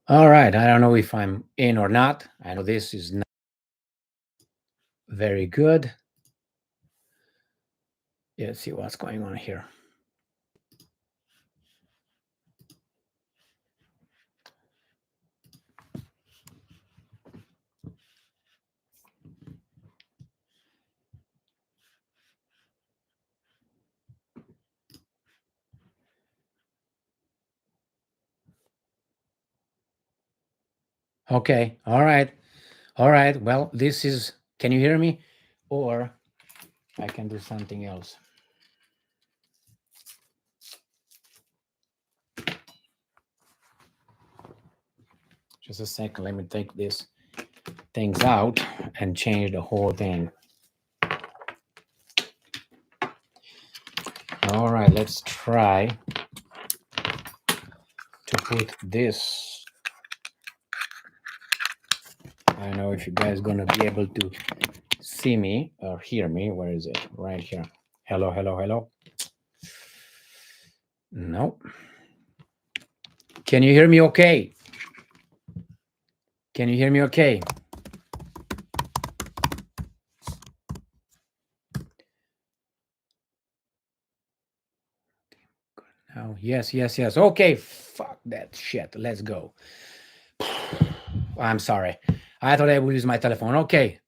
All right. I don't know if I'm in or not. I know this is not very good. Let's see what's going on here. Okay. All right. All right. Well, this is, can you hear me? Or I can do something else. Just a second. Let me take this things out and change the whole thing. All right. Let's try to put this. I don't know if you guys gonna be able to see me or hear me. Where is it? Right here. Hello, hello, hello. No. Can you hear me okay? Can you hear me okay? Oh, yes, yes, yes. Okay, fuck that shit. Let's go. I'm sorry. I thought I would use my telephone. Okay.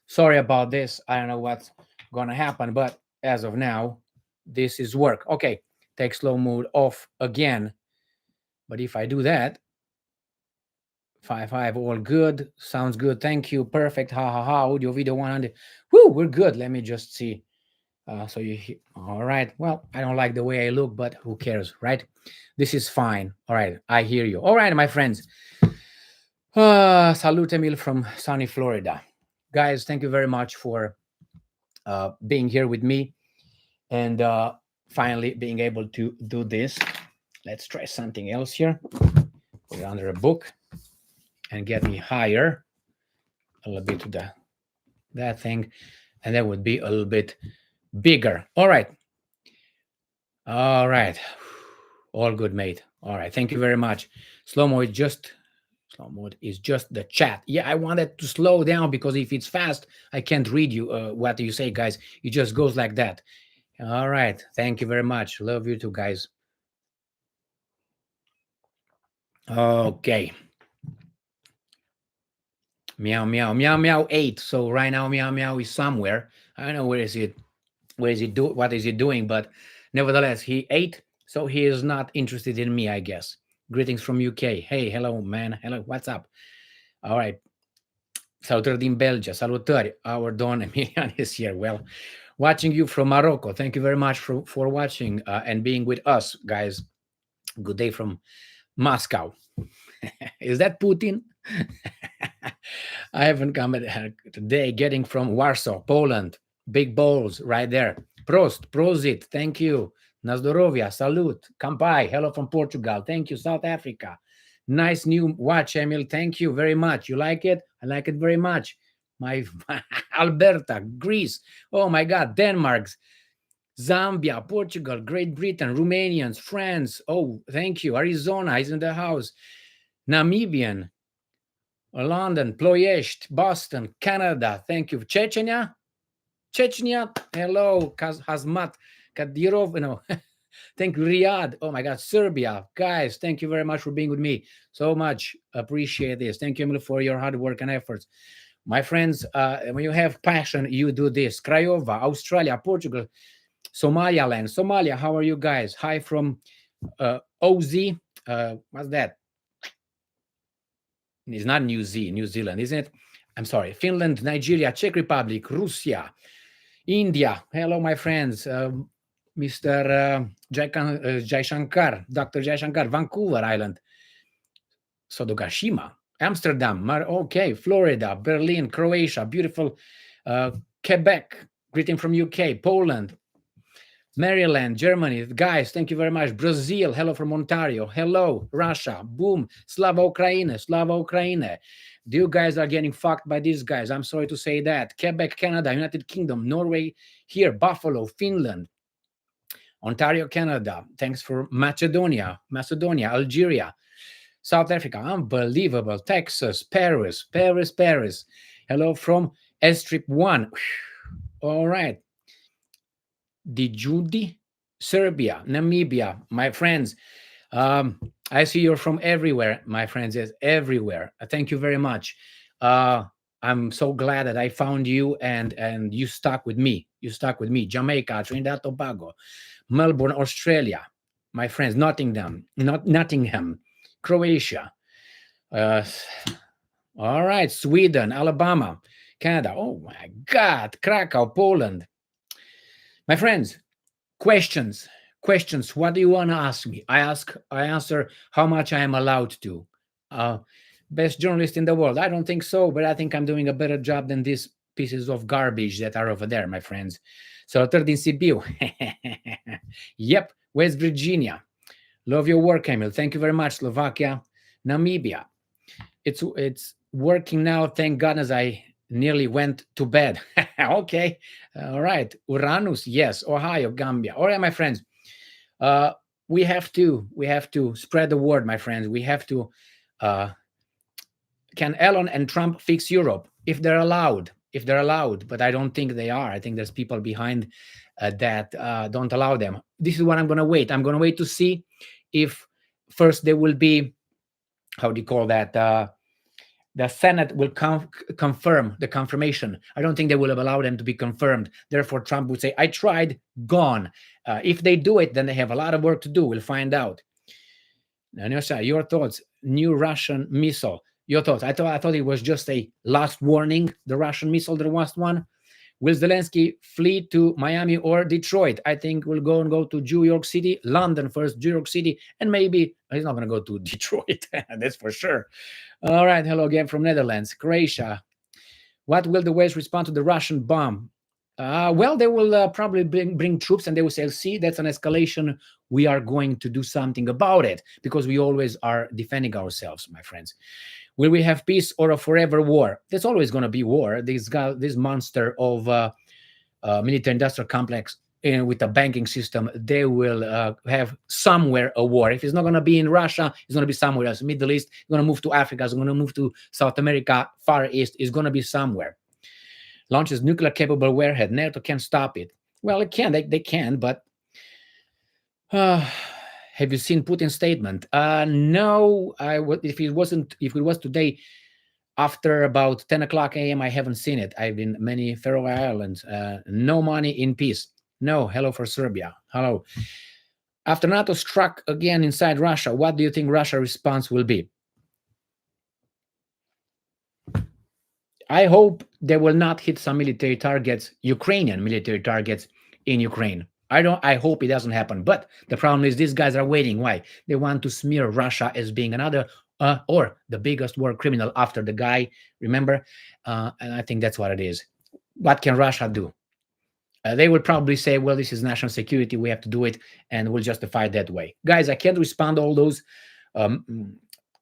Sorry about this. I don't know what's gonna happen, but as of now, this is work. Okay. Take slow mode off again. But if I do that, 5 all good. Sounds good. Thank you. Perfect. Ha ha ha. Audio video 100. Woo, we're good. Let me just see. So you all right? Well, I don't like the way I look, but who cares, right? This is fine. All right, I hear you. All right, my friends. Salute Emil from sunny Florida, guys. Thank you very much for being here with me and finally being able to do this. Let's try something else here. Put it under a book and get me higher a little bit to that thing, and that would be a little bit bigger. All right. All right. All good, mate. All right. Thank you very much. Slow mode is just the chat. Yeah, I wanted to slow down because if it's fast, I can't read you what you say, guys. It just goes like that. All right. Thank you very much. Love you too, guys. Okay. Meow meow meow meow 8. So right now meow meow is somewhere. I don't know where is it. What is he doing? But nevertheless, he ate, so he is not interested in me, I guess. Greetings from UK. Hey, hello, man. Hello, what's up? All right. Salutări din Belgia. Salutări. Our Don Emilian is here. Well, watching you from Morocco. Thank you very much for watching and being with us, guys. Good day from Moscow. Is that Putin? I haven't come today. Getting from Warsaw, Poland. Big bowls right there. Prost, prosit. Thank you. Na zdrowie, salute. Kampai. Hello from Portugal. Thank you. South Africa. Nice new watch, Emil. Thank you very much. You like it? I like it very much. My Alberta, Greece. Oh my God, Denmark's. Zambia, Portugal, Great Britain, Romanians, France. Oh, thank you. Arizona is in the house. Namibian, London, Ploiești, Boston, Canada. Thank you. Chechnya, hello. Hazmat, Kadirov, Thank you, Riyadh. Oh my God, Serbia. Guys, thank you very much for being with me. So much. Appreciate this. Thank you, Emil, for your hard work and efforts. My friends, when you have passion, you do this. Craiova, Australia, Portugal, Somaliland. Somalia, how are you guys? Hi from OZ. What's that? It's not New Zealand, isn't it? I'm sorry. Finland, Nigeria, Czech Republic, Russia, India. Hello, my friends. Mr. Jai Shankar, Dr. Jai Shankar, Vancouver Island, Sodogashima, Amsterdam, okay, Florida, Berlin, Croatia, beautiful Quebec, greeting from UK, Poland, Maryland, Germany. Guys, thank you very much. Brazil, hello from Ontario. Hello, Russia, boom, Slava Ukraine, Slava Ukraine. You guys are getting fucked by these guys. I'm sorry to say that. Quebec, Canada, United Kingdom, Norway, here, Buffalo, Finland, Ontario, Canada. Thanks for Macedonia, Algeria, South Africa, unbelievable. Texas, Paris, Paris, Paris. Hello from Strip 1. All right. Djibouti, Serbia, Namibia, my friends. Um, I see you're from everywhere, my friends. Yes, everywhere. Thank you very much. Uh, I'm so glad that I found you and you stuck with me. You stuck with me. Jamaica, Trinidad, Tobago, Melbourne, Australia, my friends. Nottingham, Croatia. Uh, all right, Sweden, Alabama, Canada. Oh my God, Krakow, Poland, my friends. Questions, what do you want to ask me? I answer how much I am allowed to. uh Best journalist in the world, I don't think so, but I think I'm doing a better job than these pieces of garbage that are over there, my friends. So third in Sibiu. Yep, West Virginia. Love your work, Emil. Thank you very much. Slovakia, Namibia. It's working now, thank goodness. I nearly went to bed. Okay. All right, Uranus, yes. Ohio, Gambia. All right, my friends. uh we have to spread the word, my friends. We have to uh can Elon and Trump fix Europe if they're allowed? If they're allowed, but I don't think they are. I think there's people behind that don't allow them. This is what I'm going to wait. I'm going to wait to see if first there will be, how do you call that, the Senate will confirm the confirmation. I don't think they will allow them to be confirmed. Therefore, Trump would say, I tried, gone. If they do it, then they have a lot of work to do. We'll find out. Nanyosha, your thoughts? New Russian missile. Your thoughts? I thought it was just a last warning, the Russian missile, the last one. Will Zelensky flee to Miami or Detroit? I think we'll go to New York City, London first, New York City, and maybe he's not going to go to Detroit. That's for sure. All right. Hello again from Netherlands, Croatia. What will the West respond to the Russian bomb? Well, they will probably bring troops, and they will say, see, that's an escalation. We are going to do something about it, because we always are defending ourselves, my friends. Will we have peace or a forever war? There's always going to be war. This monster of military industrial complex with the banking system, they will have somewhere a war. If it's not going to be in Russia, it's going to be somewhere else. Middle East, it's going to move to Africa, it's going to move to South America, Far East, it's going to be somewhere. Launches nuclear capable warhead. NATO can't stop it. Well, it can. They can, but have you seen Putin's statement? No. If it was today after about 10 o'clock a.m., I haven't seen it. I've been many Faroe Islands. No money in peace. No. Hello for Serbia. Hello. After NATO struck again inside Russia, what do you think Russia's response will be? I hope they will not hit some military targets, Ukrainian military targets in Ukraine. I hope it doesn't happen. But the problem is these guys are waiting. Why? They want to smear Russia as being another or the biggest war criminal after the guy, remember? And I think that's what it is. What can Russia do? They will probably say, well, this is national security. We have to do it, and we'll justify it that way. Guys, I can't respond to all those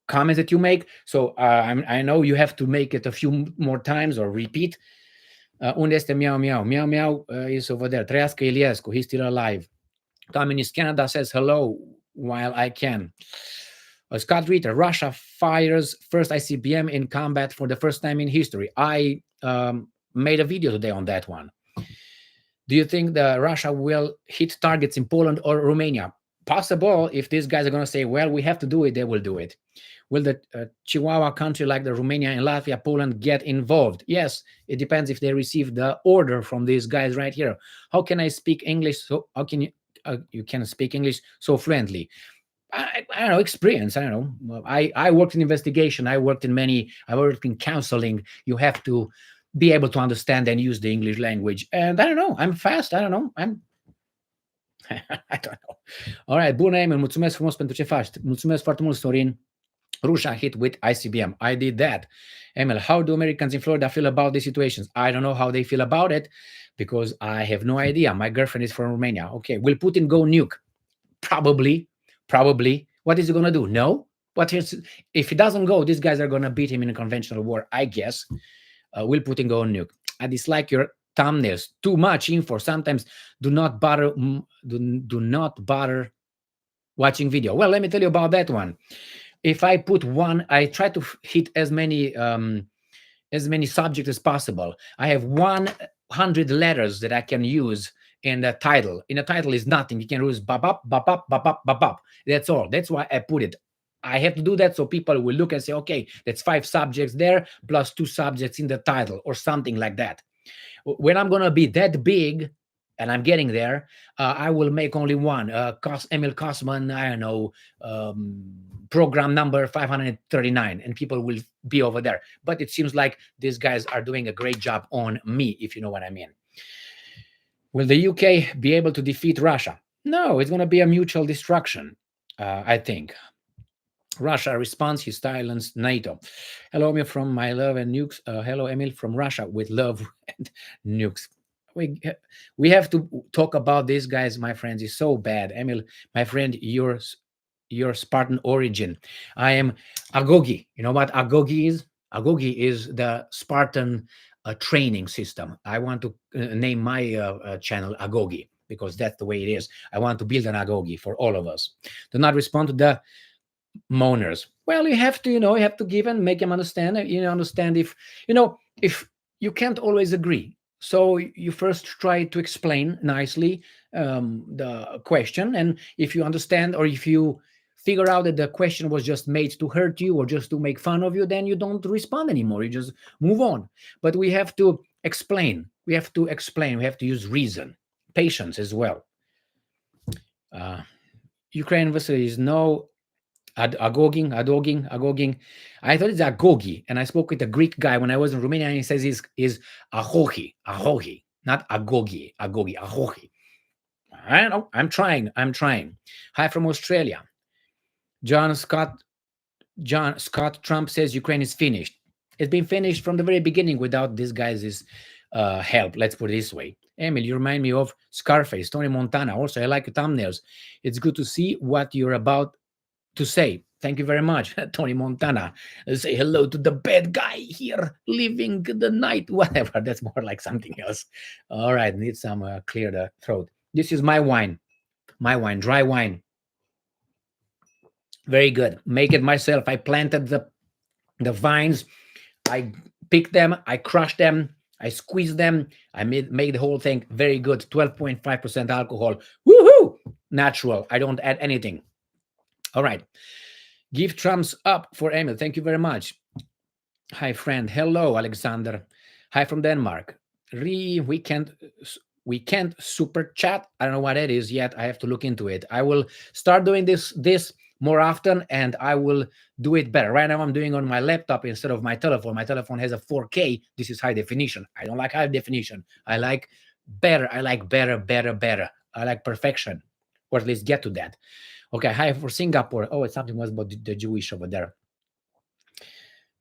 comments that you make. So I know you have to make it a few more times or repeat. Unde este Meow Meow? Meow Meow is over there. Trăiască Iliescu, he's still alive. Communist Canada says hello while I can. Scott Ritter, Russia fires first ICBM in combat for the first time in history. I made a video today on that one. Do you think that Russia will hit targets in Poland or Romania? Possible. If these guys are going to say, well, we have to do it, they will do it. Will the Chihuahua country like the Romania and Latvia, Poland get involved? Yes, it depends if they receive the order from these guys right here. How can I speak English? So how can you can speak English so fluently? I don't know, experience. I don't know. I worked in investigation. I worked in counseling. You have to be able to understand and use the English language. And I don't know, I'm fast. I don't know. I don't know. All right, bună, Emil, mulțumesc frumos pentru ce faci. Mulțumesc foarte mult, Sorin. Russia hit with ICBM. I did that. Emil, how do Americans in Florida feel about these situations? I don't know how they feel about it because I have no idea. My girlfriend is from Romania. Okay, will Putin go nuke? Probably. What is he going to do? No. If he doesn't go, these guys are going to beat him in a conventional war, I guess. Will Putin go nuke? I dislike your thumbnails. Too much info. Sometimes do not bother watching video. Well, let me tell you about that one. if I put one, I try to hit as many subjects as possible. I have 100 letters that I can use in the title. In the title is nothing. You can use bop up, bop up, bop up, bop up. That's all. That's why I put it. I have to do that so people will look and say, okay, that's 5 subjects there plus 2 subjects in the title or something like that. When I'm gonna be that big, and I'm getting there, I will make only one. Emil Kosman, I don't know, program number 539, and people will be over there. But it seems like these guys are doing a great job on me, if you know what I mean. Will the UK be able to defeat Russia? No, it's going to be a mutual destruction, I think. Russia responds, he silenced NATO. Hello, Emil from My Love and Nukes. Hello, Emil from Russia with love and nukes. We, we have to talk about this, guys, my friends. It's so bad. Emil, my friend, your Spartan origin. I am Agogi. You know what Agogi is? Agogi is the Spartan training system. I want to name my channel Agogi because that's the way it is. I want to build an Agogi for all of us. Do not respond to the moaners. Well, you have to, you have to give and make them understand. Understand if, if you can't always agree. So you first try to explain nicely the question. And if you understand, or if you figure out that the question was just made to hurt you or just to make fun of you, then you don't respond anymore. You just move on. But we have to explain. We have to explain. We have to use reason, patience as well. Ukraine versus is no agoging. I thought it's agogi, and I spoke with a Greek guy when I was in Romania, and he says is ahohi, not agogi, ahohi. I don't know. I'm trying. Hi from Australia. John Scott Trump says Ukraine is finished. It's been finished from the very beginning without this guy's help. Let's put it this way. Emil, you remind me of Scarface, Tony Montana. Also, I like your thumbnails. It's good to see what you're about to say. Thank you very much, Tony Montana. Say hello to the bad guy here, living the night, whatever. That's more like something else. All right, need some clear the throat. This is my wine, dry wine. Very good. Make it myself. I planted the vines. I picked them. I crushed them. I squeezed them. I made the whole thing very good. 12.5% alcohol. Woohoo! Natural. I don't add anything. All right. Give thumbs up for Emil. Thank you very much. Hi, friend. Hello, Alexander. Hi from Denmark. We can't super chat. I don't know what it is yet. I have to look into it. I will start doing this more often, and I will do it better. Right now, I'm doing on my laptop instead of my telephone. My telephone has a 4K. This is high definition. I don't like high definition. I like better. I like better. I like perfection, or at least get to that. Okay, hi for Singapore. Oh, it's something was about the Jewish over there.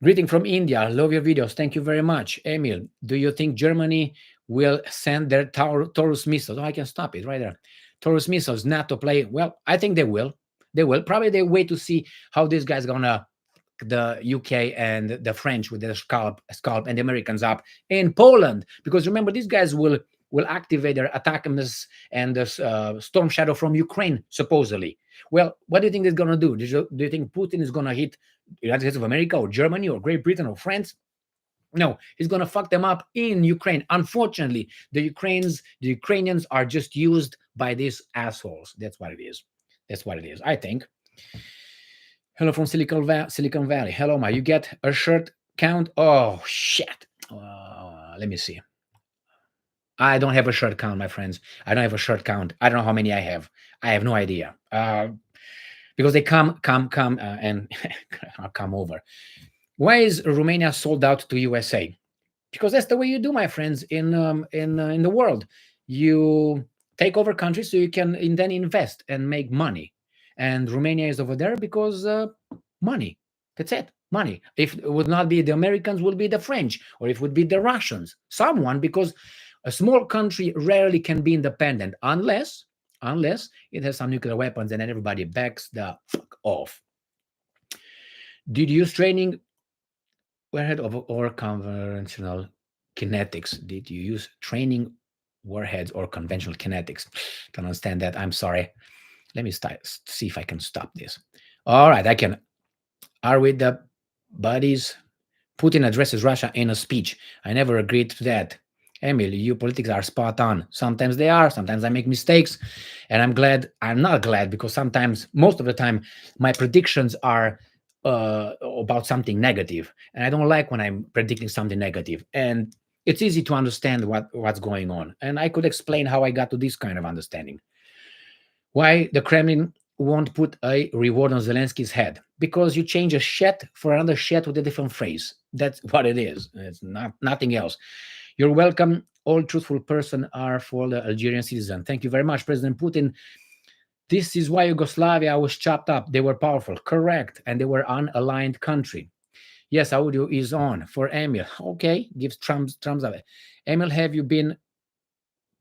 Greeting from India. Love your videos. Thank you very much. Emil, do you think Germany will send their Taurus missiles? Oh, I can stop it right there. Taurus missiles not to play. Well, I think they will. They will. Probably they wait to see how this guy's gonna, the UK and the French with their scalp and the Americans up in Poland. Because remember, these guys will activate their ATACMS and the Storm Shadow from Ukraine, supposedly. Well, what do you think they're going to do? Do you think Putin is going to hit the United States of America or Germany or Great Britain or France? No, he's going to fuck them up in Ukraine. Unfortunately, the Ukrainians are just used by these assholes. That's what it is. I think. Hello from Silicon Valley. Hello, Ma. You get a shirt count? Oh, shit. Let me see. I don't have a shirt count, my friends. I don't have a shirt count. I don't know how many I have. I have no idea. Because they come and come over. Why is Romania sold out to USA? Because that's the way you do, my friends, in the world. You take over countries so you can then invest and make money. And Romania is over there because money. That's it. Money. If it would not be the Americans, would be the French, or if it would be the Russians. Someone, because a small country rarely can be independent unless it has some nuclear weapons, and then everybody backs the fuck off. Did you use training warhead or conventional kinetics? Did you use training warheads or conventional kinetics? Don't understand that. I'm sorry. Let me see if I can stop this. All right, I can. are with the buddies. Putin addresses Russia in a speech. I never agreed to that. Emil, you politics are spot on. Sometimes they are, sometimes I make mistakes. And I'm not glad because sometimes, most of the time, my predictions are about something negative. And I don't like when I'm predicting something negative. And it's easy to understand what's going on. And I could explain how I got to this kind of understanding. Why the Kremlin won't put a reward on Zelensky's head? Because you change a shet for another shet with a different phrase. That's what it is. It's not nothing else. You're welcome. All truthful person are for the Algerian citizen. Thank you very much, President Putin. This is why Yugoslavia was chopped up. They were powerful, correct, and they were unaligned country. Yes, audio is on for Emil. Okay, gives Trump's away. Emil, have you been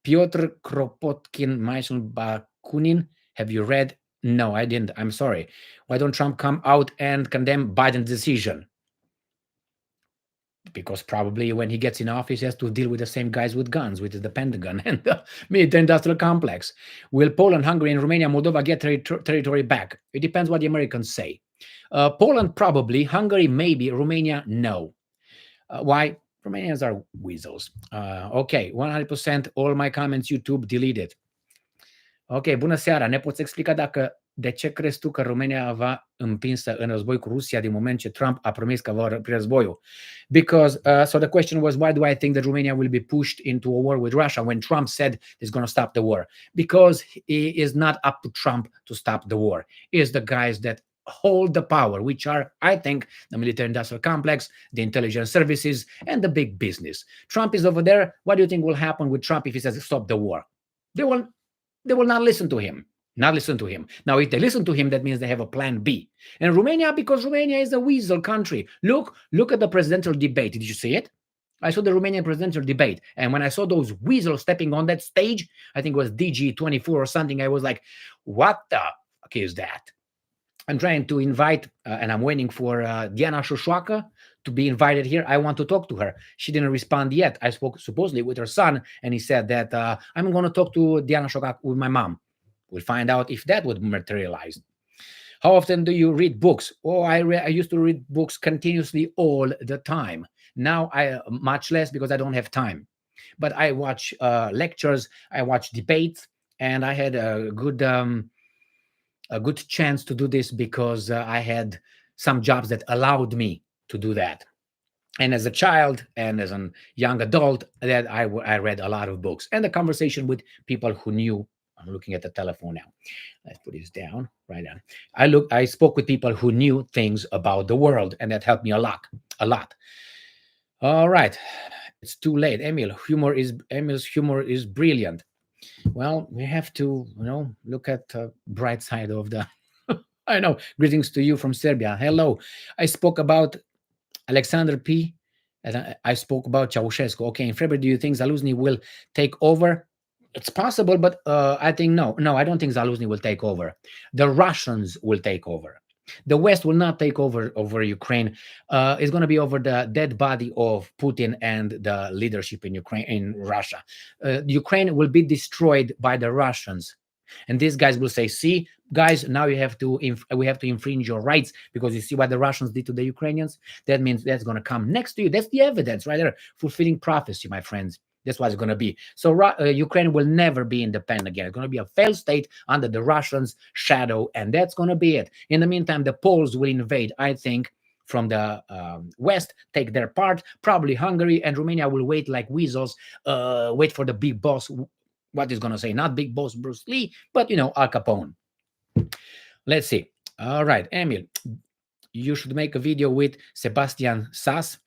Pyotr Kropotkin, Michael Bakunin? Have you read? No, I didn't. I'm sorry. Why don't Trump come out and condemn Biden's decision? Because probably when he gets in office, he has to deal with the same guys with guns, which is the Pentagon and the military industrial complex. Will Poland, Hungary, and Romania, Moldova get territory back? It depends what the Americans say. Poland, probably. Hungary, maybe. Romania, no. Why? Romanians are weasels. Ok, 100% all my comments YouTube deleted. Ok, bună seara. Ne poți explica de ce crezi tu că România va împinsă în război cu Rusia din moment ce Trump a promis că va opri războiul? Because, so the question was, why do I think that Romania will be pushed into a war with Russia when Trump said he's going to stop the war? Because it is not up to Trump to stop the war. It's the guys that hold the power, which are, I think, the military-industrial complex, the intelligence services, and the big business. Trump is over there. What do you think will happen with Trump if he says stop the war? They will not listen to him. Not listen to him. Now, if they listen to him, that means they have a plan B. And Romania, because Romania is a weasel country. Look at the presidential debate. Did you see it? I saw the Romanian presidential debate. And when I saw those weasels stepping on that stage, I think it was DG24 or something, I was like, what the fuck is that? I'm trying to invite, and I'm waiting for Diana Shoshuaka to be invited here. I want to talk to her. She didn't respond yet. I spoke supposedly with her son, and he said that I'm going to talk to Diana Shoshuaka with my mom. We'll find out if that would materialize. How often do you read books? Oh, I used to read books continuously all the time. Now I much less because I don't have time. But I watch lectures, I watch debates, and I had a good chance to do this because I had some jobs that allowed me to do that. And as a child and as a young adult, that I read a lot of books and the conversation with people who knew. I'm looking at the telephone now. Let's put this down, right down. I spoke with people who knew things about the world, and that helped me a lot. All right, it's too late. Emil's humor is brilliant. Well, we have to, look at the bright side of the. I know. Greetings to you from Serbia. Hello. I spoke about Alexander P. And I spoke about Ceausescu. Okay, in February, do you think Zaluzny will take over? It's possible, but I think no. No, I don't think Zaluzny will take over. The Russians will take over. The West will not take over Ukraine. It's going to be over the dead body of Putin and the leadership in Russia. Ukraine will be destroyed by the Russians. And these guys will say, see, guys, now we have to infringe your rights because you see what the Russians did to the Ukrainians. That means that's going to come next to you. That's the evidence right there. Fulfilling prophecy, my friends. That's what it's going to be. So Ukraine will never be independent again. It's going to be a failed state under the Russians' shadow, and that's going to be it. In the meantime, the Poles will invade, I think, from the West, take their part. Probably Hungary and Romania will wait like weasels, wait for the big boss. What is going to say? Not big boss Bruce Lee, but, Al Capone. Let's see. All right, Emil, you should make a video with Sebastian Sass.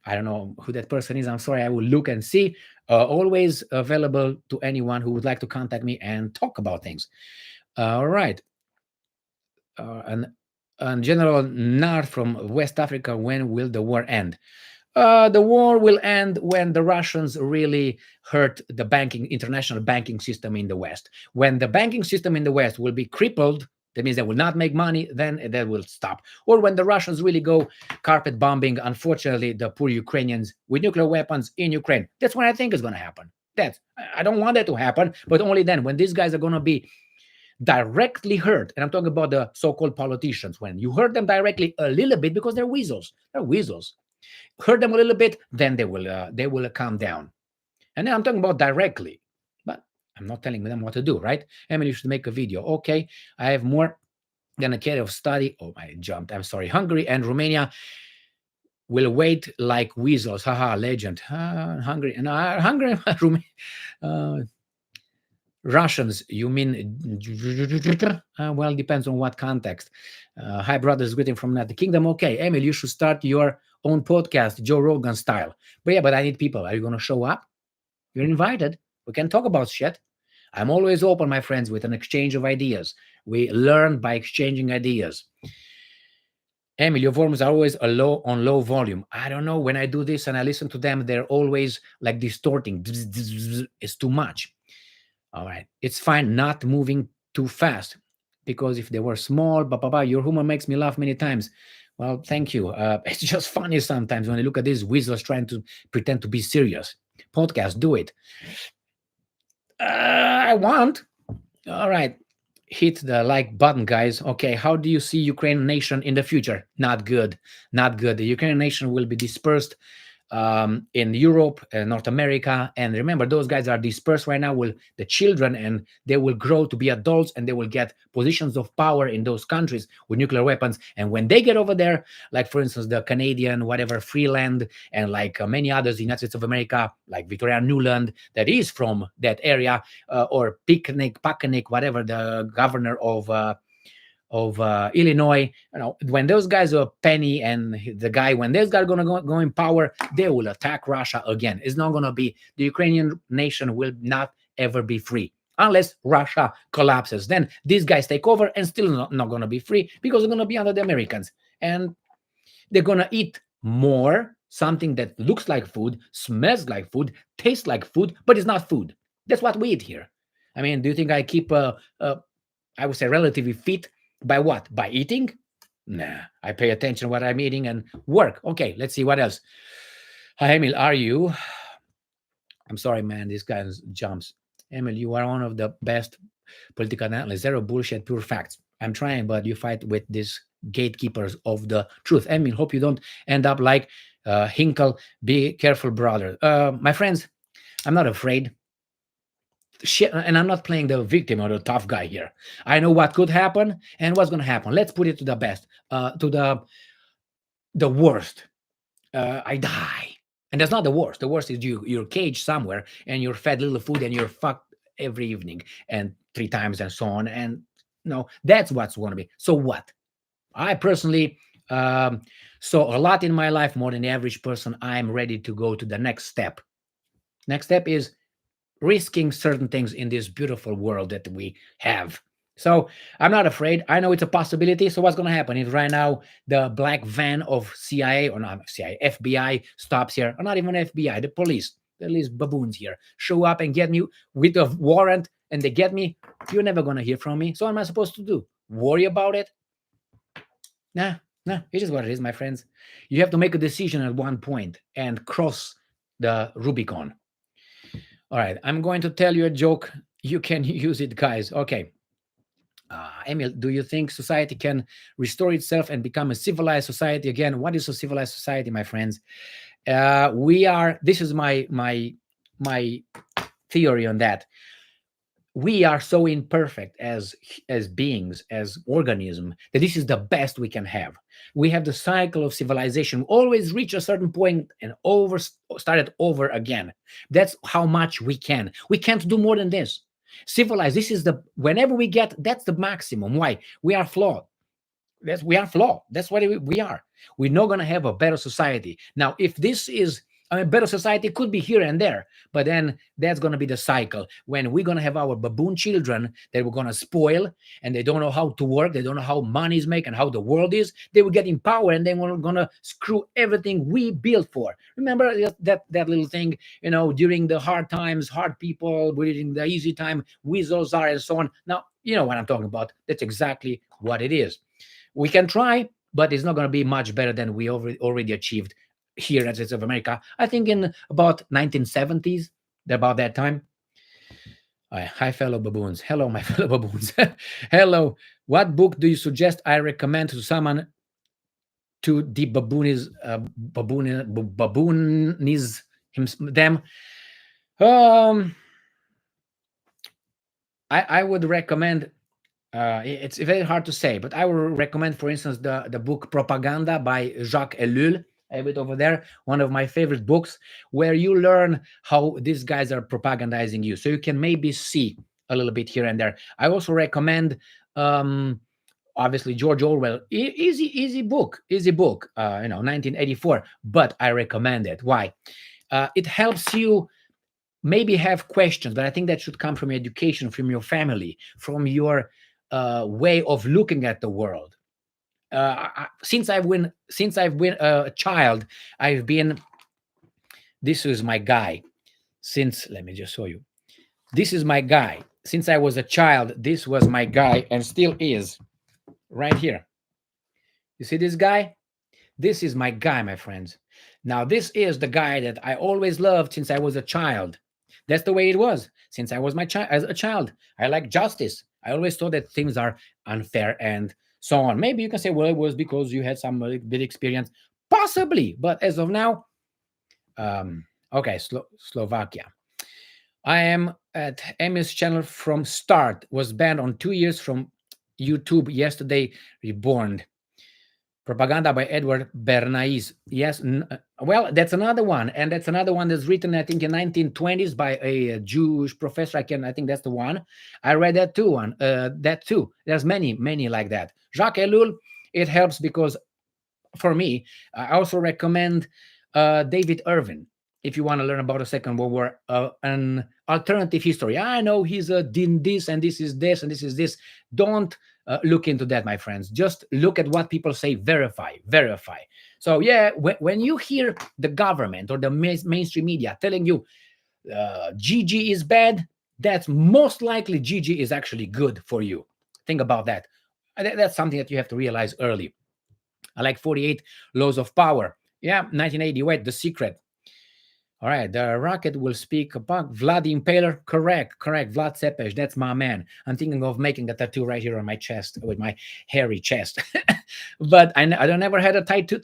I don't know who that person is. I'm sorry. I will look and see. Always available to anyone who would like to contact me and talk about things. All right. And General Nard from West Africa, when will the war end? The war will end when the Russians really hurt the international banking system in the West. When the banking system in the West will be crippled, that means they will not make money, then that will stop. Or when the Russians really go carpet bombing, unfortunately, the poor Ukrainians with nuclear weapons in Ukraine. That's what I think is going to happen. I don't want that to happen, but only then, when these guys are going to be directly hurt, and I'm talking about the so-called politicians, when you hurt them directly a little bit, because they're weasels, hurt them a little bit, then they will calm down. And then I'm talking about directly, but I'm not telling them what to do, right? Emily, you should make a video. Okay, I have more than a care of study. Oh, I jumped. I'm sorry. Hungary and Romania will wait like weasels. Haha, legend. Hungary and Hungary, uh, Russians, you mean? Well, depends on what context. Hi, brothers, greeting from United Kingdom. Okay, Emil, you should start your own podcast, Joe Rogan style. But yeah, but I need people. Are you going to show up? You're invited. We can talk about shit. I'm always open, my friends, with an exchange of ideas. We learn by exchanging ideas. Emil, your volumes are always on low volume. I don't know. When I do this and I listen to them, they're always like distorting. It's too much. All right. It's fine not moving too fast, because if they were small, your humor makes me laugh many times. Well, thank you. It's just funny sometimes when I look at these weasels trying to pretend to be serious. Podcast, do it. I want. All right. Hit the like button, guys. Okay. How do you see Ukraine nation in the future? Not good. Not good. The Ukrainian nation will be dispersed in Europe, North America. And remember, those guys are dispersed right now. Will the children, and they will grow to be adults, and they will get positions of power in those countries with nuclear weapons. And when they get over there, like for instance, the Canadian, whatever, Freeland, and like many others in the United States of America, like Victoria Nuland, that is from that area, or Picnic, whatever, the governor of Illinois. When those guys are Penny and the guy, when those guys are gonna go in power, they will attack Russia again. It's not gonna be, the Ukrainian nation will not ever be free unless Russia collapses. Then these guys take over and still not gonna be free, because they're gonna be under the Americans, and they're gonna eat more something that looks like food, smells like food, tastes like food, but it's not food. That's what we eat here. I mean, do you think I keep I would say relatively fit by what? By eating? Nah, I pay attention what I'm eating and work. Okay, let's see what else. Hi, Emil, are you? I'm sorry, man, this guy jumps. Emil, you are one of the best political analysts. Zero bullshit, pure facts. I'm trying, but you fight with these gatekeepers of the truth. Emil, hope you don't end up like Hinkle. Be careful, brother. My friends, I'm not afraid. Shit, and I'm not playing the victim or the tough guy here. I know what could happen and what's going to happen. Let's put it to the best, to the worst. I die, and that's not the worst. The worst is you're caged somewhere and you're fed little food and you're fucked every evening and 3 times and so on. And no, that's what's going to be. So what? I personally saw a lot in my life, more than the average person. I'm ready to go to the next step. Next step is risking certain things in this beautiful world that we have. So I'm not afraid. I know it's a possibility. So what's going to happen if right now the black van of CIA, or not CIA, FBI stops here, or not even FBI, the police, these baboons here, show up and get me with a warrant, and they get me? You're never going to hear from me. So what am I supposed to do? Worry about it? Nah, it is what it is, my friends. You have to make a decision at one point and cross the Rubicon. All right, I'm going to tell you a joke. You can use it, guys. Okay. Emil, do you think society can restore itself and become a civilized society again? What is a civilized society, my friends? This is my theory on that. We are so imperfect as beings, as organism, that this is the best we can have. We have the cycle of civilization, always reach a certain point and start it over again. That's how much we can. We can't do more than this. Civilized, this is the, whenever we get, that's the maximum. Why? We are flawed. We are flawed. That's what we are. We're not going to have a better society. Now, if this is a better society, could be here and there, but then that's going to be the cycle when we're going to have our baboon children that we're going to spoil, and they don't know how to work. They don't know how money is made and how the world is. They will get in power, and then we're going to screw everything we built for. Remember that little thing, during the hard times, hard people, during the easy time, weasels are, and so on. Now, you know what I'm talking about. That's exactly what it is. We can try, but it's not going to be much better than we already achieved here in the States of America. I think in about 1970s, about that time. Hi, fellow baboons. Hello, my fellow baboons. Hello. What book do you suggest I recommend to someone to the baboonies them? Um, I would recommend. It's very hard to say, but I would recommend, for instance, the book Propaganda by Jacques Ellul. I have it over there. One of my favorite books, where you learn how these guys are propagandizing you, so you can maybe see a little bit here and there. I also recommend, um, obviously, George Orwell. Easy book. 1984. But I recommend it. Why? It helps you maybe have questions, but I think that should come from education, from your family, from your way of looking at the world. Since I've been a child, I've been. This is my guy. Since Let me just show you. This is my guy. Since I was a child, this was my guy, and still is right here. You see this guy? This is my guy, my friends. Now, this is the guy that I always loved since I was a child. That's the way it was since I was as a child. I like justice. I always thought that things are unfair and so on. Maybe you can say, well, it was because you had some bit experience, possibly. But as of now, okay, Slovakia. I am at Emmy's channel from start. Was banned on 2 years from YouTube yesterday. Reborn. Propaganda by Edward Bernays. Yes, well, that's another one, and that's another one that's written, I think, in 1920s by a Jewish professor. I think that's the one. I read that too. That too. There's many like that. Jacques Ellul. It helps because, for me, I also recommend David Irving. If you want to learn about the Second World War, an alternative history. I know he's did this and this is this and this is this. Don't look into that, my friends. Just look at what people say. Verify. So yeah, when you hear the government or the mainstream media telling you GG is bad, that's most likely GG is actually good for you. Think about that. That's something that you have to realize early. I like 48 Laws of Power. Yeah, 1988, The Secret. All right, the rocket will speak about Vlad the Impaler. Correct. Vlad Cepej, that's my man. I'm thinking of making a tattoo right here on my chest with my hairy chest. But I don't never had a tattoo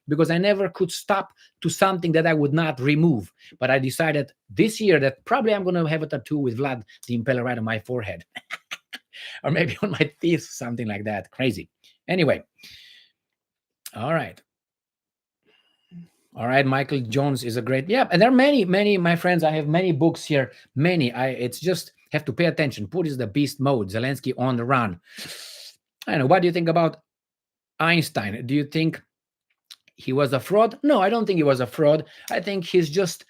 because I never could stop to something that I would not remove. But I decided this year that probably I'm going to have a tattoo with Vlad the Impaler right on my forehead. Or maybe on my teeth, something like that. Crazy. Anyway, all right. All right, Michael Jones is a great. Yeah, and there are many, my friends. I have many books here. Many. It's just have to pay attention. Put is the beast mode. Zelensky on the run. I don't know. What do you think about Einstein? Do you think he was a fraud? No, I don't think he was a fraud. I think he's just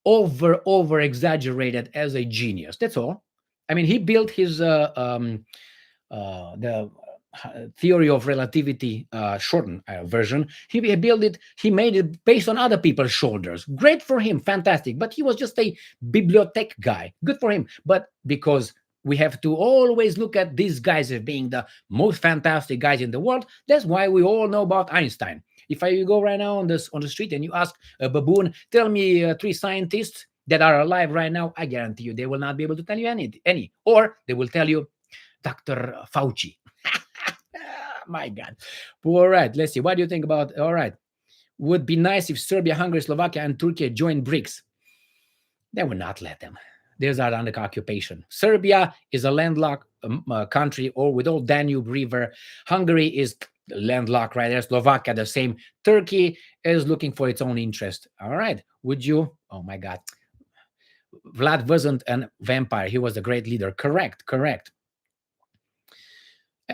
over exaggerated as a genius. That's all. I mean, he built his the theory of relativity shortened version. He built it. He made it based on other people's shoulders. Great for him, fantastic. But he was just a bibliotech guy. Good for him. But because we have to always look at these guys as being the most fantastic guys in the world, that's why we all know about Einstein. If I go right now on the street and you ask a baboon, tell me three scientists that are alive right now, I guarantee you they will not be able to tell you any, or they will tell you Dr. Fauci. My God. All right, let's see. What do you think about? All right, would be nice if Serbia, Hungary, Slovakia, and Turkey join BRICS. They will not let them. These are under occupation. Serbia is a landlocked country, or with all Danube River. Hungary is landlocked right there. Slovakia the same. Turkey is looking for its own interest. All right. Would you? Oh my God. Vlad wasn't a vampire. He was a great leader. Correct.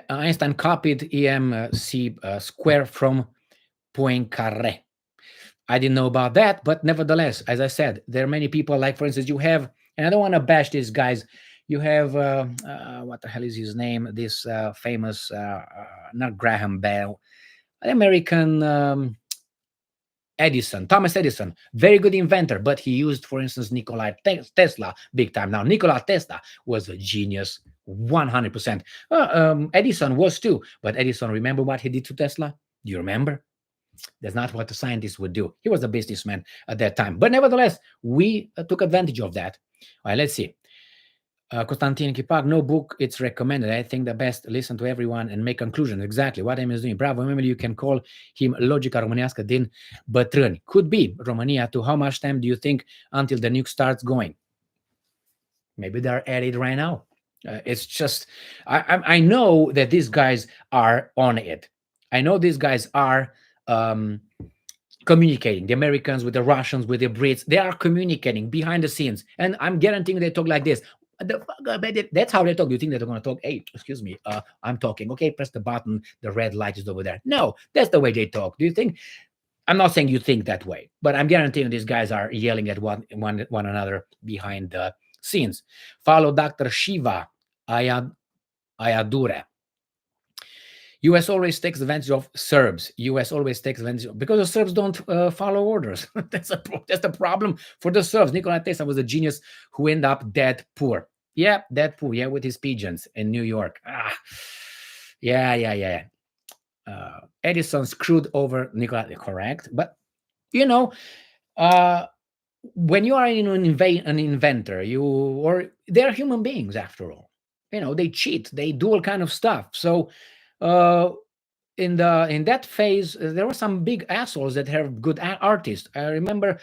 Einstein copied EMC square from Poincaré. I didn't know about that, but nevertheless, as I said, there are many people, like, for instance, you have, and I don't want to bash these guys, you have, what the hell is his name? This famous, not Graham Bell, American Edison, Thomas Edison, very good inventor, but he used, for instance, Nikola Tesla big time. Now, Nikola Tesla was a genius, 100%. Edison was too, but Edison, remember what he did to Tesla? Do you remember? That's not what the scientist would do. He was a businessman at that time. But nevertheless, we took advantage of that. All right, let's see. Konstantin Kipak, no book, it's recommended. I think the best, listen to everyone and make conclusions. Exactly what Emil is doing. Bravo, Emil, you can call him logica românească din bătrâni. Could be Romania. To how much time do you think until the nuke starts going? Maybe they're at it right now. It's just, I know that these guys are on it. I know these guys are communicating. The Americans with the Russians, with the Brits, they are communicating behind the scenes. And I'm guaranteeing they talk like this. That's how they talk. Do you think they're going to talk? Hey, excuse me, I'm talking. Okay, press the button. The red light is over there. No, that's the way they talk. Do you think? I'm not saying you think that way, but I'm guaranteeing these guys are yelling at one another behind the scenes. Follow Dr. Shiva Ayadure. US always takes advantage of Serbs. US always takes advantage because the Serbs don't follow orders. that's the problem for the Serbs. Nikola Tesla was a genius who ended up dead poor. Yeah, dead poor. Yeah, with his pigeons in New York. Yeah. Edison screwed over Nikola. Correct, but you know, when you are an inventor, they're human beings after all. They cheat, they do all kind of stuff. So in that phase, there were some big assholes that have good artists. I remember,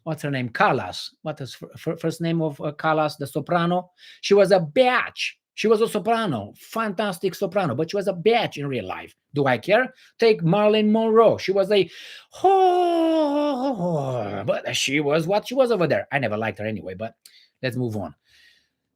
what's her name, Callas. What is first name of Callas, the soprano? She was a bitch. She was a soprano, fantastic soprano, but she was a bitch in real life. Do I care? Take Marilyn Monroe. She was but she was what she was over there. I never liked her anyway, but let's move on.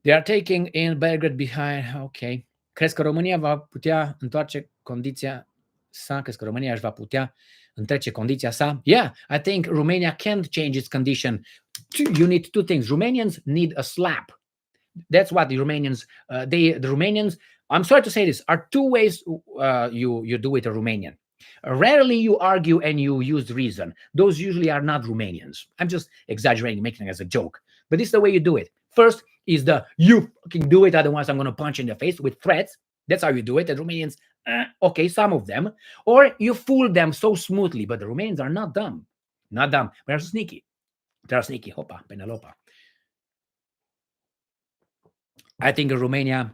They are taking in Belgrade behind. Okay. Crezi că România va putea întoarce condiția sa? Crezi că România își va putea întrece condiția sa? Yeah, I think Romania can change its condition. You need two things. Romanians need a slap. That's what the Romanians, the Romanians, I'm sorry to say this, are two ways you do it a Romanian. Rarely you argue and you use reason. Those usually are not Romanians. I'm just exaggerating, making it as a joke. But this is the way you do it. First is you fucking do it, otherwise I'm going to punch you in the face with threats. That's how you do it. The Romanians, okay, some of them. Or you fool them so smoothly. But the Romanians are not dumb. Not dumb. They're sneaky. They're sneaky. Hopa, Penelopa. I think in Romania,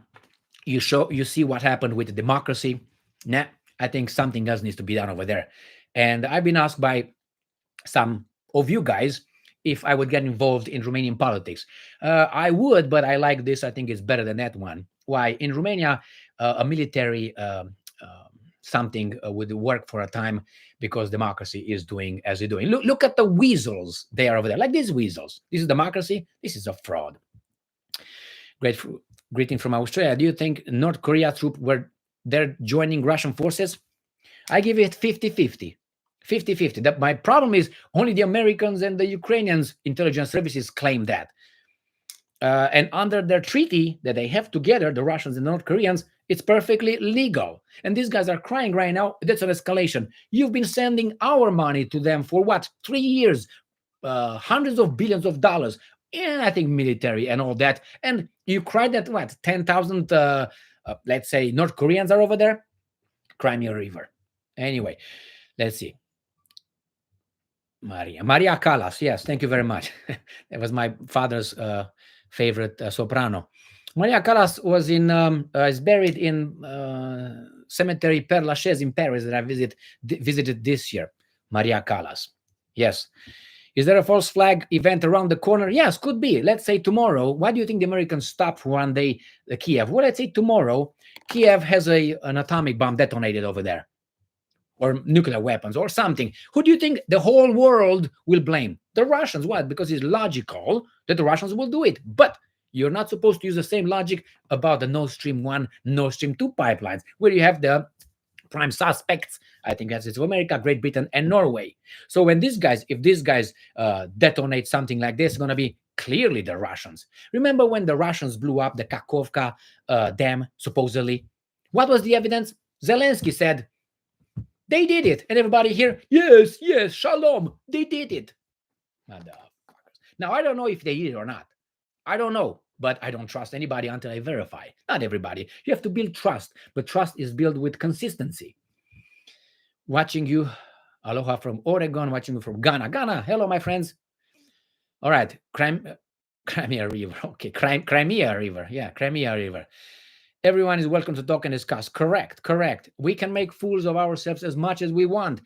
you see what happened with the democracy. Nah, I think something else needs to be done over there. And I've been asked by some of you guys if I would get involved in Romanian politics. I would, but I like this. I think it's better than that one. Why? In Romania, a military something would work for a time because democracy is doing as it's doing. Look at the weasels they are over there, like these weasels. This is democracy. This is a fraud. Greeting from Australia. Do you think North Korea troops they're joining Russian forces? I give it 50-50. 50-50. That my problem is only the Americans and the Ukrainians intelligence services claim that. And under their treaty that they have together, the Russians and North Koreans, it's perfectly legal. And these guys are crying right now. That's an escalation. You've been sending our money to them for what? 3 years, hundreds of billions of dollars. And I think military and all that. And you cried that what? 10,000, let's say, North Koreans are over there? Crimea River. Anyway, let's see. Maria Callas. Yes, thank you very much. That was my father's favorite soprano. Maria Callas was is buried in cemetery Père Lachaise in Paris that I visited this year. Maria Callas. Yes. Is there a false flag event around the corner? Yes, could be. Let's say tomorrow. Why do you think the Americans stop for one day Kiev? Well, let's say tomorrow Kiev has an atomic bomb detonated over there, or nuclear weapons or something. Who do you think the whole world will blame? The Russians. What? Because it's logical that the Russians will do it. But you're not supposed to use the same logic about the Nord Stream 1, Nord Stream 2 pipelines, where you have the prime suspects. I think that's it, America, Great Britain, and Norway. So when if these guys detonate something like this, it's going to be clearly the Russians. Remember when the Russians blew up the Kakhovka dam, supposedly? What was the evidence? Zelensky said, they did it. And everybody here, yes, shalom, they did it. Now, I don't know if they did it or not. I don't know. But I don't trust anybody until I verify. Not everybody. You have to build trust. But trust is built with consistency. Watching you. Aloha from Oregon. Watching you from Ghana. Ghana. Hello, my friends. All right. Crimea River. Okay, Crimea River. Yeah, Crimea River. Everyone is welcome to talk and discuss. Correct, correct. We can make fools of ourselves as much as we want.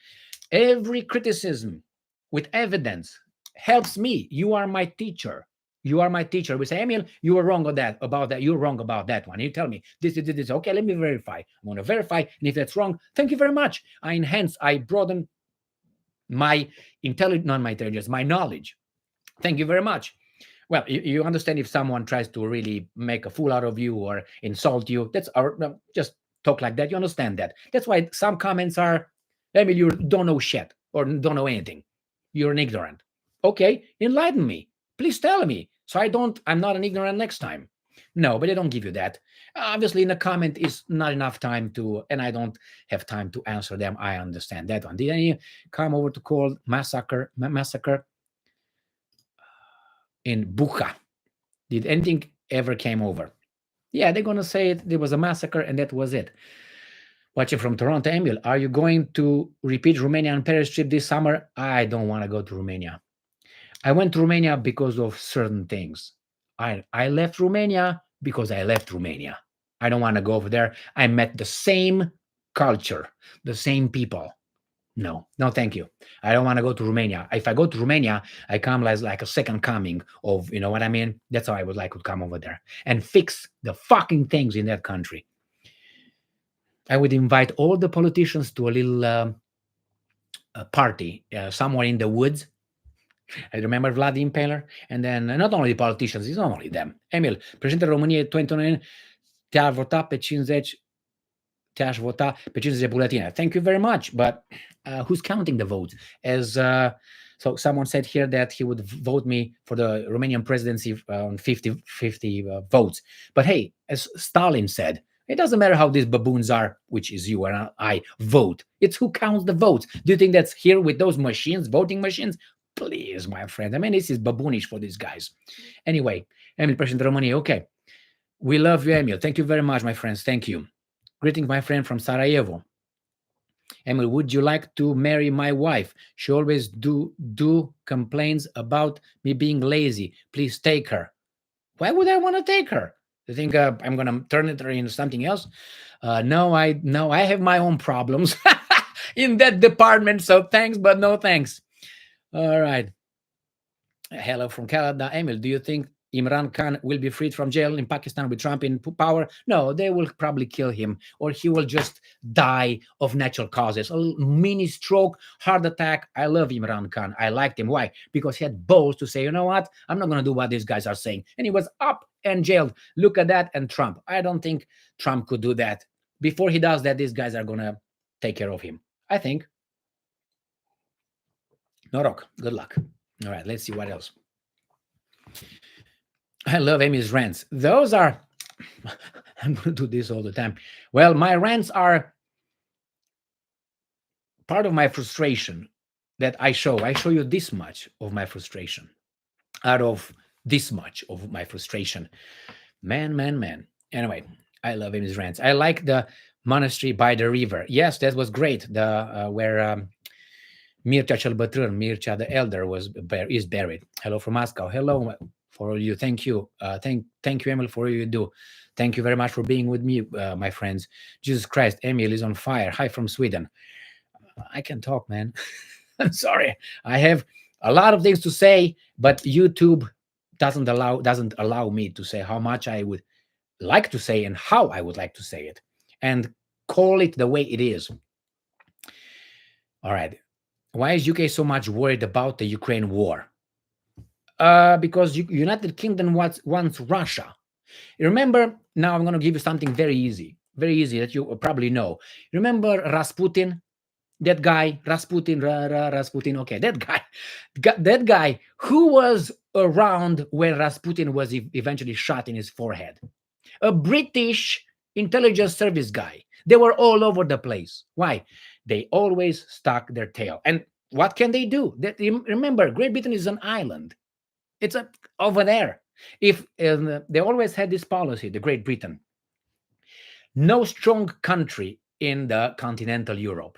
Every criticism with evidence helps me. You are my teacher. You are my teacher. We say, Emil, you were wrong on that, about that. You're wrong about that one. You tell me this. Okay, let me verify. I'm going to verify. And if that's wrong, thank you very much. I enhance, I broaden my intelligence, not my intelligence, my knowledge. Thank you very much. Well, you understand if someone tries to really make a fool out of you or insult you, that's our just talk like that. You understand that. That's why some comments are, I mean, you don't know shit or don't know anything. You're an ignorant. Okay, enlighten me. Please tell me. So I'm not an ignorant next time. No, but they don't give you that. Obviously, in a comment is not enough time to, and I don't have time to answer them. I understand that one. Did any come over to call massacre in Bucha? Did anything ever came over? Yeah, they're gonna say there was a massacre and that was it. Watching from Toronto, Emil, are you going to repeat Romania and Paris trip this summer? I don't want to go to Romania. I went to Romania because of certain things. I left Romania because I left Romania. I don't want to go over there. I met the same culture, the same people. No, no, thank you. I don't want to go to Romania. If I go to Romania, I come as like a second coming of, you know what I mean? That's how I would like to come over there and fix the fucking things in that country. I would invite all the politicians to a little party somewhere in the woods. I remember Vlad the Impaler. And then not only the politicians, it's not only them. Emil, președintele României 2029 te-a votat pe 50 te-aș vota pe 50 de buletine. Thank you very much. But who's counting the votes? So someone said here that he would vote me for the Romanian presidency on 50 votes. But hey, as Stalin said, it doesn't matter how these baboons are, which is you and I, vote. It's who counts the votes. Do you think that's here with those machines, voting machines? Please, my friend. I mean, this is baboonish for these guys. Anyway, Emil, President Romania, okay. We love you, Emil. Thank you very much, my friends. Thank you. Greetings, my friend from Sarajevo. Emil, would you like to marry my wife? She always do complains about me being lazy. Please take her. Why would I want to take her? You think I'm gonna turn it into something else? No, I have my own problems in that department. So thanks, but no thanks. All right. Hello from Canada. Emil, do you think Imran Khan will be freed from jail in Pakistan with Trump in power? No, they will probably kill him, or he will just die of natural causes. A mini stroke, heart attack. I love Imran Khan. I liked him. Why? Because he had balls to say, you know what? I'm not going to do what these guys are saying. And he was up and jailed. Look at that. And Trump. I don't think Trump could do that. Before he does that, these guys are going to take care of him. I think. Norok, good luck. All right, let's see what else. I love Amy's rants. Those are, I'm going to do this all the time. Well, my rants are part of my frustration that I show. I show you this much of my frustration out of this much of my frustration. Man. Anyway, I love Amy's rants. I like the monastery by the river. Yes, that was great. The where Mircea cel Bătrân, Mircea the Elder is buried. Hello from Moscow. Hello for all you. Thank you. Thank you, Emil, for all you do. Thank you very much for being with me, my friends. Jesus Christ, Emil is on fire. Hi from Sweden. I can talk, man. I'm sorry. I have a lot of things to say, but YouTube doesn't allow me to say how much I would like to say and how I would like to say it, and call it the way it is. All right. Why is UK so much worried about the Ukraine war? Because United Kingdom wants Russia. Remember, now I'm going to give you something very easy that you probably know. Remember Rasputin? That guy, Rasputin, Rasputin. Okay, that guy who was around when Rasputin was eventually shot in his forehead. A British intelligence service guy. They were all over the place. Why? They always stuck their tail. And what can they do? Remember, Great Britain is an island. It's over there. If they always had this policy, the Great Britain, no strong country in the continental Europe.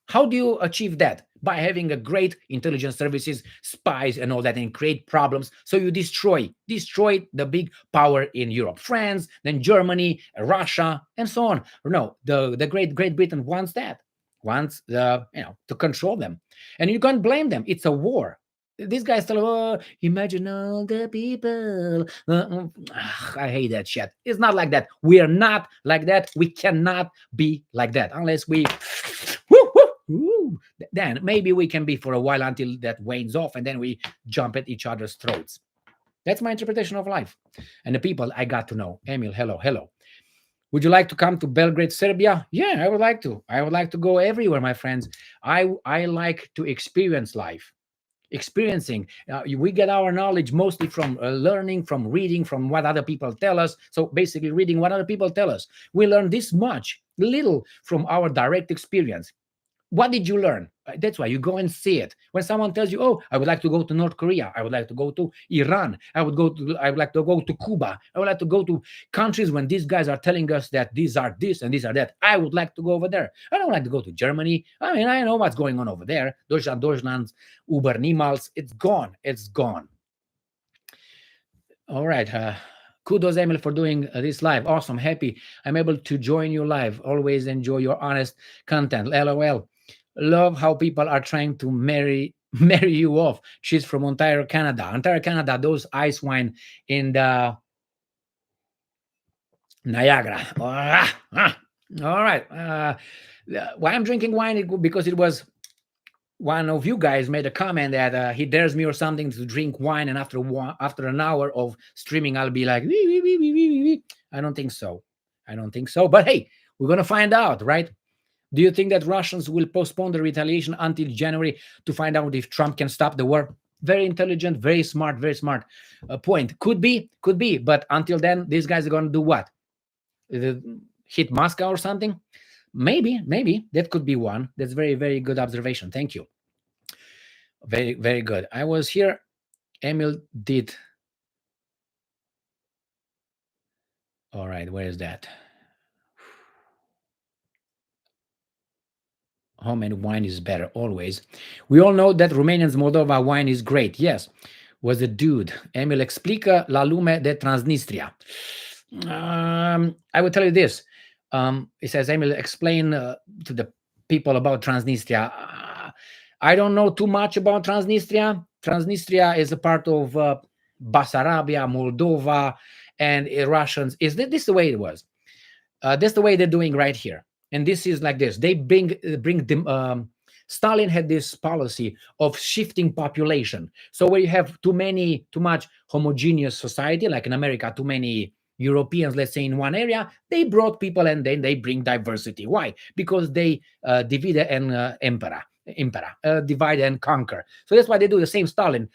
How do you achieve that? by having a great intelligence services, spies, and all that, and create problems. So you destroy the big power in Europe, France, then Germany, Russia, and so on. No, the Great Britain wants that, wants the to control them, and you can't blame them. It's a war. These guys tell, oh, imagine all the people. I hate that shit. It's not like that. We are not like that. We cannot be like that unless we woo, woo, woo. Then maybe we can be for a while until that wanes off, and then we jump at each other's throats. That's my interpretation of life. And the people I got to know. Emil, hello, hello. Would you like to come to Belgrade, Serbia? Yeah, I would like to. I would like to go everywhere, my friends. I like to experience life. Experiencing, we get our knowledge mostly from learning, from reading, from what other people tell us. So basically reading what other people tell us, we learn this much little from our direct experience. What did you learn? That's why you go and see it. When someone tells you, oh, I would like to go to North Korea, I would like to go to Iran, I would like to go to Cuba, I would like to go to countries when these guys are telling us that these are this and these are that, I would like to go over there. I don't like to go to Germany. I mean, I know what's going on over there. Deutschland, Uber niemals. It's gone. It's gone. All right. Kudos, Emil, for doing this live. Awesome. Happy I'm able to join you live. Always enjoy your honest content. LOL. Love how people are trying to marry you off. She's from Ontario, Canada. Ontario, Canada, those ice wine in the Niagara. All right. Why I'm drinking wine? Because it was one of you guys made a comment that he dares me or something to drink wine, and after an hour of streaming, I'll be like, wee, wee, wee, wee, wee, wee. I don't think so. I don't think so. But hey, we're gonna find out, right? Do you think that Russians will postpone the retaliation until January to find out if Trump can stop the war? Very intelligent, very smart point. Could be. But until then, these guys are going to do what? Hit Moscow or something? Maybe that could be one. That's very good observation. Thank you. Very good. I was here. Emil did. All right, where is that? Homemade wine is better always. We all know that Romanians Moldova wine is great. Yes, was a dude. Emil explica la lume de Transnistria. I will tell you this. It says, Emil, explain to the people about Transnistria. I don't know too much about Transnistria. Transnistria is a part of Bessarabia, Moldova, and Russians. Is this the way it was? That's the way they're doing right here. And this is like this. They bring them. Stalin had this policy of shifting population. So where you have too much homogeneous society, like in America, too many Europeans, let's say, in one area, they brought people and then they bring diversity. Why? Because they divide and divide and conquer. So that's why they do the same. Stalin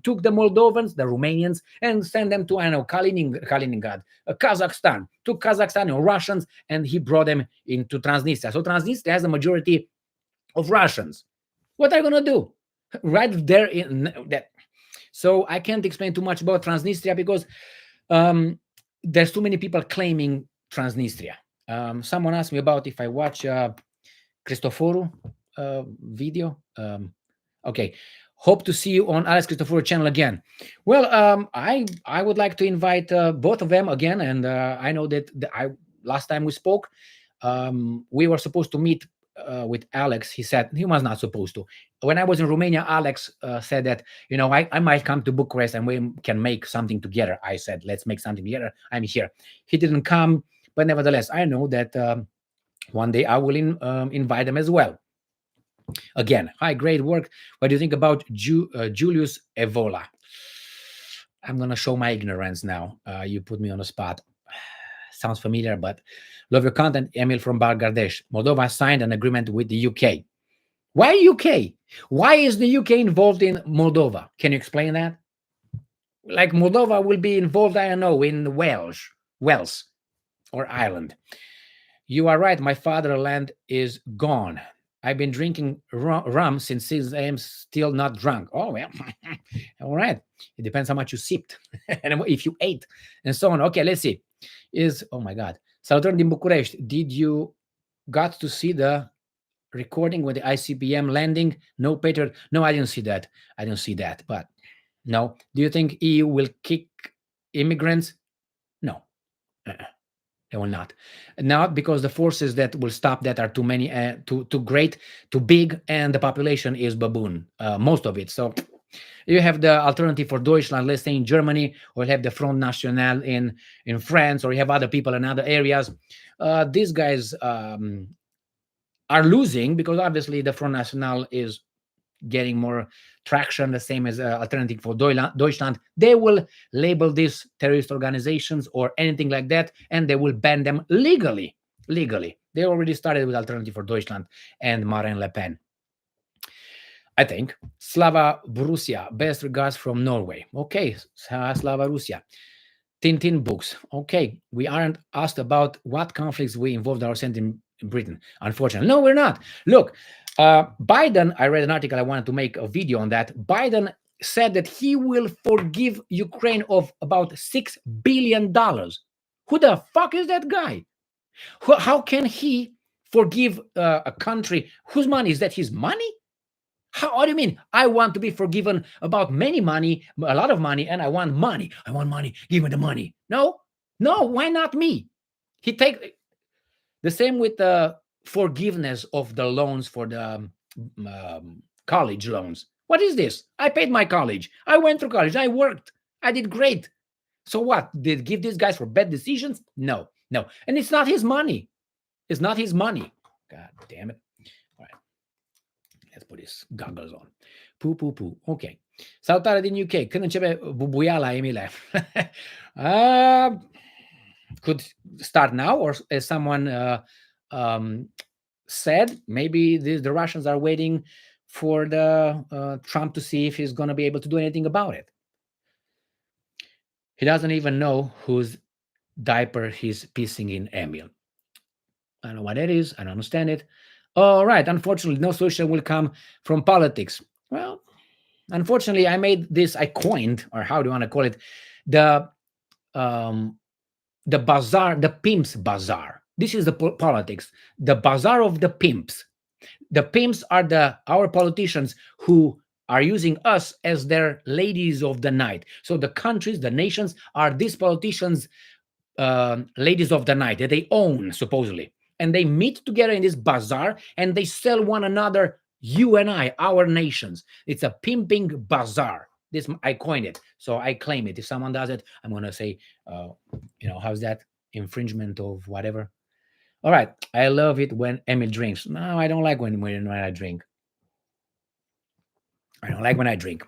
took the Moldovans, the Romanians, and sent them to, I know, Kaliningrad, Kazakhstan, took Kazakhstan or Russians, and he brought them into Transnistria. So Transnistria has a majority of Russians. What are you going to do? Right there in that. So I can't explain too much about Transnistria because there's too many people claiming Transnistria. Someone asked me about if I watch Cristoforu video. Okay. Hope to see you on Alex Cristoforu channel again. Well, I would like to invite both of them again. And I know that last time we spoke, we were supposed to meet with Alex. He said he was not supposed to. When I was in Romania, Alex said that, I might come to Bucharest and we can make something together. I said, let's make something together. I'm here. He didn't come, but nevertheless, I know that one day I will invite them as well. Again, hi, great work. What do you think about Julius Evola? I'm going to show my ignorance now. You put me on the spot. Sounds familiar, but love your content. Emil from Bangladesh. Moldova signed an agreement with the UK. Why UK? Why is the UK involved in Moldova? Can you explain that? Like Moldova will be involved, I don't know, in Wales or Ireland. You are right. My fatherland is gone. I've been drinking rum since I am still not drunk. Oh, well, all right. It depends how much you sipped and if you ate and so on. Okay, let's see. Oh my God. Salutări din București. Did you got to see the recording with the ICBM landing. No Patriot. No, I didn't see that. I didn't see that. But no. Do you think EU will kick immigrants? No. Uh-uh. They will not. Not because the forces that will stop that are too many, too great, too big, and the population is baboon, most of it. So you have the alternative for Deutschland, let's say in Germany, or you have the Front National in France, or you have other people in other areas. These guys are losing because obviously the Front National is getting more traction, the same as Alternative for Deutschland. They will label these terrorist organizations or anything like that, and they will ban them legally. Legally, they already started with Alternative for Deutschland and Marine Le Pen. I think. Slava Borussia, best regards from Norway. Okay, Slava Russia. Tintin books. Okay, we aren't asked about what conflicts we involved ourselves in Britain. Unfortunately, no, we're not. Look, Biden. I read an article. I wanted to make a video on that. Biden said that he will forgive Ukraine of about $6 billion. Who the fuck is that guy? How can he forgive a country whose money is that? His money? What do you mean? I want to be forgiven about many money, a lot of money, and I want money. I want money. Give me the money. No, no. Why not me? He take the same with the forgiveness of the loans for the college loans. What is this? I paid my college. I went through college. I worked. I did great. So what? Did give these guys for bad decisions? No, no. And it's not his money. It's not his money. God damn it. Let's put his goggles on. Poo. Ok. Salutare din UK. Când începe bubuiala, Emile? Could start now, or as someone said, maybe the Russians are waiting for the Trump to see if he's going to be able to do anything about it. He doesn't even know whose diaper he's pissing in, Emil. I don't know what that is. I don't understand it. All right. Unfortunately, no solution will come from politics. Well, unfortunately, I coined, or how do you want to call it, the bazaar, the pimps bazaar. This is the politics, the bazaar of the pimps. The pimps are our politicians who are using us as their ladies of the night. So the countries, the nations are these politicians' ladies of the night that they own, supposedly. And they meet together in this bazaar and they sell one another, you and I, our nations. It's a pimping bazaar. This, I coined it, so I claim it. If someone does it, I'm going to say, how's that? Infringement of whatever. All right. I love it when Emil drinks. No, I don't like when I drink. I don't like when I drink.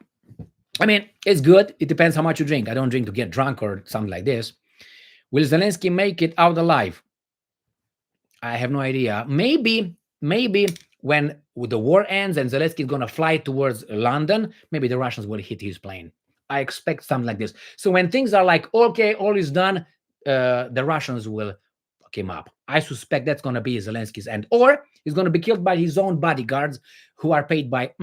I mean, it's good. It depends how much you drink. I don't drink to get drunk or something like this. Will Zelensky make it out alive? I have no idea. Maybe when the war ends and Zelensky is going to fly towards London, maybe the Russians will hit his plane. I expect something like this. So when things are like, okay, all is done, the Russians will fuck him up. I suspect that's going to be Zelensky's end. Or he's going to be killed by his own bodyguards who are paid by...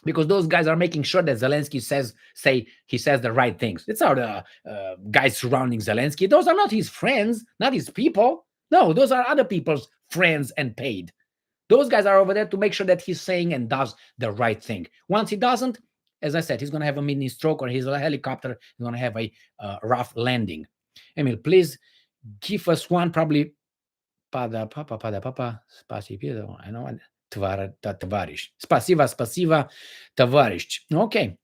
Because those guys are making sure that Zelensky says the right things. It's our guys surrounding Zelensky. Those are not his friends, not his people. No, those are other people's friends and paid. Those guys are over there to make sure that he's saying and does the right thing. Once he doesn't, as I said, he's going to have a mini stroke, or his helicopter is going to have a rough landing. Emil, please give us one, probably pada papa spasibo. I know товарищ. Спасибо, товарищ. Okay.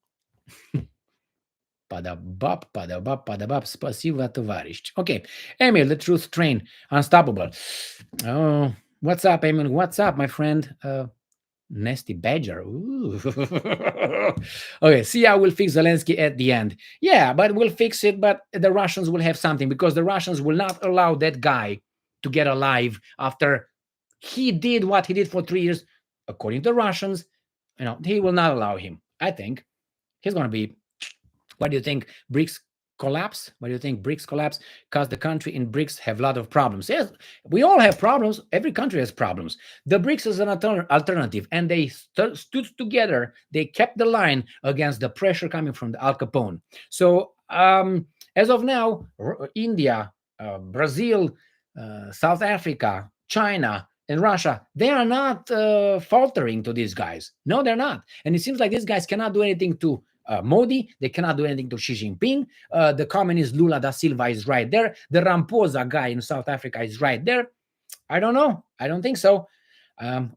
Padabap, spasiba, товарищ. Okay. Emil, the truth train, unstoppable. Oh, what's up, Emil? What's up, my friend? Nasty badger. Ooh. Okay, see how we'll fix Zelensky at the end. Yeah, but we'll fix it, but the Russians will have something, because the Russians will not allow that guy to get alive after he did what he did for 3 years. According to the Russians, he will not allow him. I think he's going to be... What do you think? BRICS collapse? What do you think? BRICS collapse? Because the country in BRICS have a lot of problems. Yes, we all have problems. Every country has problems. The BRICS is an alternative, and they stood together. They kept the line against the pressure coming from the Al Capone. So as of now, India, Brazil, South Africa, China, and Russia, they are not faltering to these guys. No, they're not. And it seems like these guys cannot do anything to Modi. They cannot do anything to Xi Jinping. The communist Lula da Silva is right there. The Ramposa guy in South Africa is right there. I don't know. I don't think so.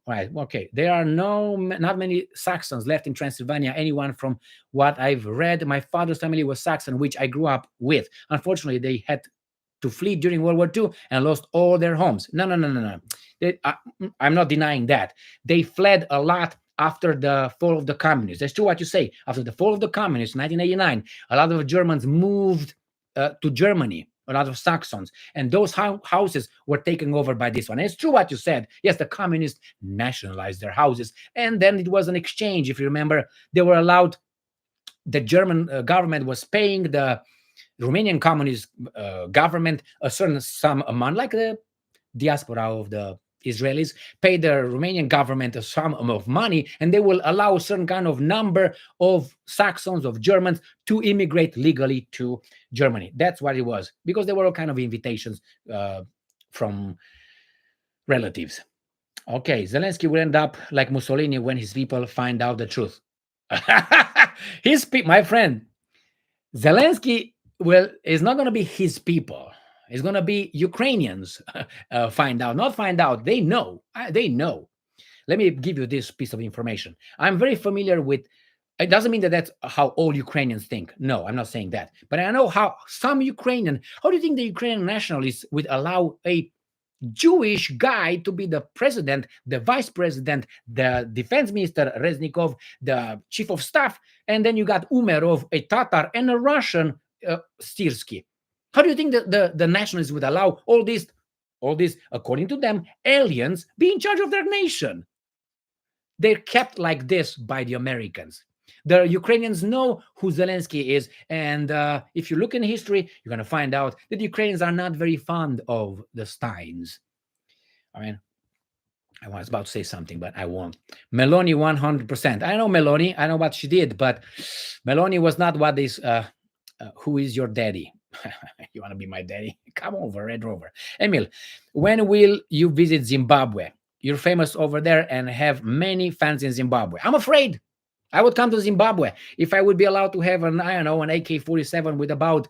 Right. Okay. There are not many Saxons left in Transylvania. Anyone from what I've read, my father's family was Saxon, which I grew up with. Unfortunately, they had to flee during World War II and lost all their homes. No, no, no, no, no. I'm not denying that. They fled a lot after the fall of the communists. That's true what you say. After the fall of the communists, 1989, a lot of Germans moved to Germany, a lot of Saxons, and those houses were taken over by this one. And it's true what you said. Yes, the communists nationalized their houses, and then it was an exchange. If you remember, they were allowed. The German government was paying the Romanian communist government a certain sum a month, like the diaspora of the Israelis pay the Romanian government a sum of money, and they will allow a certain kind of number of Saxons, of Germans, to immigrate legally to Germany. That's what it was, because there were all kind of invitations from relatives. Okay, Zelensky will end up like Mussolini when his people find out the truth. My friend, Zelensky is not going to be his people. It's going to be Ukrainians find out, not find out. They know. They know. Let me give you this piece of information. I'm very familiar with. It doesn't mean that that's how all Ukrainians think. No, I'm not saying that. But I know how some Ukrainian. How do you think the Ukrainian nationalists would allow a Jewish guy to be the president, the vice president, the defense minister Reznikov, the chief of staff, and then you got Umerov, a Tatar, and a Russian Stirsky? How do you think that the nationalists would allow all these, according to them, aliens be in charge of their nation? They're kept like this by the Americans. The Ukrainians know who Zelensky is, and if you look in history, you're going to find out that the Ukrainians are not very fond of the Steins. I mean, I was about to say something, but I won't. Meloni 100%. I know Meloni. I know what she did, but Meloni was not what this. Who is your daddy? You want to be my daddy? Come over, Red Rover. Emil, when will you visit Zimbabwe? You're famous over there and have many fans in Zimbabwe. I'm afraid. I would come to Zimbabwe if I would be allowed to have an AK-47 with about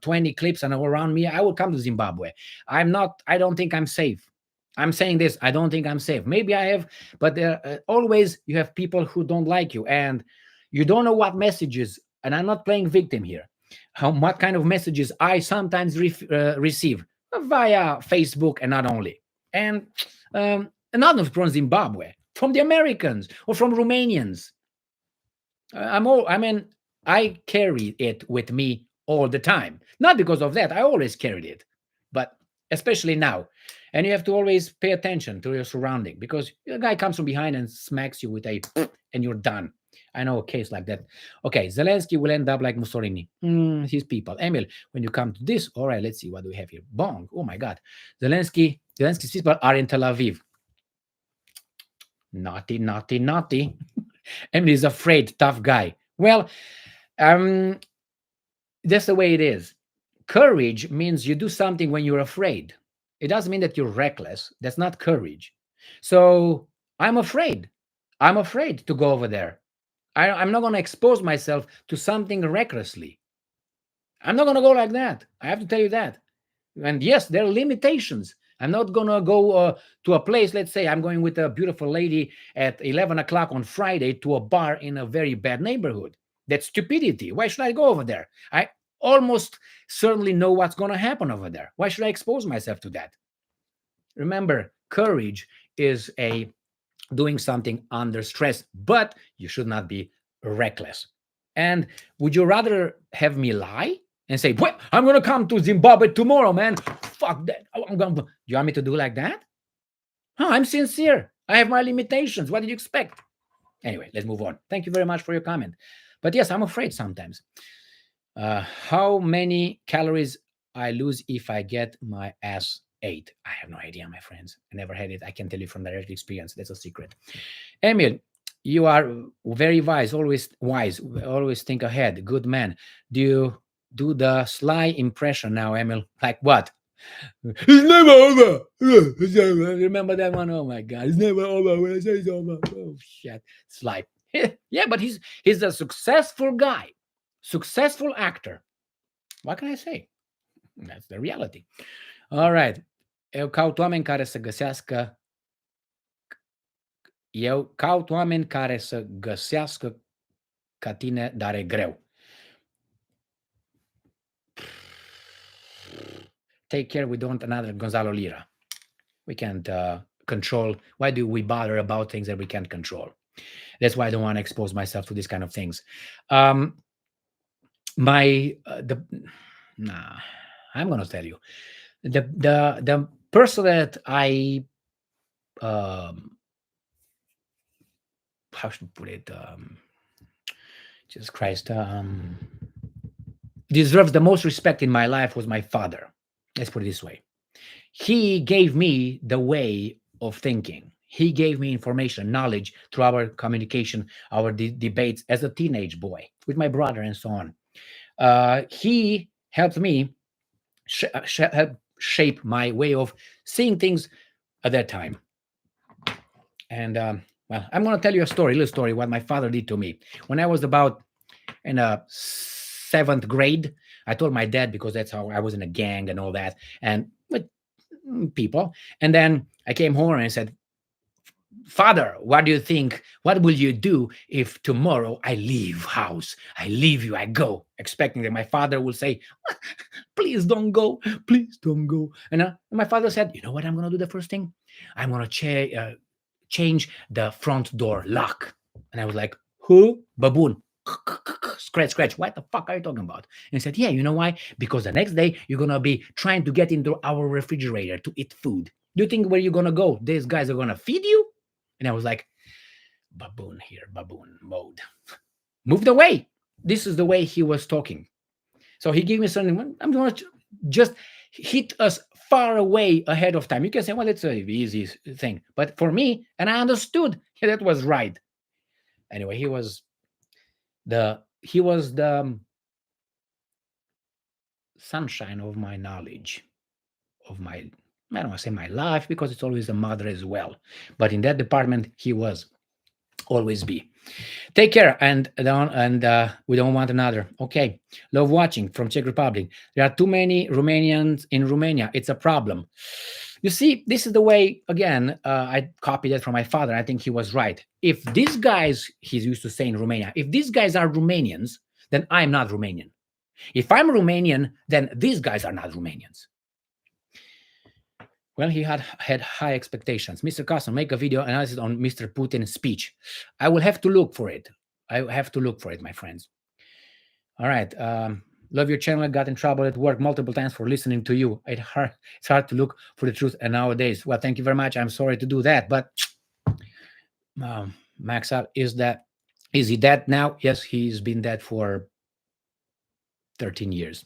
20 clips and around me. I would come to Zimbabwe. I don't think I'm safe. I'm saying this. I don't think I'm safe. Maybe I have, but always you have people who don't like you, and you don't know what messages. And I'm not playing victim here. What kind of messages I sometimes receive via Facebook, and not only, and not from Zimbabwe, from the Americans or from Romanians. I carry it with me all the time. Not because of that. I always carried it, but especially now. And you have to always pay attention to your surrounding, because a guy comes from behind and smacks you with a, and you're done. I know a case like that. Okay, Zelensky will end up like Mussolini. His people. Emil, when you come to this, all right, let's see what do we have here. Bong. Oh my God. Zelensky's people are in Tel Aviv. Naughty, naughty, naughty. Emily is afraid, tough guy. Well, that's the way it is. Courage means you do something when you're afraid. It doesn't mean that you're reckless. That's not courage. So I'm afraid. I'm afraid to go over there. I'm not going to expose myself to something recklessly. I'm not going to go like that. I have to tell you that. And yes, there are limitations. I'm not going to go to a place. Let's say I'm going with a beautiful lady at 11 o'clock on Friday to a bar in a very bad neighborhood. That's stupidity. Why should I go over there? I almost certainly know what's going to happen over there. Why should I expose myself to that? Remember, courage is doing something under stress, but you should not be reckless. And would you rather have me lie and say, "What? I'm going to come to Zimbabwe tomorrow, man. Fuck that. You want me to do like that? Oh, I'm sincere. I have my limitations. What did you expect?" Anyway, let's move on. Thank you very much for your comment. But yes, I'm afraid sometimes. How many calories I lose if I get my ass ate? I have no idea, my friends. I never had it. I can tell you from direct experience. That's a secret. Emil, you are very wise. Always think ahead. Good man. Do you do the sly impression now, Emil? Like what? It's never over. Remember that one? Oh my god, it's never over when I say it's over. Oh shit. It's like yeah, but he's a successful guy, successful actor. What can I say? That's the reality. All right. Eu caut oameni care să găsească Eu caut oameni care să găsească ca tine, dar e greu. Take care we don't want another Gonzalo Lira. We can't control. Why do we bother about things that we can't control? That's why I don't want to expose myself to these kind of things. Nah, I'm gonna tell you. The person that I how should I put it? Jesus Christ, deserves the most respect in my life was my father. Let's put it this way. He gave me the way of thinking. He gave me information, knowledge through our communication, our debates as a teenage boy with my brother and so on. He helped me help shape my way of seeing things at that time. And well, I'm going to tell you a little story, what my father did to me. When I was about in a 7th grade, I told my dad, because that's how I was in a gang and all that, and with people. And then I came home and I said, Father, what do you think? What will you do if tomorrow I leave house? I leave you, I go, expecting that my father will say, please don't go, please don't go. And my father said, you know what I'm going to do the first thing? I'm going to change the front door lock. And I was like, who? Baboon. Scratch. What the fuck are you talking about? And he said, yeah, you know why? Because the next day you're going to be trying to get into our refrigerator to eat food. Do you think where you're going to go, these guys are going to feed you? And I was like, baboon here, baboon mode. Moved away. This is the way he was talking. So he gave me something. I'm going to just hit us far away ahead of time. You can say, well, it's an easy thing. But for me, and I understood, yeah, that was right. Anyway, he was the sunshine of my knowledge, of my, I don't want to say my life, because it's always a mother as well. But in that department, he was always be. Take care, and we don't want another. Okay, love watching from Czech Republic. There are too many Romanians in Romania. It's a problem. You see, this is the way, again, I copied that from my father. I think he was right. If these guys, he's used to say in Romania, if these guys are Romanians, then I'm not Romanian. If I'm Romanian, then these guys are not Romanians. Well, he had high expectations. Mr. Carson, make a video analysis on Mr. Putin's speech. I will have to look for it. My friends. All right. Love your channel. Got in trouble at work multiple times for listening to you. It's hard to look for the truth nowadays. Well, thank you very much. I'm sorry to do that, but Max out, is he dead now? Yes, he's been dead for 13 years.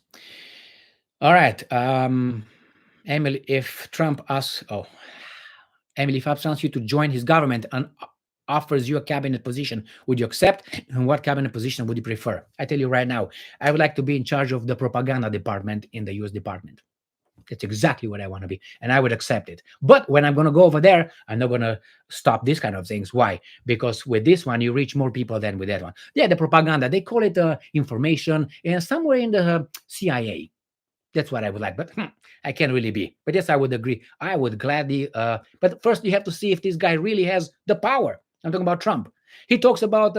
All right. Emily, if Trump asks you to join his government and offers you a cabinet position, would you accept? And what cabinet position would you prefer? I tell you right now, I would like to be in charge of the propaganda department in the US department. That's exactly what I want to be, and I would accept it. But when I'm going to go over there, I'm not going to stop these kind of things. Why? Because with this one, you reach more people than with that one. Yeah, the propaganda, they call it information, and somewhere in the CIA. That's what I would like, but I can't really be. But yes, I would agree. I would gladly. But first, you have to see if this guy really has the power. I'm talking about Trump. He talks about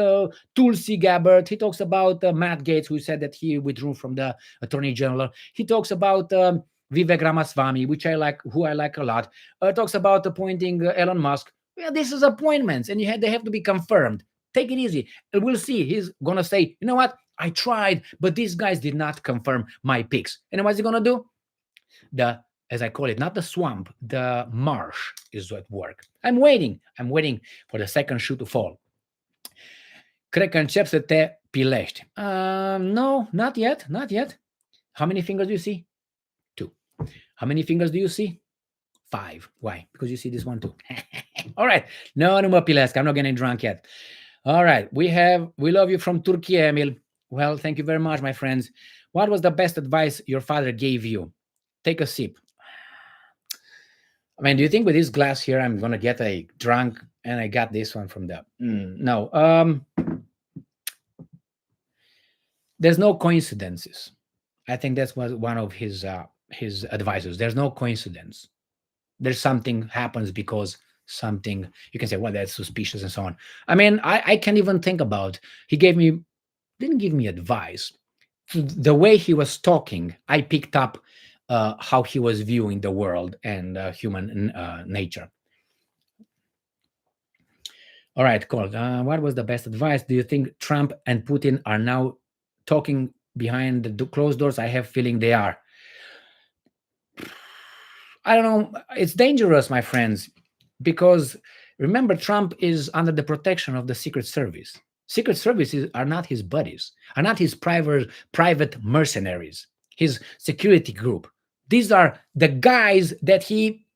Tulsi Gabbard. He talks about Matt Gaetz, who said that he withdrew from the Attorney General. He talks about Vivek Ramaswamy, who I like a lot. Talks about appointing Elon Musk. Well, this is appointments, and they have to be confirmed. Take it easy. We'll see. He's gonna say, you know what? I tried, but these guys did not confirm my picks. And what's he gonna do? As I call it, not the swamp, the marsh is at work. I'm waiting for the second shoe to fall. Cred că încep să te pilești. No, not yet. How many fingers do you see? 2. How many fingers do you see? 5. Why? Because you see this one too. All right. No mă pilesc. I'm not getting drunk yet. All right. We love you from Turkey, Emil. Well, thank you very much, my friends. What was the best advice your father gave you? Take a sip. I mean, do you think with this glass here, I'm gonna get a drunk? And I got this one from the no. There's no coincidences. I think that's was one of his advisors. There's no coincidence. There's something happens because something you can say, well, that's suspicious and so on. I mean, I can't even think about. He gave me didn't give me advice. The way he was talking, I picked up how he was viewing the world and human nature. All right, cool. What was the best advice? Do you think Trump and Putin are now talking behind the closed doors? I have feeling they are. I don't know. It's dangerous, my friends, because remember, Trump is under the protection of the Secret Service. Secret Services are not his buddies, are not his private mercenaries, his security group. These are the guys that he.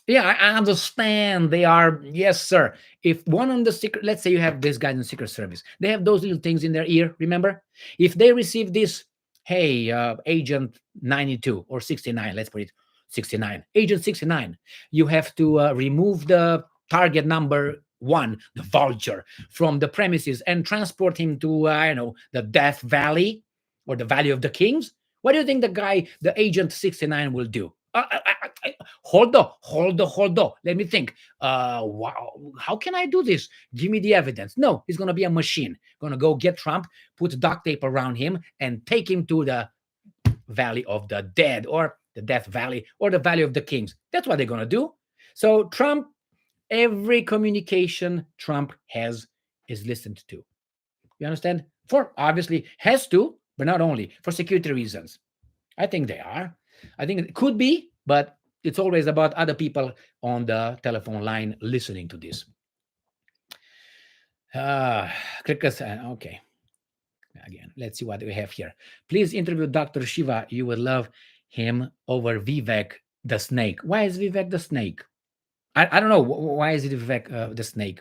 Yeah, I understand. They are, yes, sir. If one on the secret, let's say you have this guy in the Secret Service, they have those little things in their ear. Remember, if they receive this, hey, Agent 92 or 69, let's put it 69, Agent 69, you have to remove the target number one, the vulture, from the premises and transport him to, I don't know, the Death Valley or the Valley of the Kings. What do you think the guy, the Agent 69, will do? Hold on. Let me think. Wow, how can I do this? Give me the evidence. No, he's gonna be a machine. Gonna go get Trump, put duct tape around him, and take him to the Valley of the Dead, or the Death Valley, or the Valley of the Kings. That's what they're gonna do. So Trump, every communication Trump has is listened to. You understand? For obviously has to, but not only for security reasons. I think they are. I think it could be, but it's always about other people on the telephone line listening to this. Uh, okay. Again, let's see what we have here. Please interview Dr. Shiva. You would love him over Vivek the snake. Why is Vivek the snake? I don't know. Why is it Vivek the snake?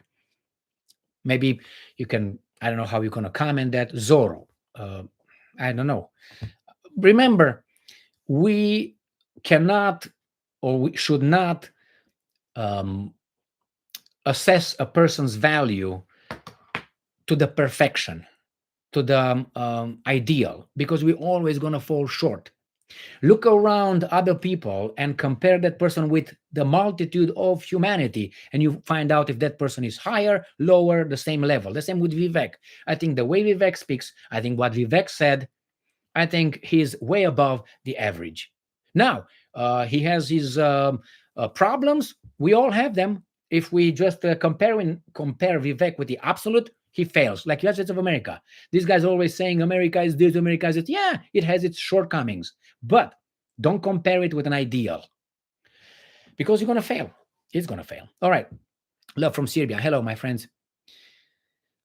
Maybe you can, I don't know how you're going to comment that. Zorro. Uh, I don't know. Remember, we cannot or we should not um, assess a person's value to the perfection, to the ideal, because we're always going to fall short. Look around other people and compare that person with the multitude of humanity, and you find out if that person is higher, lower, the same level. The same with Vivek. I think the way Vivek speaks, I think what Vivek said, I think he's way above the average. Now, he has his problems. We all have them. If we just compare Vivek with the absolute, he fails. Like United States of America, these guys are always saying America is this, America is it. Yeah, it has its shortcomings, but don't compare it with an ideal because you're gonna fail. It's gonna fail. All right. Love from Serbia. Hello, my friends.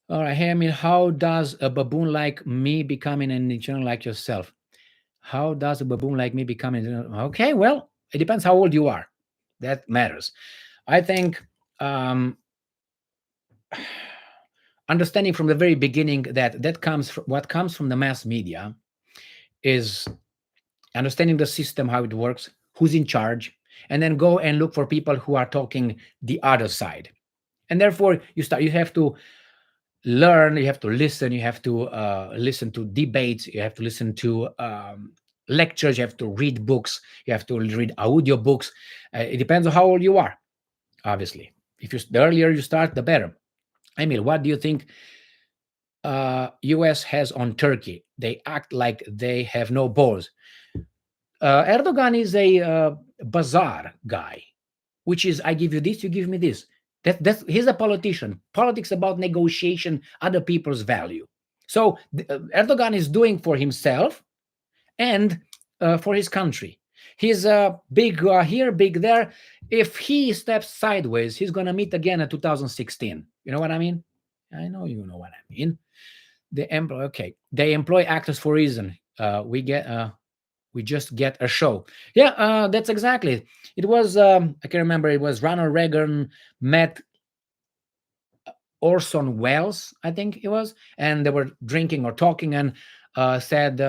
All right. Hey, I mean, how does a baboon like me becoming an engineer like yourself? How does a baboon like me become an okay? Well, it depends how old you are. That matters. I think understanding from the very beginning that comes from what comes from the mass media is understanding the system, how it works, who's in charge, and then go and look for people who are talking the other side. And therefore, you have to learn, you have to listen, you have to listen to debates, you have to listen to lectures, you have to read books, you have to read audio books. It depends on how old you are, obviously. If the earlier you start, the better. Emil, what do you think US has on Turkey? They act like they have no balls. Erdogan is a bazaar guy, which is I give you this, you give me this. He's a politician. Politics about negotiation, other people's value. So Erdogan is doing for himself and for his country. He's big here, big there. If he steps sideways, he's gonna meet again in 2016. You know what I mean? I know you know what I mean. They employ actors for a reason. We just get a show. Yeah, that's exactly. It was I can remember it was Ronald Reagan met Orson Welles, I think it was, and they were drinking or talking, and said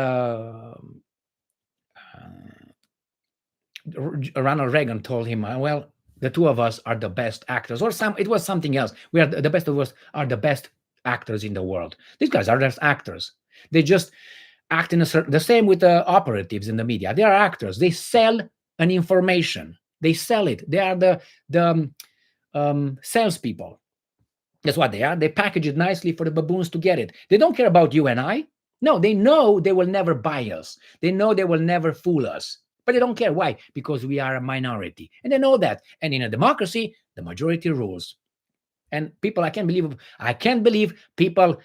Ronald Reagan told him, well, The two of us are the best actors, or some. It was something else. We are the best of us are the best actors in the world. These guys are just actors. They just act in a certain. The same with the operatives in the media. They are actors. They sell an information. They sell it. They are the salespeople. That's what they are. They package it nicely for the baboons to get it. They don't care about you and I. No, they know they will never buy us. They know they will never fool us. But they don't care. Why? Because we are a minority. And they know that. And in a democracy, the majority rules. And people, I can't believe people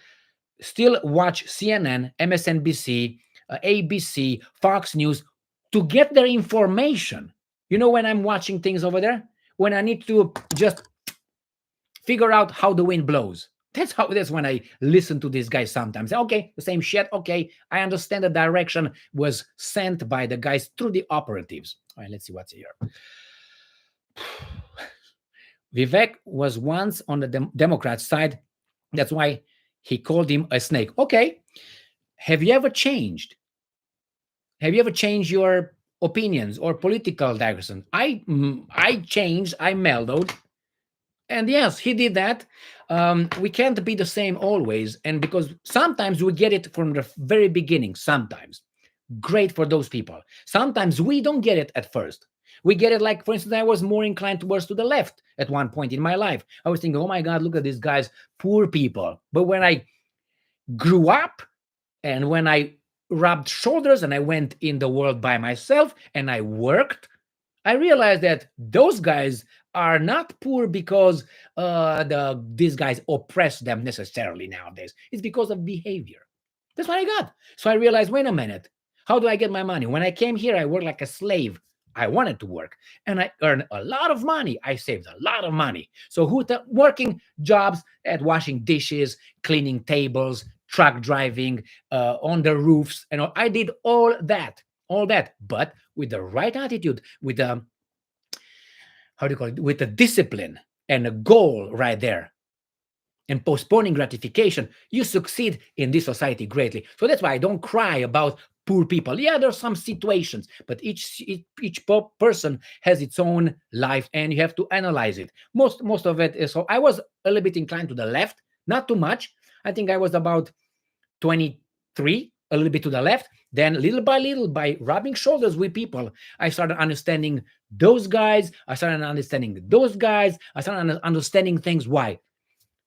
still watch CNN, MSNBC, ABC, Fox News to get their information. You know when I'm watching things over there? When I need to just figure out how the wind blows. That's when I listen to these guys sometimes. Okay, the same shit. Okay, I understand the direction was sent by the guys through the operatives. All right, let's see what's here. Vivek was once on the Democrat side. That's why he called him a snake. Okay, have you ever changed? Have you ever changed your opinions or political direction? I changed. I mellowed. And yes, he did that. We can't be the same always. And because sometimes we get it from the very beginning, sometimes. Great for those people. Sometimes we don't get it at first. We get it like, for instance, I was more inclined towards to the left at one point in my life. I was thinking, oh my God, look at these guys, poor people. But when I grew up and when I rubbed shoulders and I went in the world by myself and I worked, I realized that those guys are not poor because these guys oppress them necessarily nowadays. It's because of behavior. That's what I got. So I realized, wait a minute, how do I get my money? When I came here, I worked like a slave. I wanted to work and I earned a lot of money. I saved a lot of money. So working jobs at washing dishes, cleaning tables, truck driving, on the roofs, and I did all that, but with the right attitude, with the how do you call it, with the discipline and a goal right there, and postponing gratification, you succeed in this society greatly. So that's why I don't cry about poor people. Yeah, there's some situations, but each person has its own life, and you have to analyze it. Most of it is. So I was a little bit inclined to the left, not too much. I think I was about 23, a little bit to the left. Then little by little, by rubbing shoulders with people, I started understanding those guys. I started understanding those guys. I started understanding things. Why?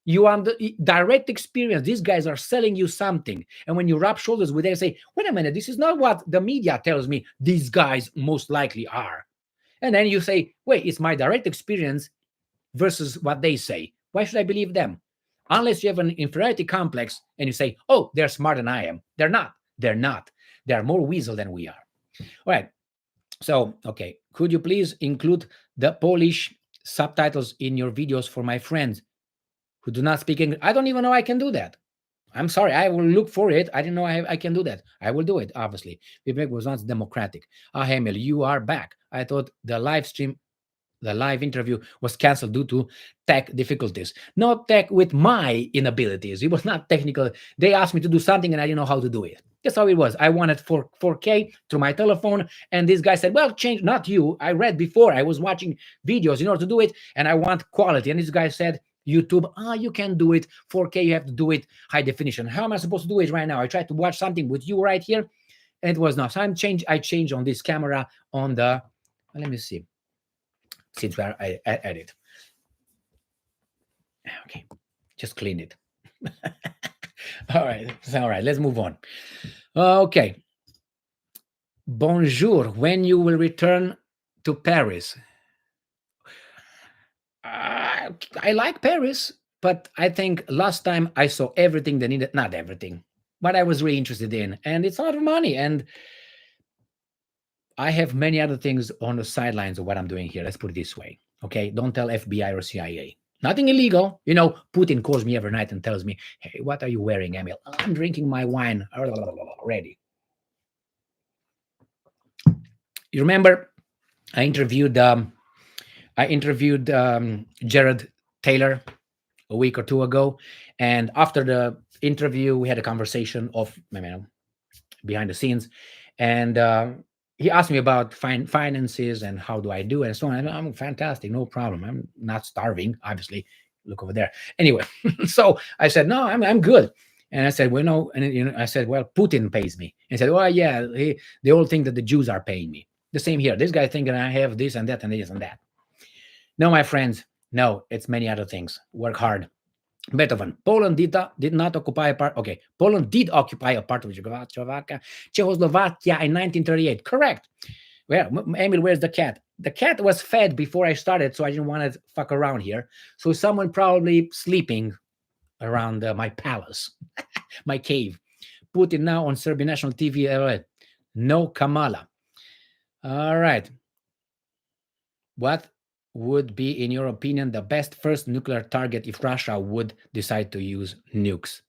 You on the direct experience, these guys are selling you something. And when you rub shoulders with them, say, wait a minute, this is not what the media tells me these guys most likely are. And then you say, wait, it's my direct experience versus what they say. Why should I believe them? Unless you have an inferiority complex and you say, oh, they're smarter than I am. They're not. They're not. They are more weasel than we are. All right. So, okay. Could you please include the Polish subtitles in your videos for my friends who do not speak English? I don't even know I can do that. I'm sorry. I will look for it. I didn't know I can do that. I will do it, obviously. Vivek was once democratic. Ah, Emil, you are back. I thought the live interview was canceled due to tech difficulties. Not tech with my inabilities. It was not technical. They asked me to do something and I didn't know how to do it. That's how it was. I wanted 4K through my telephone. And this guy said, well, change, not you. I read before. I was watching videos in order to do it. And I want quality. And this guy said, YouTube, you can do it. 4K, you have to do it high definition. How am I supposed to do it right now? I tried to watch something with you right here. And it was not. So I changed on this camera on the, let me see. Since I edit. Okay, just clean it. All right, let's move on. Okay. Bonjour, when you will return to Paris? I like Paris, but I think last time I saw everything they needed, not everything, but I was really interested in, and it's a lot of money, and I have many other things on the sidelines of what I'm doing here. Let's put it this way. Okay. Don't tell FBI or CIA. Nothing illegal. You know, Putin calls me every night and tells me, hey, what are you wearing, Emil? I'm drinking my wine. Ready. You remember I interviewed Jared Taylor a week or two ago. And after the interview, we had a conversation of, behind the scenes. And he asked me about finances and how do I do and so on. I'm fantastic, no problem. I'm not starving, obviously. Look over there. Anyway, so I said, no, I'm good. And I said, well, no, and I said, well, Putin pays me. And he said, well, yeah, they all think that the Jews are paying me. The same here. This guy thinking I have this and that and this and that. No, my friends, no, it's many other things. Work hard. Beethoven. Poland did not occupy a part. Okay, Poland did occupy a part of Czechoslovakia in 1938. Correct. Well, Emil, where's the cat? The cat was fed before I started, so I didn't want to fuck around here. So someone probably sleeping around my palace, my cave. Put it now on Serbian national TV. No Kamala. All right. What would be, in your opinion, the best first nuclear target if Russia would decide to use nukes?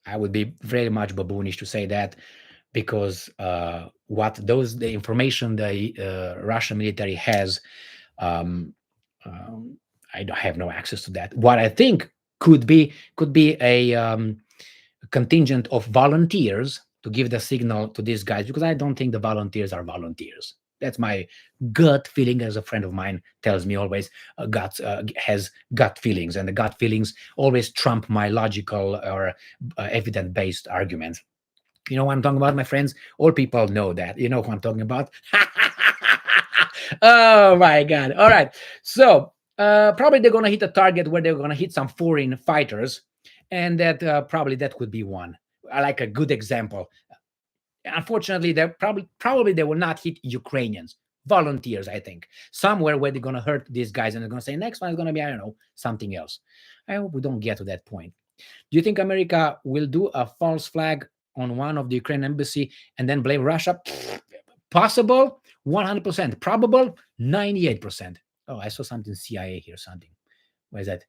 I would be very much baboonish to say that because the information the Russian military has, um, I don't have no access to that. What I think could be a contingent of volunteers to give the signal to these guys, because I don't think the volunteers are volunteers. That's my gut feeling, as a friend of mine tells me always. Gut has gut feelings, and the gut feelings always trump my logical or evidence-based arguments. You know what I'm talking about, my friends? All people know that. You know who I'm talking about? Oh my God. All right. So probably they're going to hit a target where they're going to hit some foreign fighters. And that probably that could be one. I like a good example. Unfortunately, they probably they will not hit Ukrainians. Volunteers, I think. Somewhere where they're going to hurt these guys and they're going to say, next one is going to be, I don't know, something else. I hope we don't get to that point. Do you think America will do a false flag on one of the Ukraine embassy and then blame Russia? Possible, 100%. Probable, 98%. Oh, I saw something CIA here, something. Where is that?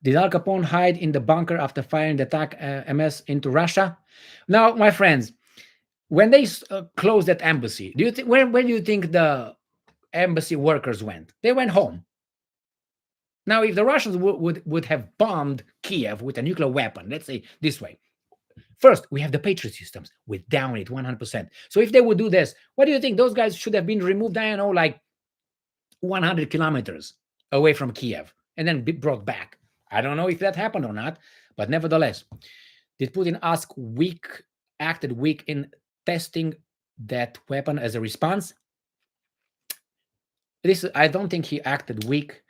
Did Al Capone hide in the bunker after firing the attack MS into Russia? Now, my friends, when they closed that embassy, do you think where do you think the embassy workers went? They went home. Now, if the Russians would have bombed Kiev with a nuclear weapon, let's say this way, first, we have the Patriot systems. We down it 100%. So if they would do this, what do you think? Those guys should have been removed, I don't know, like 100 kilometers away from Kiev and then be brought back. I don't know if that happened or not, but nevertheless, did Putin acted weak in testing that weapon as a response? I don't think he acted weak.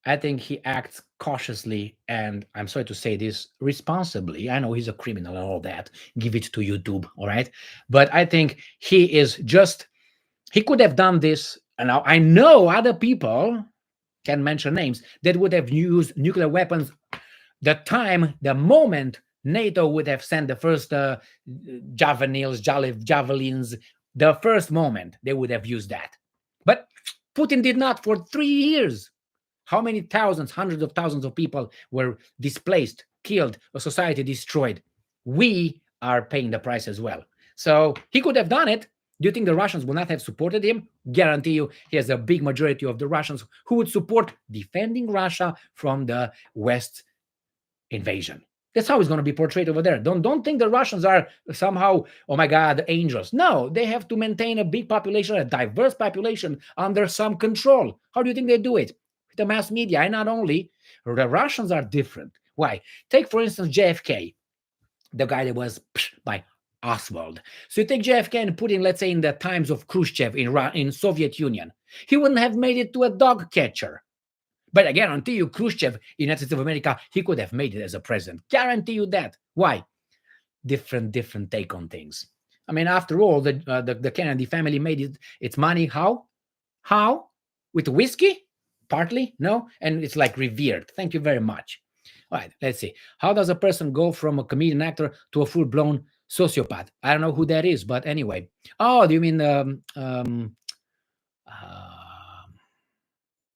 I think he acts cautiously, and I'm sorry to say this, responsibly. I know he's a criminal and all that. Give it to YouTube, all right? But I think he could have done this. And now I know other people, can mention names, that would have used nuclear weapons the moment NATO would have sent the first javelins, the first moment they would have used that. But Putin did not for 3 years. How many thousands, hundreds of thousands of people were displaced, killed, a society destroyed? We are paying the price as well. So he could have done it. Do you think the Russians will not have supported him? Guarantee you, he has a big majority of the Russians who would support defending Russia from the West invasion. That's how it's going to be portrayed over there. Don't think the Russians are somehow, oh my God, angels. No, they have to maintain a big population, a diverse population under some control. How do you think they do it? The mass media. And not only, the Russians are different. Why? Take, for instance, JFK, the guy that was by Oswald. So you take JFK and put in, let's say, in the times of Khrushchev in Soviet Union. He wouldn't have made it to a dog catcher. But I guarantee you, Khrushchev, United States of America, he could have made it as a president. Guarantee you that. Why? Different take on things. I mean, after all, the Kennedy family made its money. How? With whiskey? Partly? No? And it's like revered. Thank you very much. All right, let's see. How does a person go from a comedian actor to a full-blown sociopath? I don't know who that is, but anyway. Oh, do you mean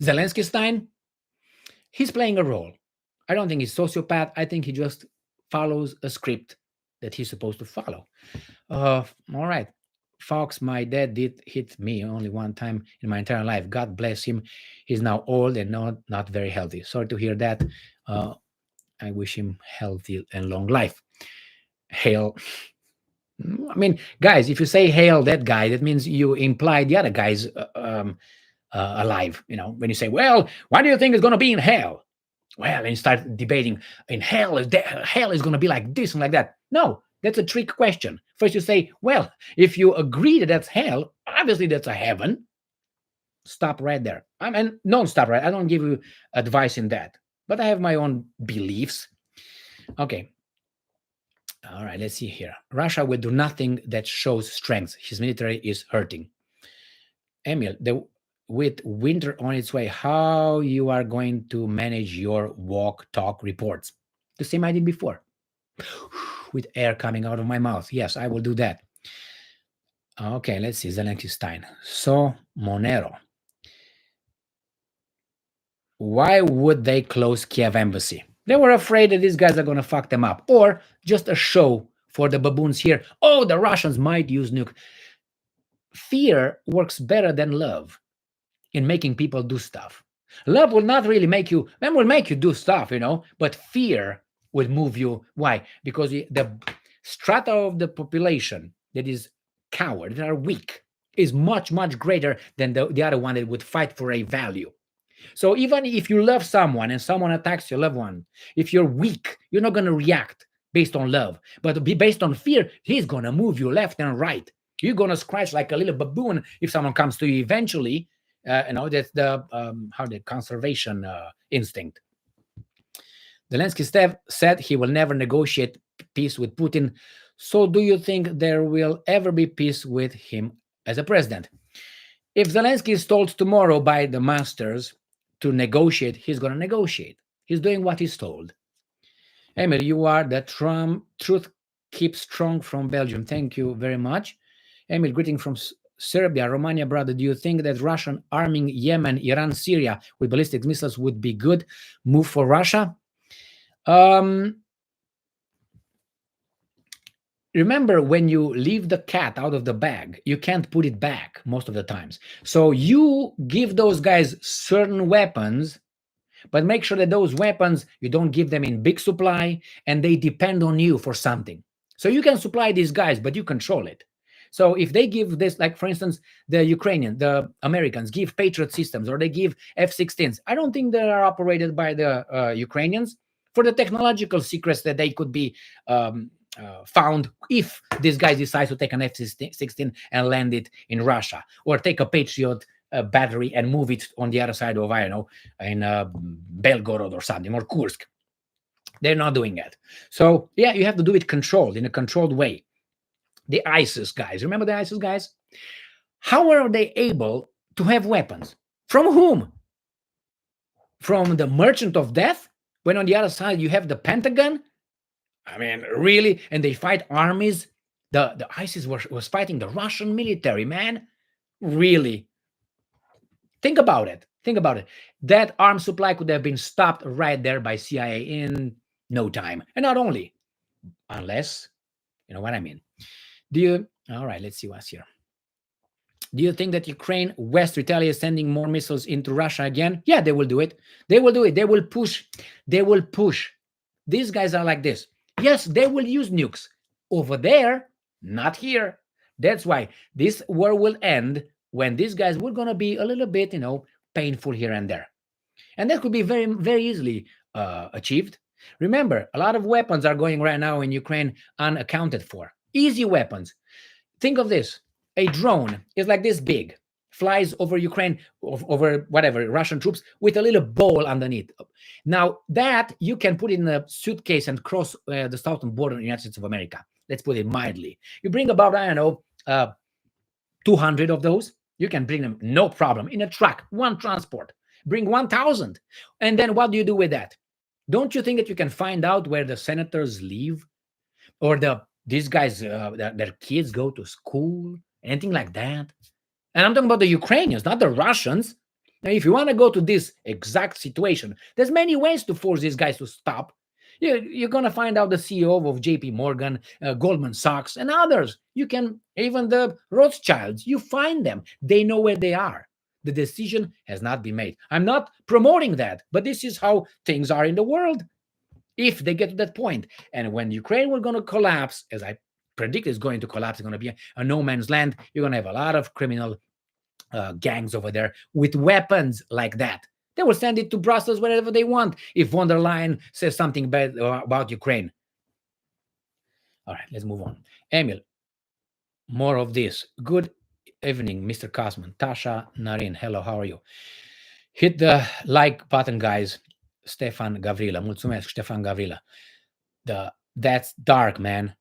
Zelensky Stein? He's playing a role. I don't think he's sociopath. I think he just follows a script that he's supposed to follow. All right. Fox, my dad did hit me only one time in my entire life. God bless him. He's now old and not very healthy. Sorry to hear that. I wish him healthy and long life. Hail I mean, guys, if you say hail that guy, that means you imply the other guy's alive. When you say, well, what do you think is going to be in hell? Well, and you start debating, in hell is going to be like this and like that. No, that's a trick question. First, you say, well, if you agree that that's hell, obviously that's a heaven. Stop right there. I mean, don't stop right. I don't give you advice in that, but I have my own beliefs. Okay. All right, let's see here. Russia will do nothing that shows strength. His military is hurting. Emil, with winter on its way, how you are going to manage your walk talk reports? The same I did before, with air coming out of my mouth. Yes, I will do that. Okay, let's see. Zelensky Stein. So Monero. Why would they close Kiev embassy? They were afraid that these guys are going to fuck them up, or just a show for the baboons here. Oh, the Russians might use nuke. Fear works better than love in making people do stuff. Love will not really make you, man, will make you do stuff, but fear will move you. Why? Because the strata of the population that is coward, that are weak, is much, much greater than the other one that would fight for a value. So even if you love someone and someone attacks your loved one, if you're weak, you're not going to react based on love, but be based on fear. He's going to move you left and right. You're going to scratch like a little baboon if someone comes to you eventually. That's the conservation instinct. Zelensky said he will never negotiate peace with Putin. So do you think there will ever be peace with him as a president? If Zelensky is told tomorrow by the masters to negotiate, he's going to negotiate. He's doing what he's told. Emil, you are the truth keeps strong from Belgium. Thank you very much. Emil, greeting from Serbia, Romania, brother. Do you think that Russian arming Yemen, Iran, Syria with ballistic missiles would be good move for Russia? Remember, when you leave the cat out of the bag, you can't put it back most of the times. So you give those guys certain weapons, but make sure that those weapons, you don't give them in big supply and they depend on you for something. So you can supply these guys, but you control it. So if they give this, like for instance, the Americans give Patriot systems or they give F-16s, I don't think they are operated by the Ukrainians for the technological secrets that they could be found if this guy decides to take an F-16 and land it in Russia, or take a Patriot battery and move it on the other side of, I don't know, in Belgorod or something, or Kursk. They're not doing that. So yeah, you have to do it controlled, in a controlled way. The ISIS guys, remember the ISIS guys? How are they able to have weapons? From whom? From the merchant of death? When on the other side you have the Pentagon? I mean, really? And they fight armies? The ISIS was fighting the Russian military, man. Really? Think about it. Think about it. That arms supply could have been stopped right there by CIA in no time. And not only, unless, you know what I mean. All right, let's see what's here. Do you think that Ukraine West retaliates sending more missiles into Russia again? Yeah, they will do it. They will do it. They will push. They will push. These guys are like this. Yes, they will use nukes over there, not here. That's why this war will end when these guys were going to be a little bit, painful here and there. And that could be very, very easily achieved. Remember, a lot of weapons are going right now in Ukraine unaccounted for. Easy weapons. Think of this. A drone is like this big, flies over Ukraine, over whatever, Russian troops, with a little ball underneath. Now, that you can put in a suitcase and cross the southern border in the United States of America. Let's put it mildly. You bring about, 200 of those. You can bring them, no problem, in a truck, one transport. Bring 1,000. And then what do you do with that? Don't you think that you can find out where the senators live? Or these guys, their kids go to school? Anything like that? And I'm talking about the Ukrainians, not the Russians. Now, if you want to go to this exact situation, there's many ways to force these guys to stop. You're going to find out the CEO of JP Morgan, Goldman Sachs, and others. You can, even the Rothschilds, you find them. They know where they are. The decision has not been made. I'm not promoting that, but this is how things are in the world. If they get to that point, and when Ukraine were going to collapse, as I predict is going to collapse. It's going to be a no man's land. You're going to have a lot of criminal gangs over there with weapons like that. They will send it to Brussels wherever they want if von der Leyen says something bad about Ukraine. All right, let's move on. Emil, more of this. Good evening, Mr. Kosman. Tasha Narin, hello, how are you? Hit the like button, guys. Stefan Gavrila. Mulțumesc, Stefan Gavrila. That's dark, man.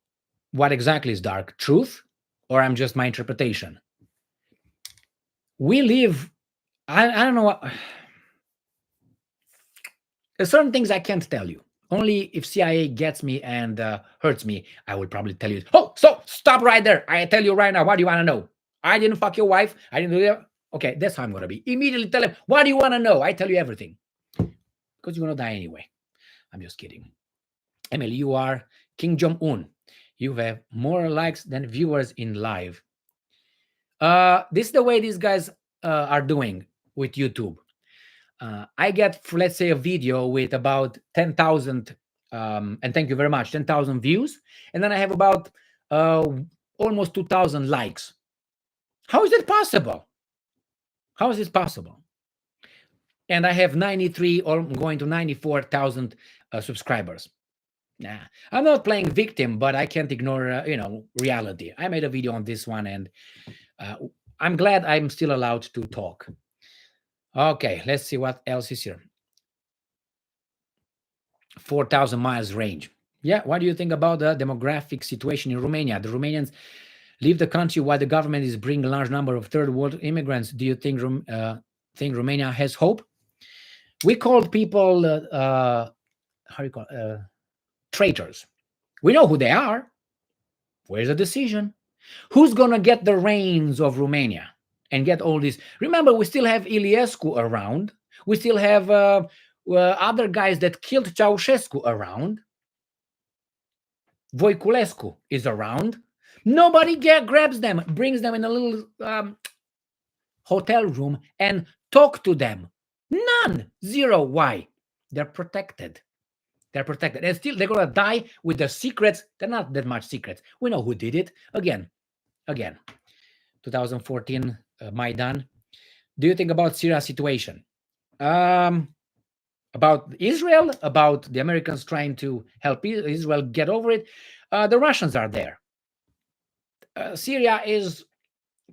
What exactly is dark? Truth? Or I'm just my interpretation? We live, I don't know what. There's certain things I can't tell you. Only if CIA gets me and hurts me, I will probably tell you. Oh, so stop right there. I tell you right now. What do you want to know? I didn't fuck your wife. I didn't do that. Okay, that's how I'm going to be. Immediately tell him, what do you want to know? I tell you everything. Because you're going to die anyway. I'm just kidding. Emily, you are King Jong-un. You have more likes than viewers in live. This is the way these guys are doing with YouTube. I get, let's say, a video with about 10,000, and thank you very much, 10,000 views, and then I have about almost 2,000 likes. How is it possible? How is this possible? And I have 93 or going to 94,000 subscribers. Nah, I'm not playing victim, but I can't ignore, reality. I made a video on this one, and I'm glad I'm still allowed to talk. Okay, let's see what else is here. 4,000 miles range. Yeah, what do you think about the demographic situation in Romania? The Romanians leave the country while the government is bringing a large number of third world immigrants. Do you think Romania has hope? We called people, how do you call it? Traitors. We know who they are. Where's the decision? Who's going to get the reins of Romania and get all this? Remember, we still have Iliescu around. We still have other guys that killed Ceausescu around. Voiculescu is around. Nobody grabs them, brings them in a little hotel room and talk to them. None. Zero. Why? They're protected. They're protected. And still, they're going to die with the secrets. They're not that much secrets. We know who did it. Again. 2014, Maidan. Do you think about Syria situation? About Israel? About the Americans trying to help Israel get over it? The Russians are there. Syria is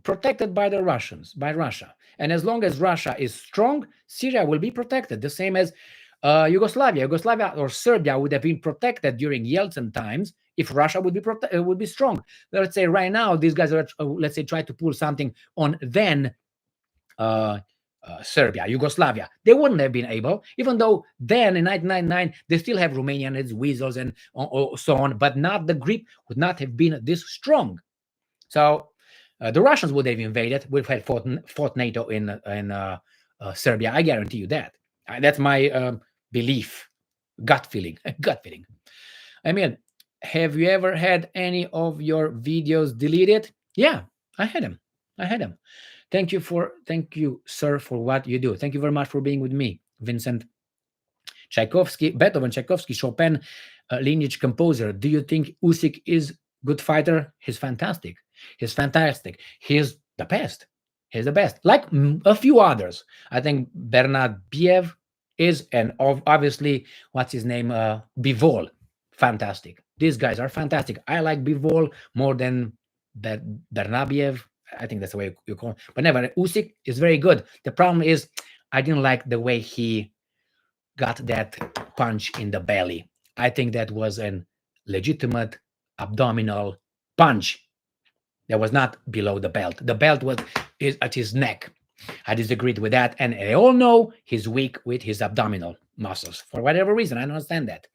protected by the Russians, by Russia. And as long as Russia is strong, Syria will be protected. The same as Yugoslavia or Serbia would have been protected during Yeltsin times if Russia would be strong. Let's say right now these guys are let's say try to pull something on then Serbia, Yugoslavia. They wouldn't have been able, even though then in 1999 they still have Romanians, weasels, and so on, but not the grip would not have been this strong. So the Russians would have invaded. Would have fought NATO in Serbia. I guarantee you that. That's my belief, gut feeling. I mean, have you ever had any of your videos deleted? Yeah, I had them. Thank you, sir, for what you do. Thank you very much for being with me, Vincent. Tchaikovsky, Beethoven, Tchaikovsky, Chopin, lineage composer. Do you think Usyk is good fighter? He's fantastic. He's the best. He's the best. Like a few others. I think Bernard Biev is, and obviously, what's his name? Bivol. Fantastic. These guys are fantastic. I like Bivol more than Bernabiev. I think that's the way you call it. But never, Usyk is very good. The problem is I didn't like the way he got that punch in the belly. I think that was an legitimate abdominal punch. That was not below the belt. The belt was at his neck. I disagreed with that. And they all know he's weak with his abdominal muscles. For whatever reason, I don't understand that.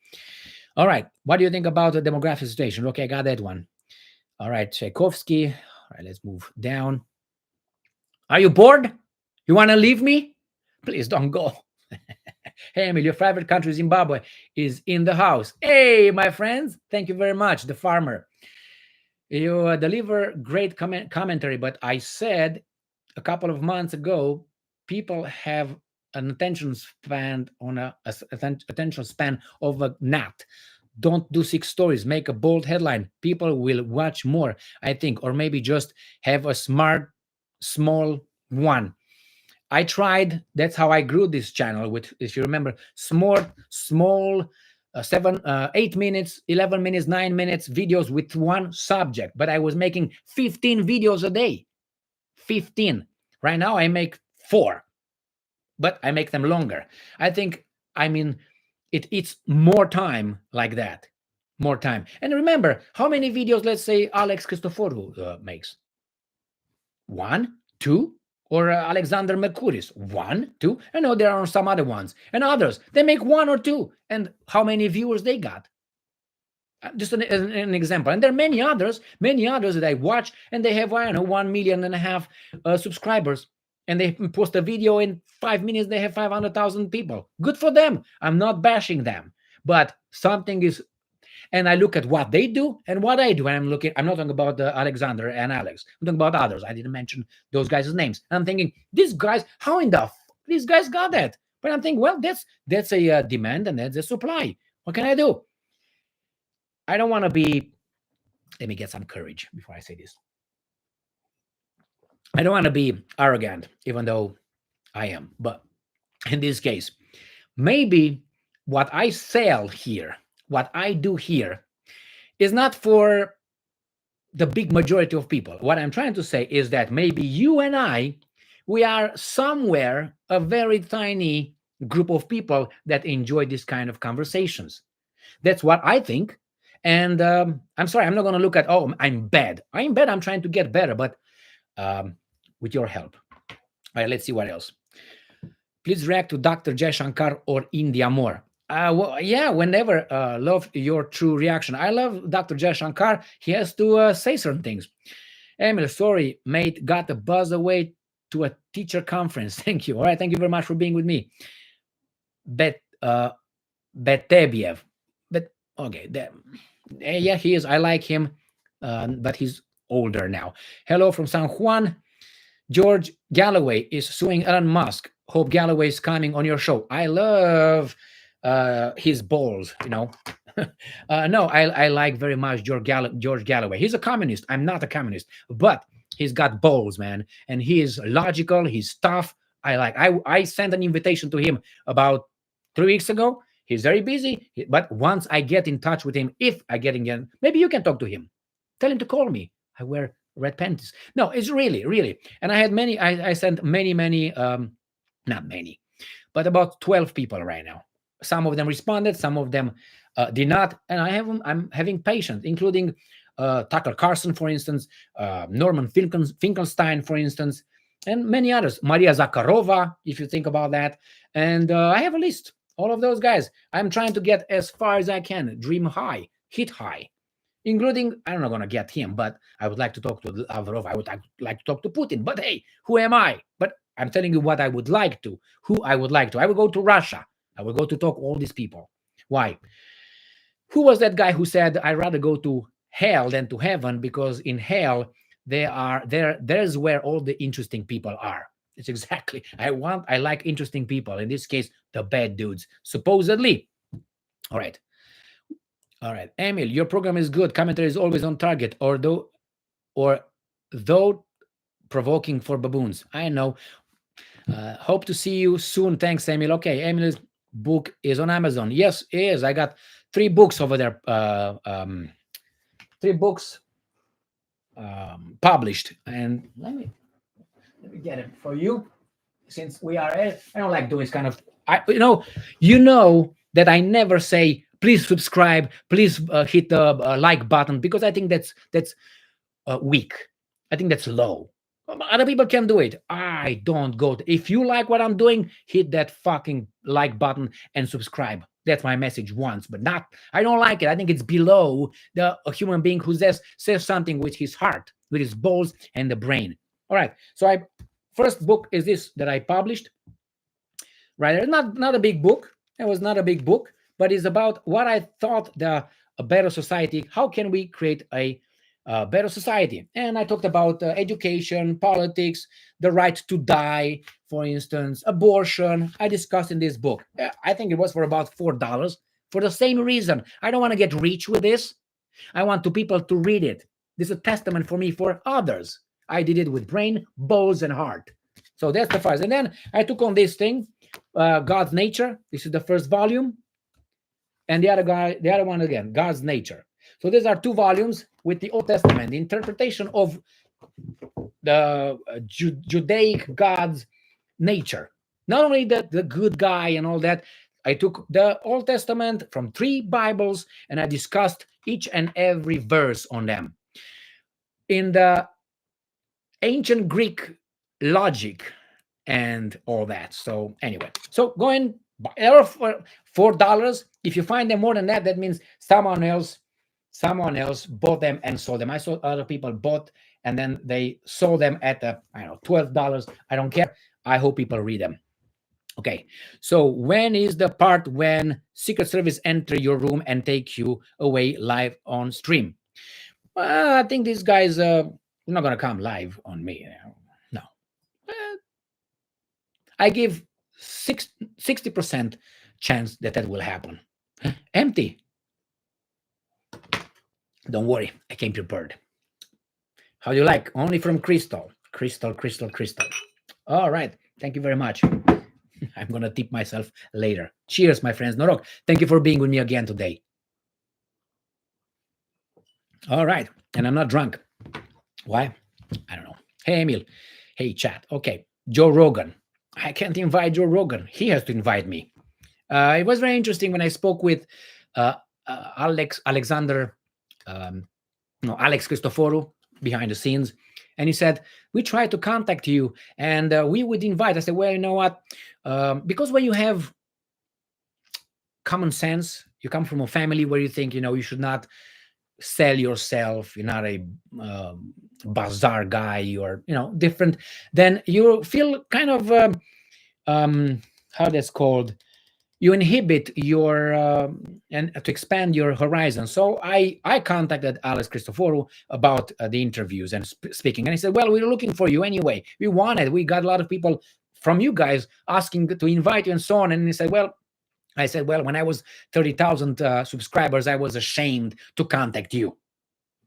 All right. What do you think about the demographic situation? Okay, I got that one. All right, Tchaikovsky. All right, let's move down. Are you bored? You want to leave me? Please don't go. Hey, Emil, your favorite country, Zimbabwe, is in the house. Hey, my friends. Thank you very much. The farmer. You deliver great commentary, but I said a couple of months ago, people have an attention span of a gnat. Don't do 6 stories. Make a bold headline. People will watch more, I think, or maybe just have a smart, small one. I tried. That's how I grew this channel. With, if you remember, small, 8 minutes, 11 minutes, 9 minutes videos with one subject. But I was making 15 videos a day. 15. Right now I make four, but I make them longer. I think. I mean, it's more time like that. More time. And remember, how many videos, let's say, Alex Christoforou makes? One, two, or Alexander Mercouris, one, two. I know there are some other ones, and others they make one or two, and how many viewers they got? Just an example, and there are many others that I watch, and they have, I don't know, 1.5 million subscribers, and they post a video in 5 minutes. They have 500,000 people. Good for them. I'm not bashing them, but something is, and I look at what they do and what I do. And I'm not talking about Alexander and Alex. I'm talking about others. I didn't mention those guys' names. And I'm thinking, these guys, how in the these guys got that? But I'm thinking, well, that's a demand and that's a supply. What can I do? I don't want to be. Let me get some courage before I say this. I don't want to be arrogant, even though I am. But in this case, maybe what I sell here, what I do here, is not for the big majority of people. What I'm trying to say is that maybe you and I, we are somewhere a very tiny group of people that enjoy this kind of conversations. That's what I think. And I'm sorry, I'm not going to look at, oh, I'm bad. I'm bad. I'm trying to get better, but with your help. All right, let's see what else. Please react to Dr. Jay Shankar or India more. Well, yeah, whenever. Love your true reaction. I love Dr. Jay Shankar. He has to say certain things. Emil, sorry, mate, got the buzz away to a teacher conference. Thank you. All right, thank you very much for being with me. Betebiev. But okay, yeah, he is. I like him, but he's older now. Hello from San Juan. George Galloway is suing Elon Musk. Hope Galloway is coming on your show. I love his balls, you know. No, I like very much George Galloway. He's a communist. I'm not a communist, but he's got balls, man, and he is logical. He's tough. I sent an invitation to him about 3 weeks ago. He's very busy, but once I get in touch with him, if I get again, maybe you can talk to him. Tell him to call me. I wear red panties. No, it's really. And I had many. I sent many, not many, but about 12 people right now. Some of them responded, some of them did not, and I'm having patience, including Tucker Carlson, for instance, Norman Finkelstein, for instance, and many others. Maria Zakharova, if you think about that, and I have a list. All of those guys. I'm trying to get as far as I can, dream high, hit high, including, I'm not going to get him, but I would like to talk to Lavrov. I would like to talk to Putin. But hey, who am I? But I'm telling you what I would like to, who I would like to. I will go to Russia. I will go to talk to all these people. Why? Who was that guy who said, I'd rather go to hell than to heaven, because in hell, there's where all the interesting people are. It's exactly, I like interesting people. In this case, the bad dudes, supposedly. All right. Emil, your program is good. Commentary is always on target, or though provoking for baboons. I know. Hope to see you soon. Thanks, Emil. Okay, Emil's book is on Amazon. Yes, it is. I got 3 books over there. 3 books published. And let me get it for you. Since we are, I don't like doing this kind of, you know that I never say, please subscribe, please hit the like button, because I think that's weak. I think that's low. Other people can do it. I don't go. If you like what I'm doing, hit that fucking like button and subscribe. That's my message once, but not, I don't like it. I think it's below a human being who says something with his heart, with his balls and the brain. All right. So first book is this that I published. Right. It's not a big book. It was not a big book, but it's about what I thought a better society. How can we create a better society? And I talked about education, politics, the right to die, for instance, abortion. I discussed in this book. I think it was for about $4. For the same reason, I don't want to get rich with this. I want to people to read it. This is a testament for me for others. I did it with brain, balls, and heart. So that's the first. And then I took on this thing, God's Nature. This is the first volume, and the other one again, God's Nature. So these are two volumes with the Old Testament, the interpretation of the Judaic God's nature. Not only the good guy and all that. I took the Old Testament from 3 Bibles and I discussed each and every verse on them. In the ancient Greek logic and all that. So anyway, so going for $4. If you find them more than that, that means someone else bought them and sold them. I saw other people bought and then they sold them at I don't know, $12. I don't care. I hope people read them. Okay, so when is the part when Secret Service enter your room and take you away live on stream? Well, I think these guys not gonna come live on me. No, I give 60% chance that that will happen. Empty. Don't worry, I came prepared. How do you like? Only from crystal. Crystal. All right, thank you very much. I'm gonna tip myself later. Cheers, my friends. Norok, thank you for being with me again today. All right, and I'm not drunk. Why? I don't know. Hey, Emil. Hey, chat. Okay, Joe Rogan. I can't invite Joe Rogan. He has to invite me. It was very interesting when I spoke with Alex Christoforou behind the scenes, and he said we tried to contact you and we would invite. I said, well, you know what? Because when you have common sense, you come from a family where you think you should not sell yourself. You're not a bazaar guy. You're different. Then you feel kind of how that's called. You inhibit your and to expand your horizon. So I contacted Alex Christoforou about the interviews and speaking, and he said, "Well, we're looking for you anyway. We got a lot of people from you guys asking to invite you and so on." And he said, "Well." I said, "Well, when I was 30,000 subscribers, I was ashamed to contact you."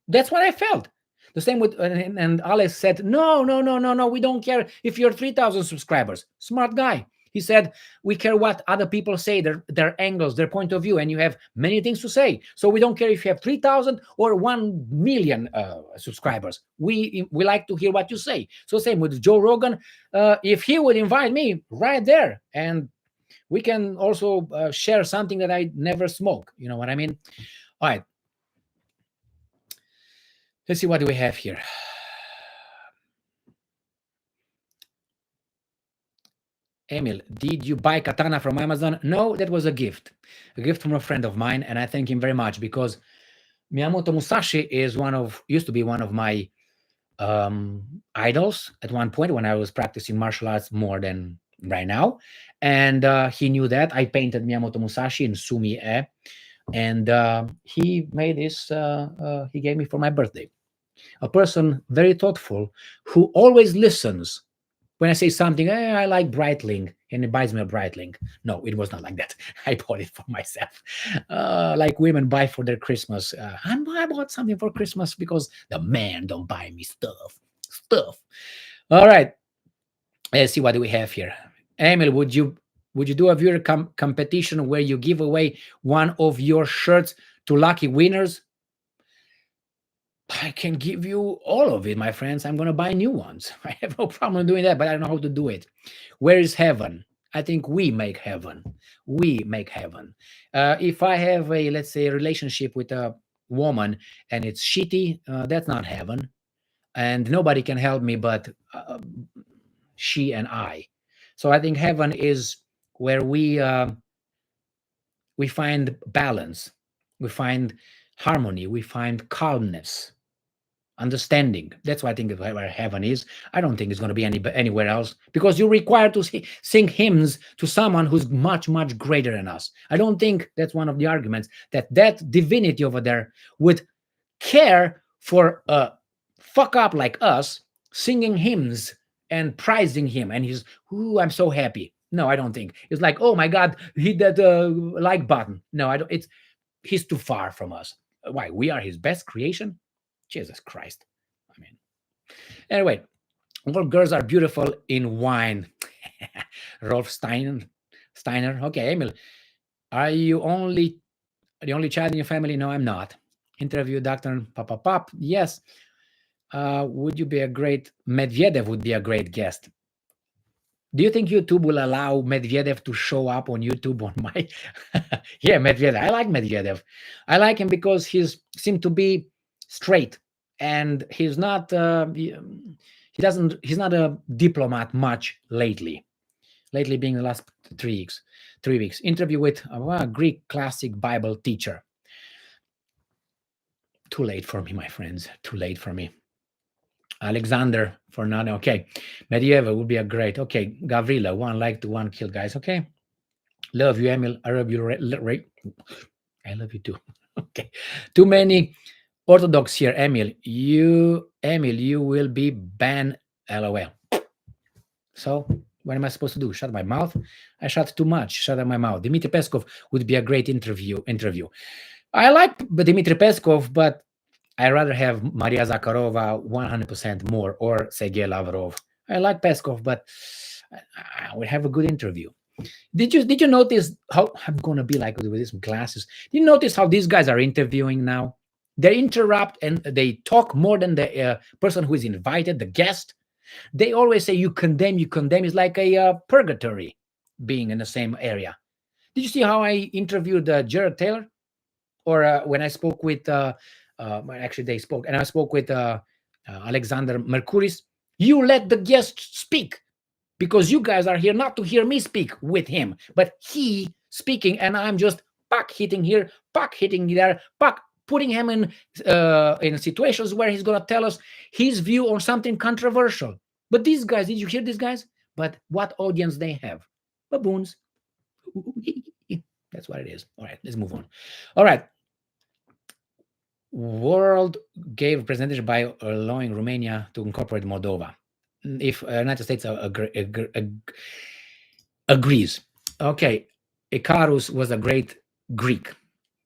That's what I felt. The same with, and Alex said, no, we don't care if you're 3,000 subscribers. Smart guy. He said, we care what other people say, their angles, their point of view, and you have many things to say. So we don't care if you have 3,000 or 1 million subscribers. We like to hear what you say. So same with Joe Rogan. If he would invite me right there, and we can also share something that I never smoke. You know what I mean? All right. Let's see what do we have here. Emil, did you buy katana from Amazon? No, that was a gift from a friend of mine, and I thank him very much because Miyamoto Musashi used to be one of my idols at one point when I was practicing martial arts more than right now, and he knew that. I painted Miyamoto Musashi in Sumi-e, and he made this. He gave me for my birthday. A person very thoughtful who always listens. When I say something, I like Breitling, and he buys me a Breitling. No, it was not like that. I bought it for myself. Like women buy for their Christmas. I bought something for Christmas because the man don't buy me stuff. All right. Let's see what do we have here. Emil, would you do a viewer competition where you give away one of your shirts to lucky winners? I can give you all of it, my friends. I'm going to buy new ones. I have no problem doing that, but I don't know how to do it. Where is heaven? I think we make heaven. If I have let's say, a relationship with a woman and it's shitty, that's not heaven. And nobody can help me but she and I. So I think heaven is where we find balance, we find harmony, we find calmness, understanding. That's why I think where heaven is. I don't think it's going to be anywhere else, because you're required to sing hymns to someone who's much, much greater than us. I don't think that's one of the arguments that divinity over there would care for a fuck up like us singing hymns and prizing him. And he's, ooh, I'm so happy. No, I don't think it's like, oh my God, hit that like button. No, I don't. It's he's too far from us. Why? We are his best creation. Jesus Christ. I mean, anyway, all girls are beautiful in wine. Rolf Steiner. Okay, Emil, are you only the only child in your family? No, I'm not. Interview Dr. Papa Pop. Yes. Would you be a great Medvedev would be a great guest. Do you think YouTube will allow Medvedev to show up on YouTube on my yeah, Medvedev. I like Medvedev. I like him because he's seemed to be straight and he's not he doesn't he's not a diplomat much lately. Lately being the last 3 weeks. 3 weeks. Interview with a Greek classic Bible teacher. Too late for me, my friends. Too late for me. Alexander for now. Okay. Medieval would be a great. Okay. Gavrila, one like to one kill, guys. Okay. Love you, Emil. I love you. I love you too. Okay. Too many Orthodox here, Emil. Emil, you will be banned. LOL. So what am I supposed to do? Shut my mouth? I shut too much. Shut up my mouth. Dmitry Peskov would be a great interview. I like Dmitry Peskov, but I rather have Maria Zakharova 100% more or Sergei Lavrov. I like Peskov, but I would have a good interview. Did you notice how I'm gonna be like with these glasses? Did you notice how these guys are interviewing now? They interrupt and they talk more than the person who is invited, the guest. They always say you condemn, you condemn. It's like a purgatory being in the same area. Did you see how I interviewed Jared Taylor? Or when I spoke with, actually they spoke, and I spoke with Alexander Mercuris. You let the guest speak because you guys are here not to hear me speak with him, but he speaking, and I'm just puck hitting here, puck hitting there, puck putting him in situations where he's gonna tell us his view on something controversial. But these guys, did you hear these guys? But what audience they have? Baboons. That's what it is. All right, let's move on. All right. World gave representation by allowing Romania to incorporate Moldova. If United States agrees. Okay, Icarus was a great Greek.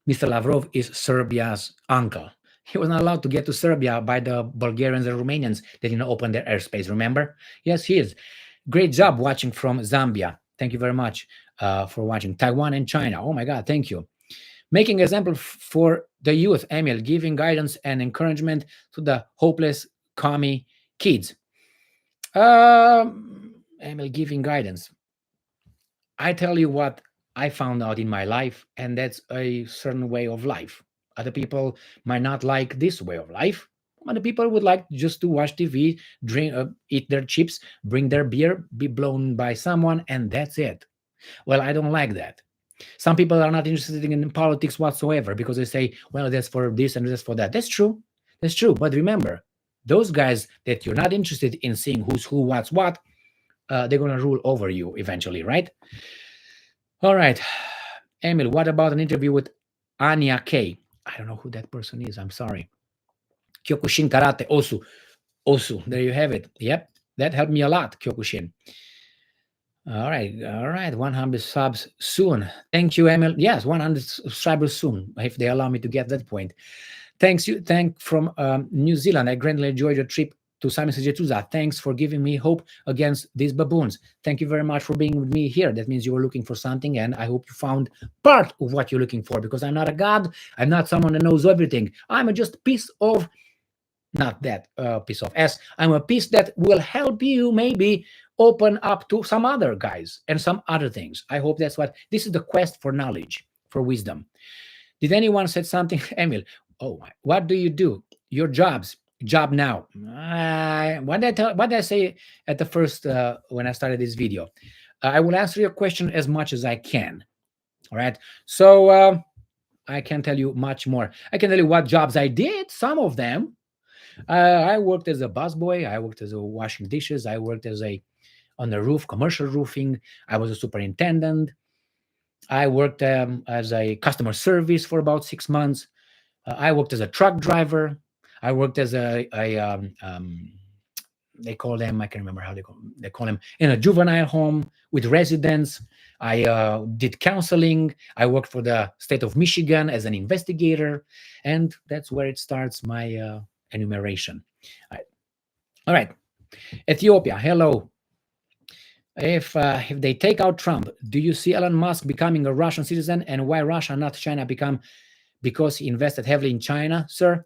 Mr. Lavrov is Serbia's uncle. He was not allowed to get to Serbia by the Bulgarians and Romanians. They didn't open their airspace, remember? Yes, he is. Great job watching from Zambia. Thank you very much for watching. Taiwan and China. Oh my God, thank you. Making example for the youth, Emil, giving guidance and encouragement to the hopeless commie kids. Emil, giving guidance. I tell you what I found out in my life, and that's a certain way of life. Other people might not like this way of life. Other people would like just to watch TV, drink, eat their chips, bring their beer, be blown by someone, and that's it. Well, I don't like that. Some people are not interested in politics whatsoever because they say, well, that's for this and that's for that. That's true. That's true. But remember, those guys that you're not interested in seeing who's who, what's what, they're going to rule over you eventually, right? All right. Emil, what about an interview with Anya K? I don't know who that person is. I'm sorry. Kyokushin Karate, Osu. Osu, there you have it. Yep, that helped me a lot, Kyokushin. All right. 100 subs soon. Thank you, Emil. Yes, 100 subscribers soon, if they allow me to get that point. Thank from New Zealand. I greatly enjoyed your trip to Simon Sejetuza. Thanks for giving me hope against these baboons. Thank you very much for being with me here. That means you were looking for something, and I hope you found part of what you're looking for, because I'm not a god. I'm not someone that knows everything. I'm just a piece of, not that piece of S. I'm a piece that will help you maybe open up to some other guys and some other things. I hope that's what this is, the quest for knowledge, for wisdom. Did anyone said something? Emil, oh, what do you do? Your job now. What did I say at the first when I started this video? I will answer your question as much as I can. All right. So I can't tell you much more. I can tell you what jobs I did. Some of them. I worked as a busboy. I worked as a washing dishes. I worked as a on the roof, commercial roofing. I was a superintendent. I worked as a customer service for about 6 months. I worked as a truck driver. I worked as a they call them, I can remember how they call them, in a juvenile home with residents. I did counseling. I worked for the state of Michigan as an investigator, and that's where it starts my enumeration. All right. All right. Ethiopia, hello. If they take out Trump, do you see Elon Musk becoming a Russian citizen, and why Russia, not China, become because he invested heavily in China, sir?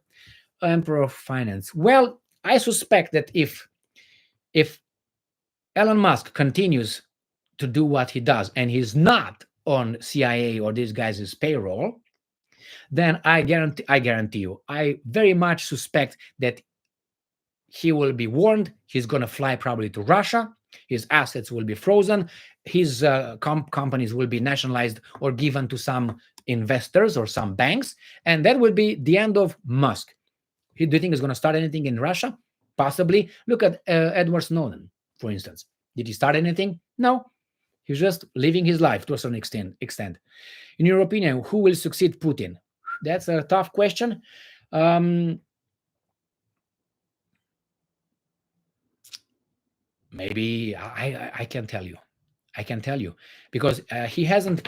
Emperor of Finance. Well, I suspect that if Elon Musk continues to do what he does and he's not on CIA or these guys' payroll, then I guarantee you, I very much suspect that he will be warned. He's going to fly probably to Russia. His assets will be frozen. His companies will be nationalized or given to some investors or some banks. And that will be the end of Musk. Do you think he's going to start anything in Russia? Possibly. Look at Edward Snowden, for instance. Did he start anything? No. He's just living his life to a certain extent. In your opinion, who will succeed Putin? That's a tough question. Maybe I can tell you. I can tell you because he hasn't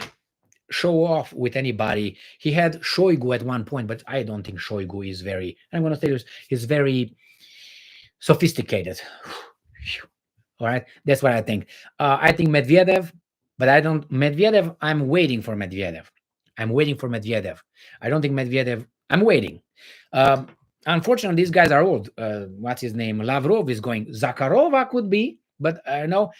show off with anybody. He had Shoigu at one point, but I don't think Shoigu is very. I'm going to say this: he's very sophisticated. All right, that's what I think. I think Medvedev, but I don't Medvedev. I'm waiting for Medvedev. I'm waiting for Medvedev. I don't think Medvedev. I'm waiting. Um, Unfortunately, these guys are old. What's his name? Lavrov is going. Zakharova could be, but no.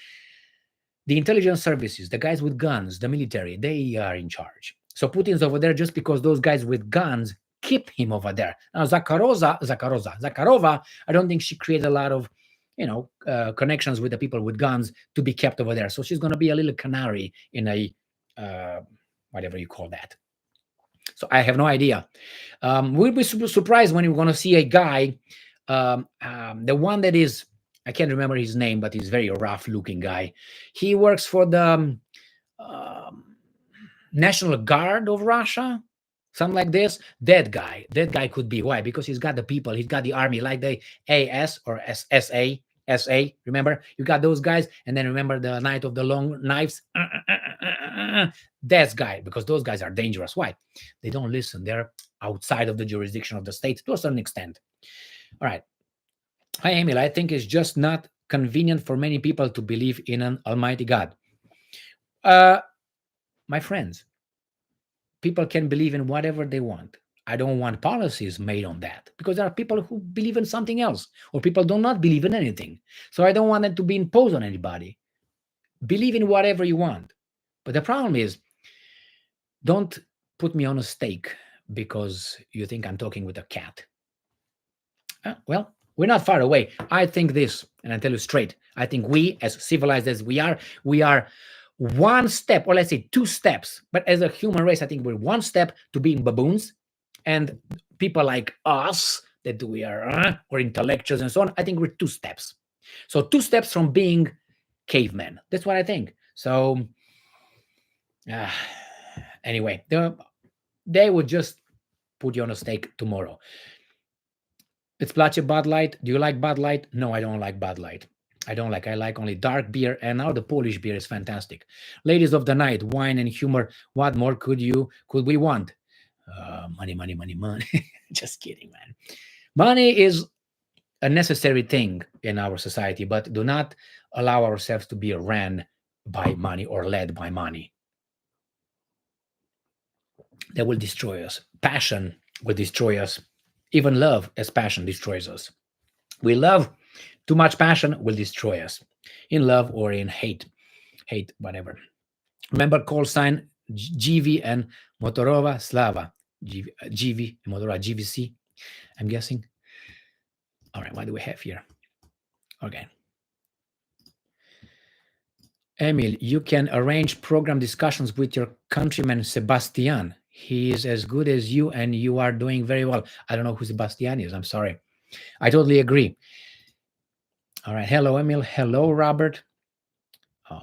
The intelligence services, the guys with guns, the military, they are in charge. So Putin's over there just because those guys with guns keep him over there. Now Zakharova, I don't think she created a lot of, connections with the people with guns to be kept over there. So she's going to be a little canary in a, uh, whatever you call that. So I have no idea. We'll be surprised when we're going to see a guy, the one that is, I can't remember his name, but he's very rough looking guy. He works for the National Guard of Russia, something like this. That guy could be. Why? Because he's got the people, he's got the army, like the AS or SA. Remember, you got those guys, and then remember the Night of the Long Knives. That guy, because those guys are dangerous. Why? They don't listen. They're outside of the jurisdiction of the state to a certain extent. All right. Hi, Emil. I think it's just not convenient for many people to believe in an almighty God. My friends, people can believe in whatever they want. I don't want policies made on that because there are people who believe in something else or people do not believe in anything. So I don't want it to be imposed on anybody. Believe in whatever you want. But the problem is, don't put me on a stake because you think I'm talking with a cat. Well, we're not far away. I think this, and I tell you straight, I think we, as civilized as we are one step, or let's say two steps, but as a human race, I think we're one step to being baboons, and people like us, that we are, or intellectuals and so on, I think we're two steps. So 2 steps from being cavemen. That's what I think. So anyway, they would just put you on a stake tomorrow. It's Place Bud Light. Do you like Bud Light? No, I don't like Bud Light. I like only dark beer, and now the Polish beer is fantastic. Ladies of the night, wine and humor. What more could we want? Money, money, money, money. Just kidding, man. Money is a necessary thing in our society, but do not allow ourselves to be ran by money or led by money. That will destroy us. Passion will destroy us. Even love as passion destroys us. We love too much passion will destroy us in love or in hate, whatever. Remember call sign GV and Motorova Slava. GV and Motorova GVC, I'm guessing. All right, what do we have here? Okay. Emil, you can arrange program discussions with your countryman Sebastian. He is as good as you, and you are doing very well. I don't know who Sebastian is. I'm sorry. I totally agree. All right. Hello, Emil. Hello, Robert.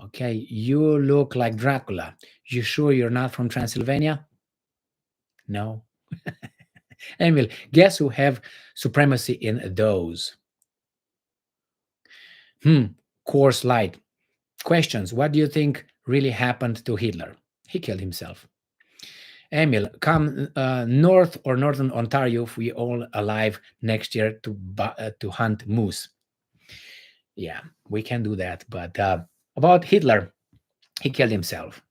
Okay. You look like Dracula. You sure you're not from Transylvania? No. Emil, guess who have supremacy in those? Course light. Questions. What do you think really happened to Hitler? He killed himself. Emil, come north or northern Ontario if we all alive next year to hunt moose. Yeah, we can do that. But about Hitler, he killed himself.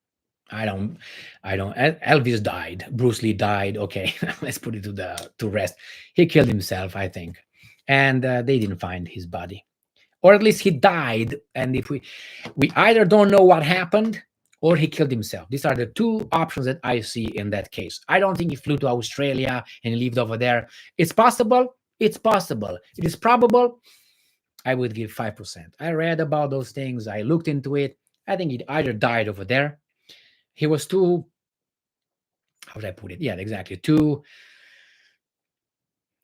I don't, Elvis died. Bruce Lee died. Okay, let's put it to rest. He killed himself, I think, and they didn't find his body, or at least he died. And if we either don't know what happened, or he killed himself. These are the two options that I see in that case. I don't think he flew to Australia and he lived over there. It's possible. It's possible. It is probable. I would give 5%. I read about those things. I looked into it. I think he either died over there. He was too, how would I put it? Yeah, exactly. Too,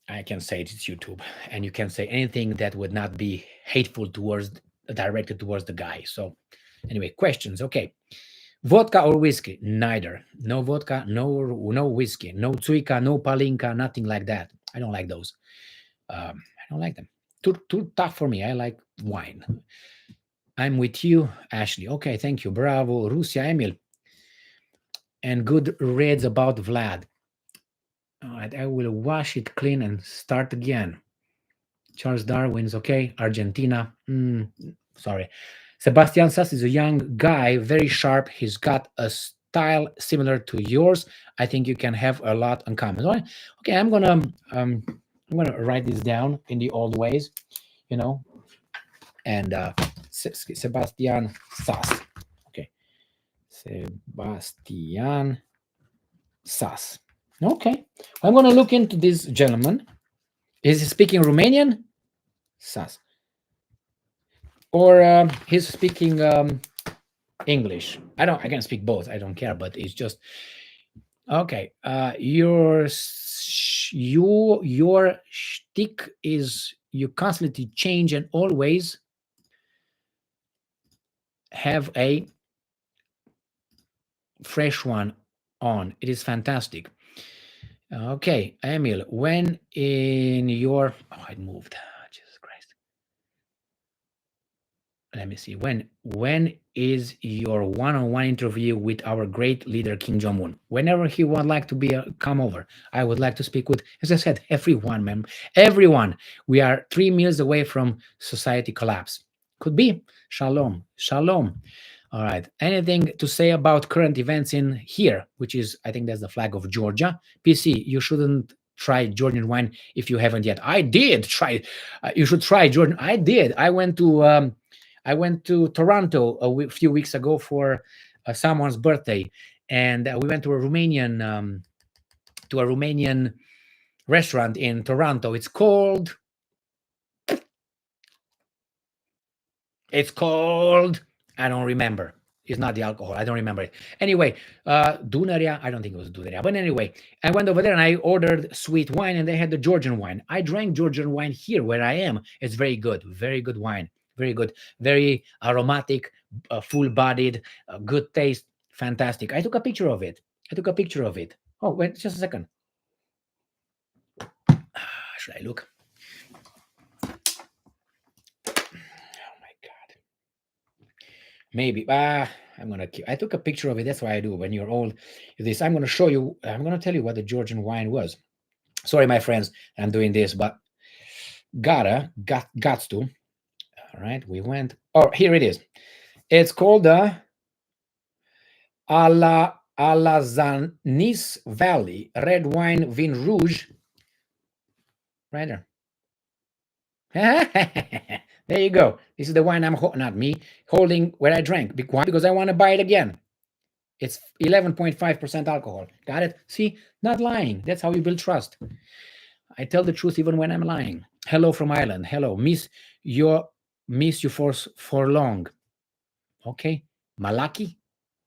I can say it's YouTube, and you can say anything that would not be hateful directed towards the guy. So, anyway, questions. Okay. Vodka or whiskey? Neither. No vodka, no whiskey, no Tsuika, no Palinka, nothing like that. I don't like those. I don't like them. Too tough for me. I like wine. I'm with you, Ashley. Okay, thank you. Bravo, Russia, Emil. And good reads about Vlad. All right, I will wash it clean and start again. Charles Darwin's okay. Argentina. Sorry. Sebastian Sass is a young guy, very sharp. He's got a style similar to yours. I think you can have a lot in common. Okay, I'm gonna write this down in the old ways, you know. And Sebastian Sass. Okay, Sebastian Sass. Okay, I'm gonna look into this gentleman. Is he speaking Romanian? Sass. Or he's speaking English. I can speak both. I don't care, but it's just okay. Your shtick is you constantly change and always have a fresh one on. It is fantastic. Okay, Emil, when in your I moved. Jesus Christ. Let me see. When is your one-on-one interview with our great leader Kim Jong-un? Whenever he would like to be come over, I would like to speak with, as I said, everyone, man, everyone. We are 3 meals away from society collapse. Could be. Shalom, shalom. All right. Anything to say about current events in here, which is, I think that's the flag of Georgia. PC, you shouldn't try Georgian wine if you haven't yet. I did try. You should try Georgian. I did. I went to Toronto a few weeks ago for someone's birthday, and we went to a Romanian restaurant in Toronto. It's called. I don't remember. It's not the alcohol. I don't remember it. Anyway, Dunaria. I don't think it was Dunaria. But anyway, I went over there and I ordered sweet wine, and they had the Georgian wine. I drank Georgian wine here where I am. It's very good. Very good wine. Very good. Very aromatic, full-bodied, good taste. Fantastic. I took a picture of it. Oh, wait, just a second. Should I look? Maybe. I'm gonna keep. I took a picture of it. That's why I do. When you're old, this. I'm gonna show you. I'm gonna tell you what the Georgian wine was. Sorry, my friends, I'm doing this, but gots to. All right, we went. Oh, here it is. It's called the Alazanis Valley Red Wine Vin Rouge. Right there. There you go. This is the wine I'm not me holding where I drank. Why? Because I want to buy it again. It's 11.5% alcohol. Got it? See, not lying. That's how you build trust. I tell the truth even when I'm lying. Hello from Ireland. Hello, miss you for long. Okay, Malaki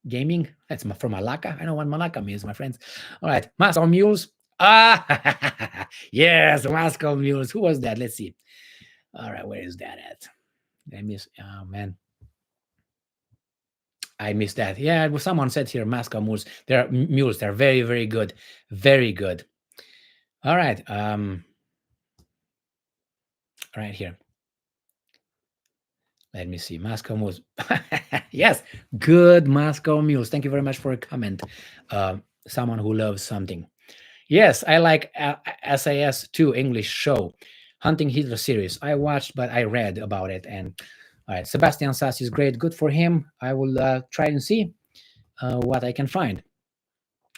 gaming. That's from Malacca. I know what Malacca means, my friends. All right, Moscow Mules. Ah, yes, Moscow Mules. Who was that? Let's see. All right, where is that at? I miss. Oh man, I missed that. Yeah, well, someone said here Moscow Mules. They're mules. They're very, very good. Very good. All right. Right here. Let me see. Moscow Mules. Yes, good Moscow Mules. Thank you very much for a comment. Someone who loves something. Yes, I like SAS2 English show, Hunting Hitler series. I watched, but I read about it. And all right, Sebastian Sass is great. Good for him. I will try and see what I can find.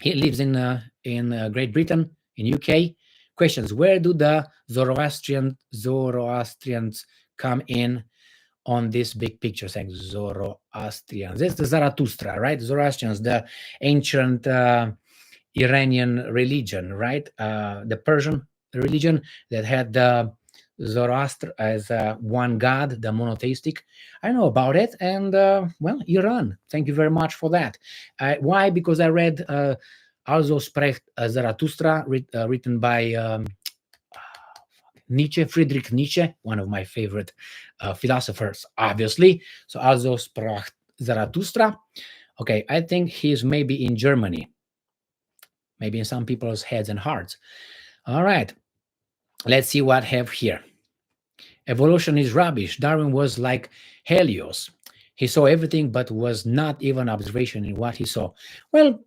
He lives in Great Britain, in UK. Questions: where do the Zoroastrians come in on this big picture? Saying Zoroastrians. This is the Zarathustra, right? Zoroastrians, the ancient Iranian religion, right? The Persian religion that had Zoroaster as one god, the monotheistic. I know about it, and well, Iran. Thank you very much for that. Why? Because I read Also Sprecht Zarathustra, written by Nietzsche, Friedrich Nietzsche, one of my favorite philosophers, obviously. So Also Sprecht Zarathustra. Okay, I think he's maybe in Germany, maybe in some people's heads and hearts. All right, let's see what I have here. Evolution is rubbish. Darwin was like Helios. He saw everything, but was not even observation in what he saw. Well,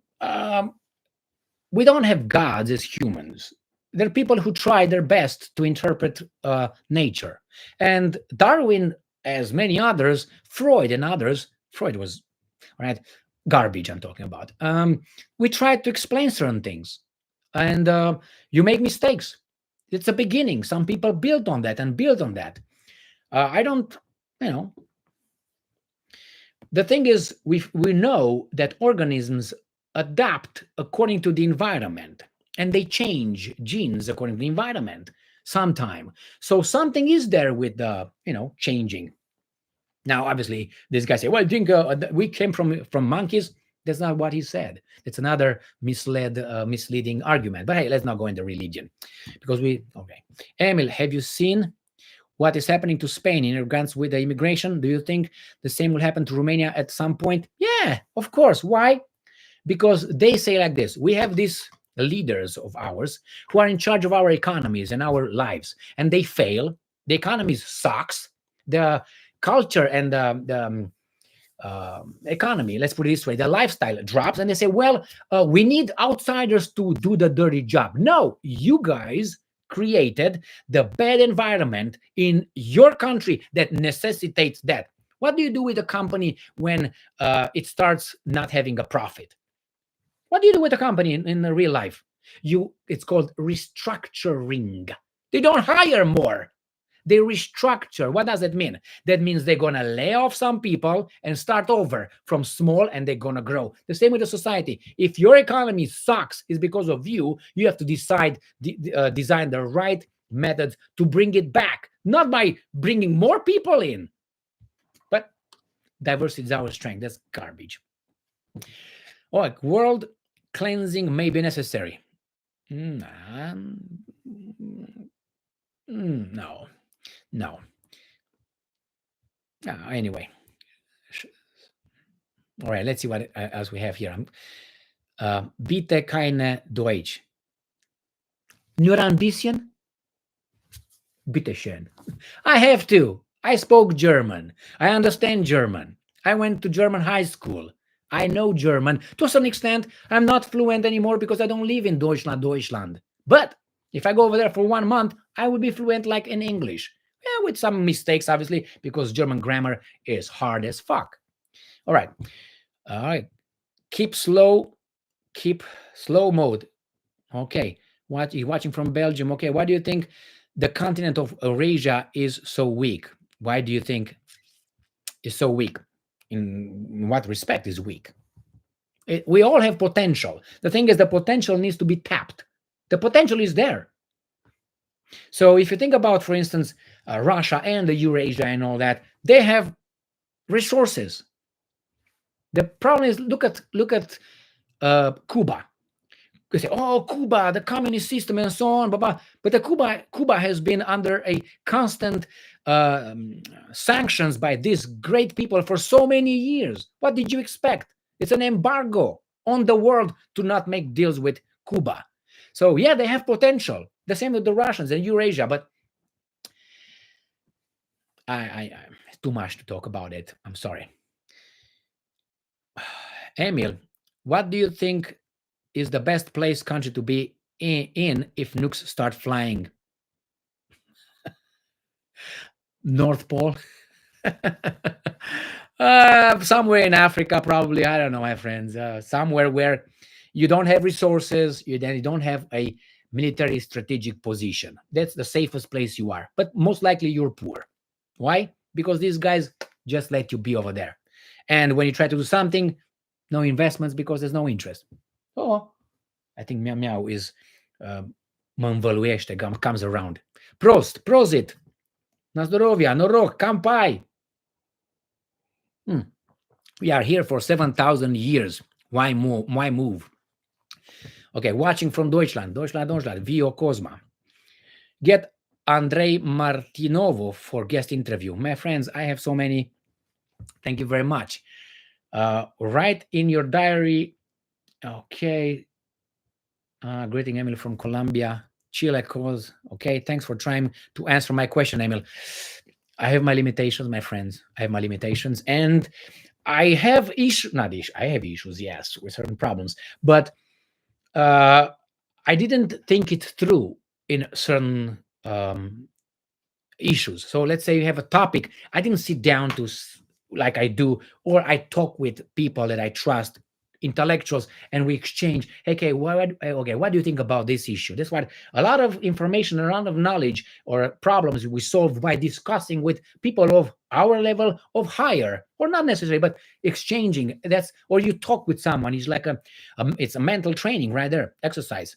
we don't have gods as humans. There are people who try their best to interpret nature. And Darwin, as many others, Freud and others, Freud was, right, garbage I'm talking about. We try to explain certain things. And you make mistakes. It's a beginning. Some people build on that and build on that. I don't, you know, the thing is, we know that organisms adapt according to the environment, and they change genes according to the environment sometime. So something is there with the changing. Now, obviously, this guy say, "Well, I think we came from monkeys." That's not what he said. It's another misleading argument. But hey, let's not go into religion, because okay. Emil, have you seen what is happening to Spain in regards with the immigration? Do you think the same will happen to Romania at some point? Yeah, of course. Why? Because they say like this: we have these leaders of ours who are in charge of our economies and our lives, and they fail. The economy sucks. The culture and the economy, let's put it this way, the lifestyle drops, and they say, well, we need outsiders to do the dirty job. No, you guys created the bad environment in your country that necessitates that. What do you do with a company when it starts not having a profit? What do you do with a company in the real life? It's called restructuring. They don't hire more. They restructure. What does it mean? That means they're going to lay off some people and start over from small, and they're going to grow. The same with the society. If your economy sucks, it's because of you. You have to design the right methods to bring it back, not by bringing more people in. But diversity is our strength. That's garbage. Oh, world cleansing may be necessary. No. No. Anyway. All right, let's see what else we have here. Bitte keine Deutsch. Nur ein bisschen? Bitte schön. I have to. I spoke German. I understand German. I went to German high school. I know German. To some extent, I'm not fluent anymore because I don't live in Deutschland. But if I go over there for 1 month, I will be fluent like in English. Yeah, with some mistakes, obviously, because German grammar is hard as fuck. All right. Keep slow mode. Okay. You're watching from Belgium. Okay. Why do you think the continent of Eurasia is so weak? Why do you think is so weak? In what respect is weak? We all have potential. The thing is, the potential needs to be tapped. The potential is there. So if you think about, for instance, Russia and the Eurasia and all that, they have resources. The problem is, look at Cuba. You say, oh, Cuba, the communist system and so on, but the Cuba has been under a constant sanctions by these great people for so many years. What did you expect? It's an embargo on the world to not make deals with Cuba. So yeah, they have potential. The same with the Russians and Eurasia, but too much to talk about it. I'm sorry. Emil, what do you think is the best place country to be in if nukes start flying? North Pole? Somewhere in Africa, probably. I don't know, my friends. Somewhere where you don't have resources, you don't have a military strategic position. That's the safest place you are. But most likely you're poor. Why? Because these guys just let you be over there. And when you try to do something, no investments because there's no interest. Oh, I think Meow Meow is mă învăluiește, comes around. Prost, prozit, na zdrovia, noroc, campai. We are here for 7,000 years. Why move? Why move? Okay, watching from Deutschland, Vio Cosma. Get Andrei Martinovo for guest interview. My friends, I have so many. Thank you very much. Write in your diary. Okay. Greeting Emil from Colombia. Chile cause. Okay, thanks for trying to answer my question, Emil. I have my limitations, my friends. I have my limitations. And I have I have issues, yes, with certain problems. But I didn't think it through in certain issues. So let's say you have a topic. I didn't sit down to like I do, or I talk with people that I trust, intellectuals, and we exchange. Okay, what do you think about this issue? That's what a lot of information, a lot of knowledge or problems we solve by discussing with people of our level of higher, or not necessarily, but exchanging. That's, or you talk with someone. It's like it's a mental training right there, exercise.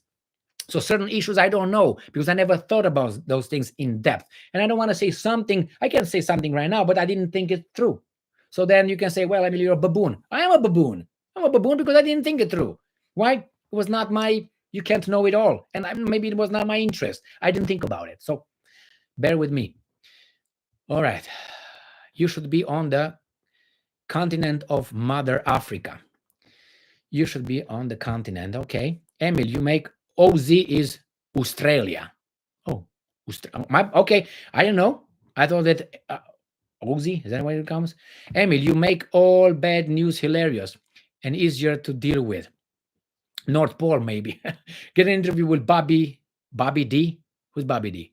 So certain issues I don't know because I never thought about those things in depth. And I don't want to say something, I can say something right now, but I didn't think it through. So then you can say, well, Emily, you're a baboon. I am a baboon. I'm a baboon because I didn't think it through. Why? It was not you can't know it all. And maybe it was not my interest. I didn't think about it. So bear with me. All right. You should be on the continent of Mother Africa. You should be on the continent. Okay. Emil, you make OZ is Australia. Oh, okay. I don't know. I thought that OZ, is that where it comes? Emil, you make all bad news hilarious and easier to deal with. North Pole, maybe. Get an interview with Bobby D. Who's Bobby D?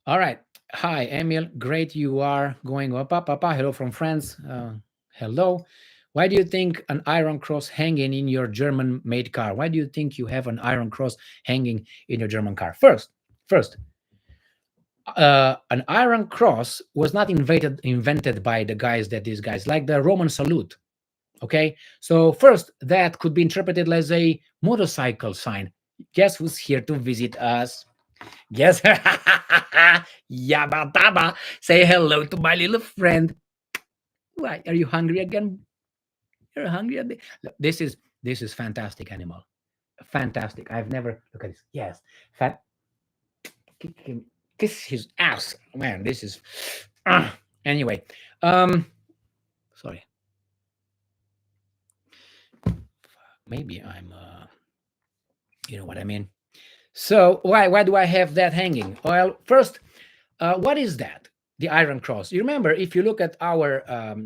All right. Hi, Emil. Great you are going up. Hello from France. Hello. Why do you think an iron cross hanging in your German-made car? Why do you think you have an iron cross hanging in your German car? First, an iron cross was not invented by these guys, like the Roman salute. Okay, so first, that could be interpreted as a motorcycle sign. Guess who's here to visit us? Guess, Yabba Dabba. Say hello to my little friend. Why, are you hungry again? You're hungry? This is fantastic animal. Fantastic. I've never look at this. Yes. Kiss his ass. Man, this is anyway. Sorry. Maybe I'm you know what I mean. So why do I have that hanging? Well, first, what is that? The Iron Cross. You remember, if you look at our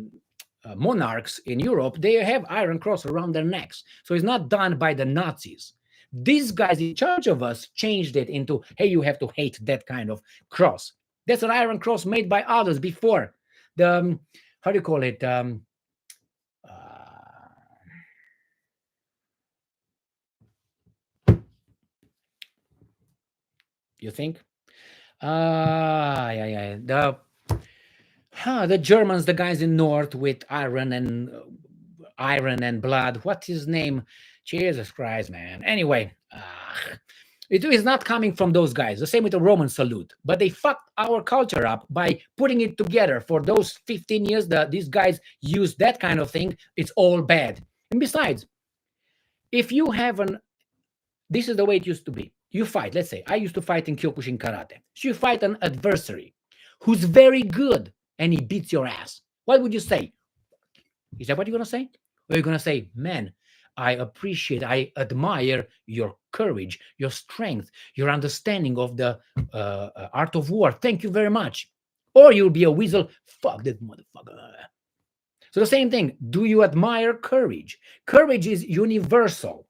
monarchs in Europe, they have Iron Cross around their necks. So it's not done by the Nazis. These guys in charge of us changed it into, hey, you have to hate that kind of cross. That's an Iron Cross made by others before. The, how do you call it? You think? Yeah. The Germans, the guys in North with iron and blood. What's his name? Jesus Christ, man. Anyway, it is not coming from those guys. The same with the Roman salute. But they fucked our culture up by putting it together. For those 15 years that these guys used that kind of thing, it's all bad. And besides, if you have this is the way it used to be. You fight, let's say, I used to fight in Kyokushin Karate. So you fight an adversary who's very good and he beats your ass. What would you say? Is that what you're going to say? Or you're going to say, man, I admire your courage, your strength, your understanding of the art of war. Thank you very much. or you'll be a weasel. Fuck that motherfucker. So the same thing. Do you admire courage? Courage is universal.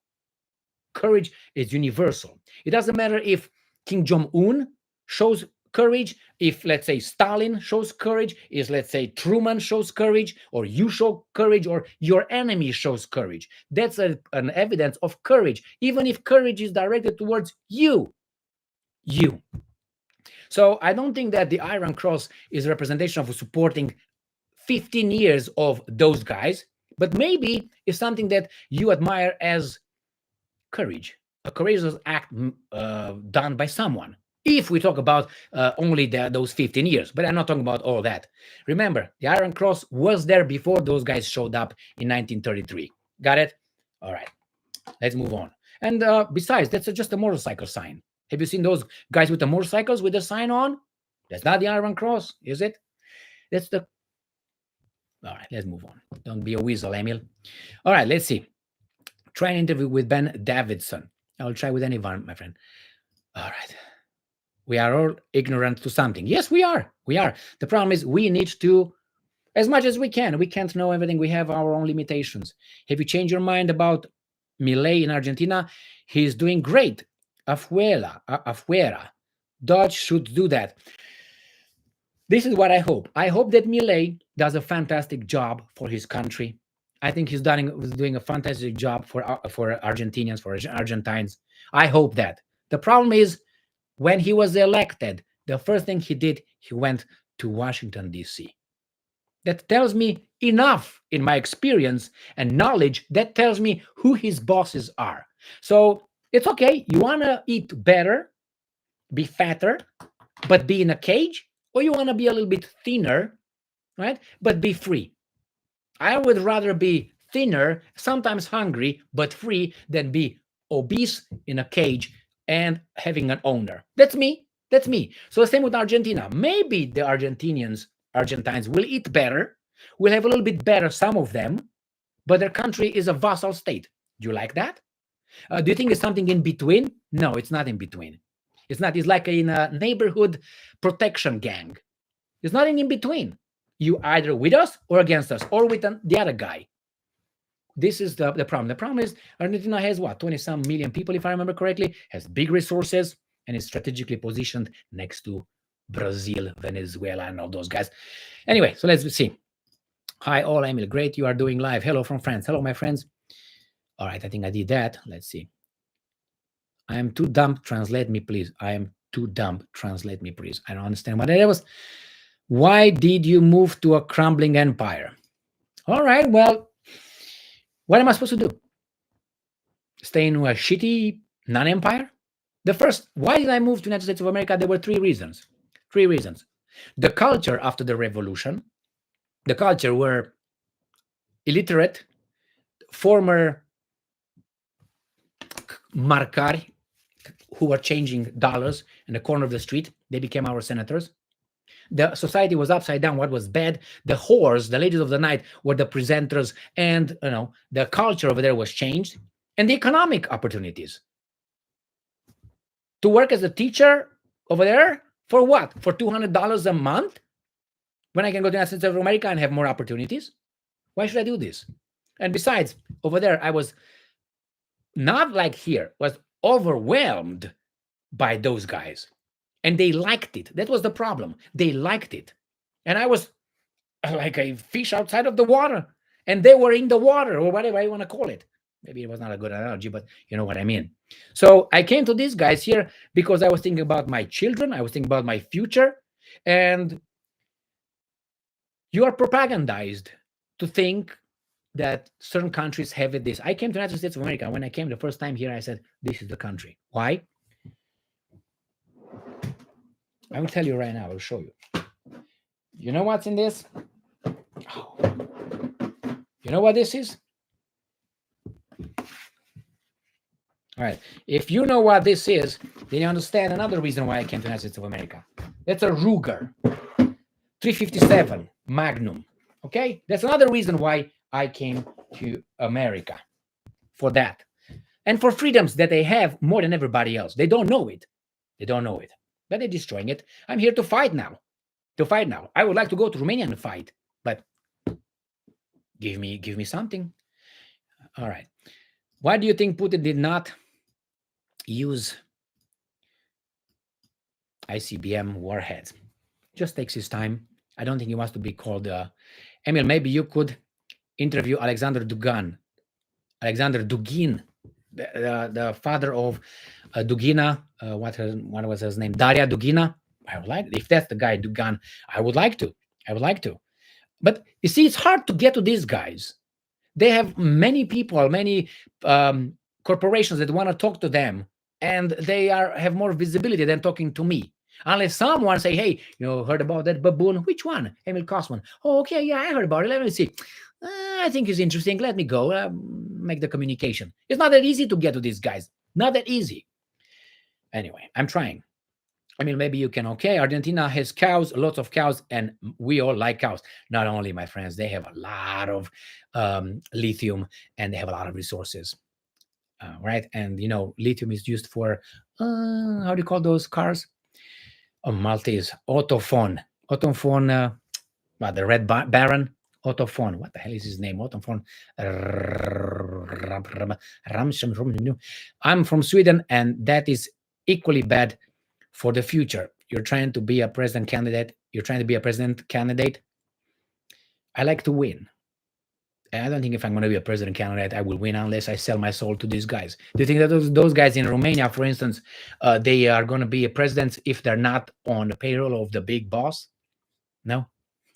Courage is universal. It doesn't matter if Kim Jong-un shows courage, if, let's say, Stalin shows courage, if, let's say, Truman shows courage, or you show courage, or your enemy shows courage. That's an evidence of courage, even if courage is directed towards you. You. So I don't think that the Iron Cross is a representation of supporting 15 years of those guys, but maybe it's something that you admire as courage, a courageous act done by someone. If we talk about only those 15 years, but I'm not talking about all that. Remember, the Iron Cross was there before those guys showed up in 1933. Got it? All right, let's move on. And besides, that's just a motorcycle sign. Have you seen those guys with the motorcycles with the sign on? That's not the Iron Cross, is it? That's the... All right, let's move on. Don't be a weasel, Emil. All right, let's see. Try an interview with Ben Davidson. I'll try with anyone, my friend. All right. We are all ignorant to something. Yes, we are. We are. The problem is we need to, as much as we can. We can't know everything. We have our own limitations. Have you changed your mind about Milei in Argentina? He's doing great. Afuera. Dodge should do that. This is what I hope. I hope that Milei does a fantastic job for his country. I think he's doing a fantastic job for Argentinians, for Argentines. I hope that. The problem is, when he was elected, the first thing he did, he went to Washington, D.C. That tells me enough in my experience and knowledge. That tells me who his bosses are. So it's okay. You want to eat better, be fatter, but be in a cage? Or you want to be a little bit thinner, right? But be free. I would rather be thinner, sometimes hungry, but free, than be obese in a cage and having an owner. That's me. That's me. So the same with Argentina. Maybe the Argentines will eat better, will have a little bit better, some of them, but their country is a vassal state. Do you like that? Do you think it's something in between? No, it's not in between. It's not. It's like in a neighborhood protection gang. There's nothing in between. You either with us or against us, or with the other guy. This is the problem. The problem is Argentina has what, 20-some million people, if I remember correctly, has big resources, and is strategically positioned next to Brazil, Venezuela, and all those guys. Anyway, so let's see. Hi, all, Emil. Great, you are doing live. Hello from France. Hello, my friends. All right, I think I did that. Let's see. I am too dumb. Translate me, please. I am too dumb. Translate me, please. I don't understand what that was. Why did you move to a crumbling empire? All right, well, what am I supposed to do? Stay in a shitty non-empire? Why did I move to the United States of America? There were three reasons. The culture after the revolution, the culture were illiterate, former marcari, who were changing dollars in the corner of the street. They became our senators. The society was upside down. What was bad? The whores, the ladies of the night, were the presenters, and the culture over there was changed, and the economic opportunities. To work as a teacher over there for what? For $200 a month, when I can go to the United States of America and have more opportunities? Why should I do this? And besides, over there, I was not like here, was overwhelmed by those guys. And they liked it. That was the problem. They liked it. And I was like a fish outside of the water. And they were in the water, or whatever you want to call it. Maybe it was not a good analogy, but you know what I mean. So I came to these guys here because I was thinking about my children. I was thinking about my future. And you are propagandized to think that certain countries have this. I came to the United States of America. When I came the first time here, I said, this is the country. Why? I will tell you right now. I will show you. You know what's in this? Oh. You know what this is? All right. If you know what this is, then you understand another reason why I came to the United States of America. That's a Ruger 357 Magnum. Okay? That's another reason why I came to America. For that. And for freedoms that they have more than everybody else. They don't know it. They don't know it. But they're destroying it. I'm here to fight now. to fight now. I would like to go to Romania and fight, but give me something. All right. Why do you think Putin did not use ICBM warheads? Just takes his time. I don't think he wants to be called. Emil, maybe you could interview Alexander Dugin, the father of Dugina. What was his name? Daria Dugina. I would like, if that's the guy Dugan, I would like to. I would like to. But you see, it's hard to get to these guys. They have many people, many corporations that want to talk to them, and they have more visibility than talking to me. Unless someone say, "Hey, heard about that baboon? Which one? Emil Kosman. Oh, okay, yeah, I heard about it. Let me see. I think it's interesting. Let me go make the communication." It's not that easy to get to these guys. Not that easy. Anyway, I'm trying. I mean, maybe you can. Okay, Argentina has cows, lots of cows, and we all like cows. Not only, my friends, they have a lot of lithium and they have a lot of resources, right? And lithium is used for how do you call those cars? Oh, Maltese autophone, the Red Baron. Autophone. What the hell is his name? Autophone. I'm from Sweden, and that is equally bad for the future. You're trying to be a president candidate. I like to win. And I don't think if I'm going to be a president candidate, I will win unless I sell my soul to these guys. Do you think that those guys in Romania, for instance, they are going to be a president if they're not on the payroll of the big boss? No,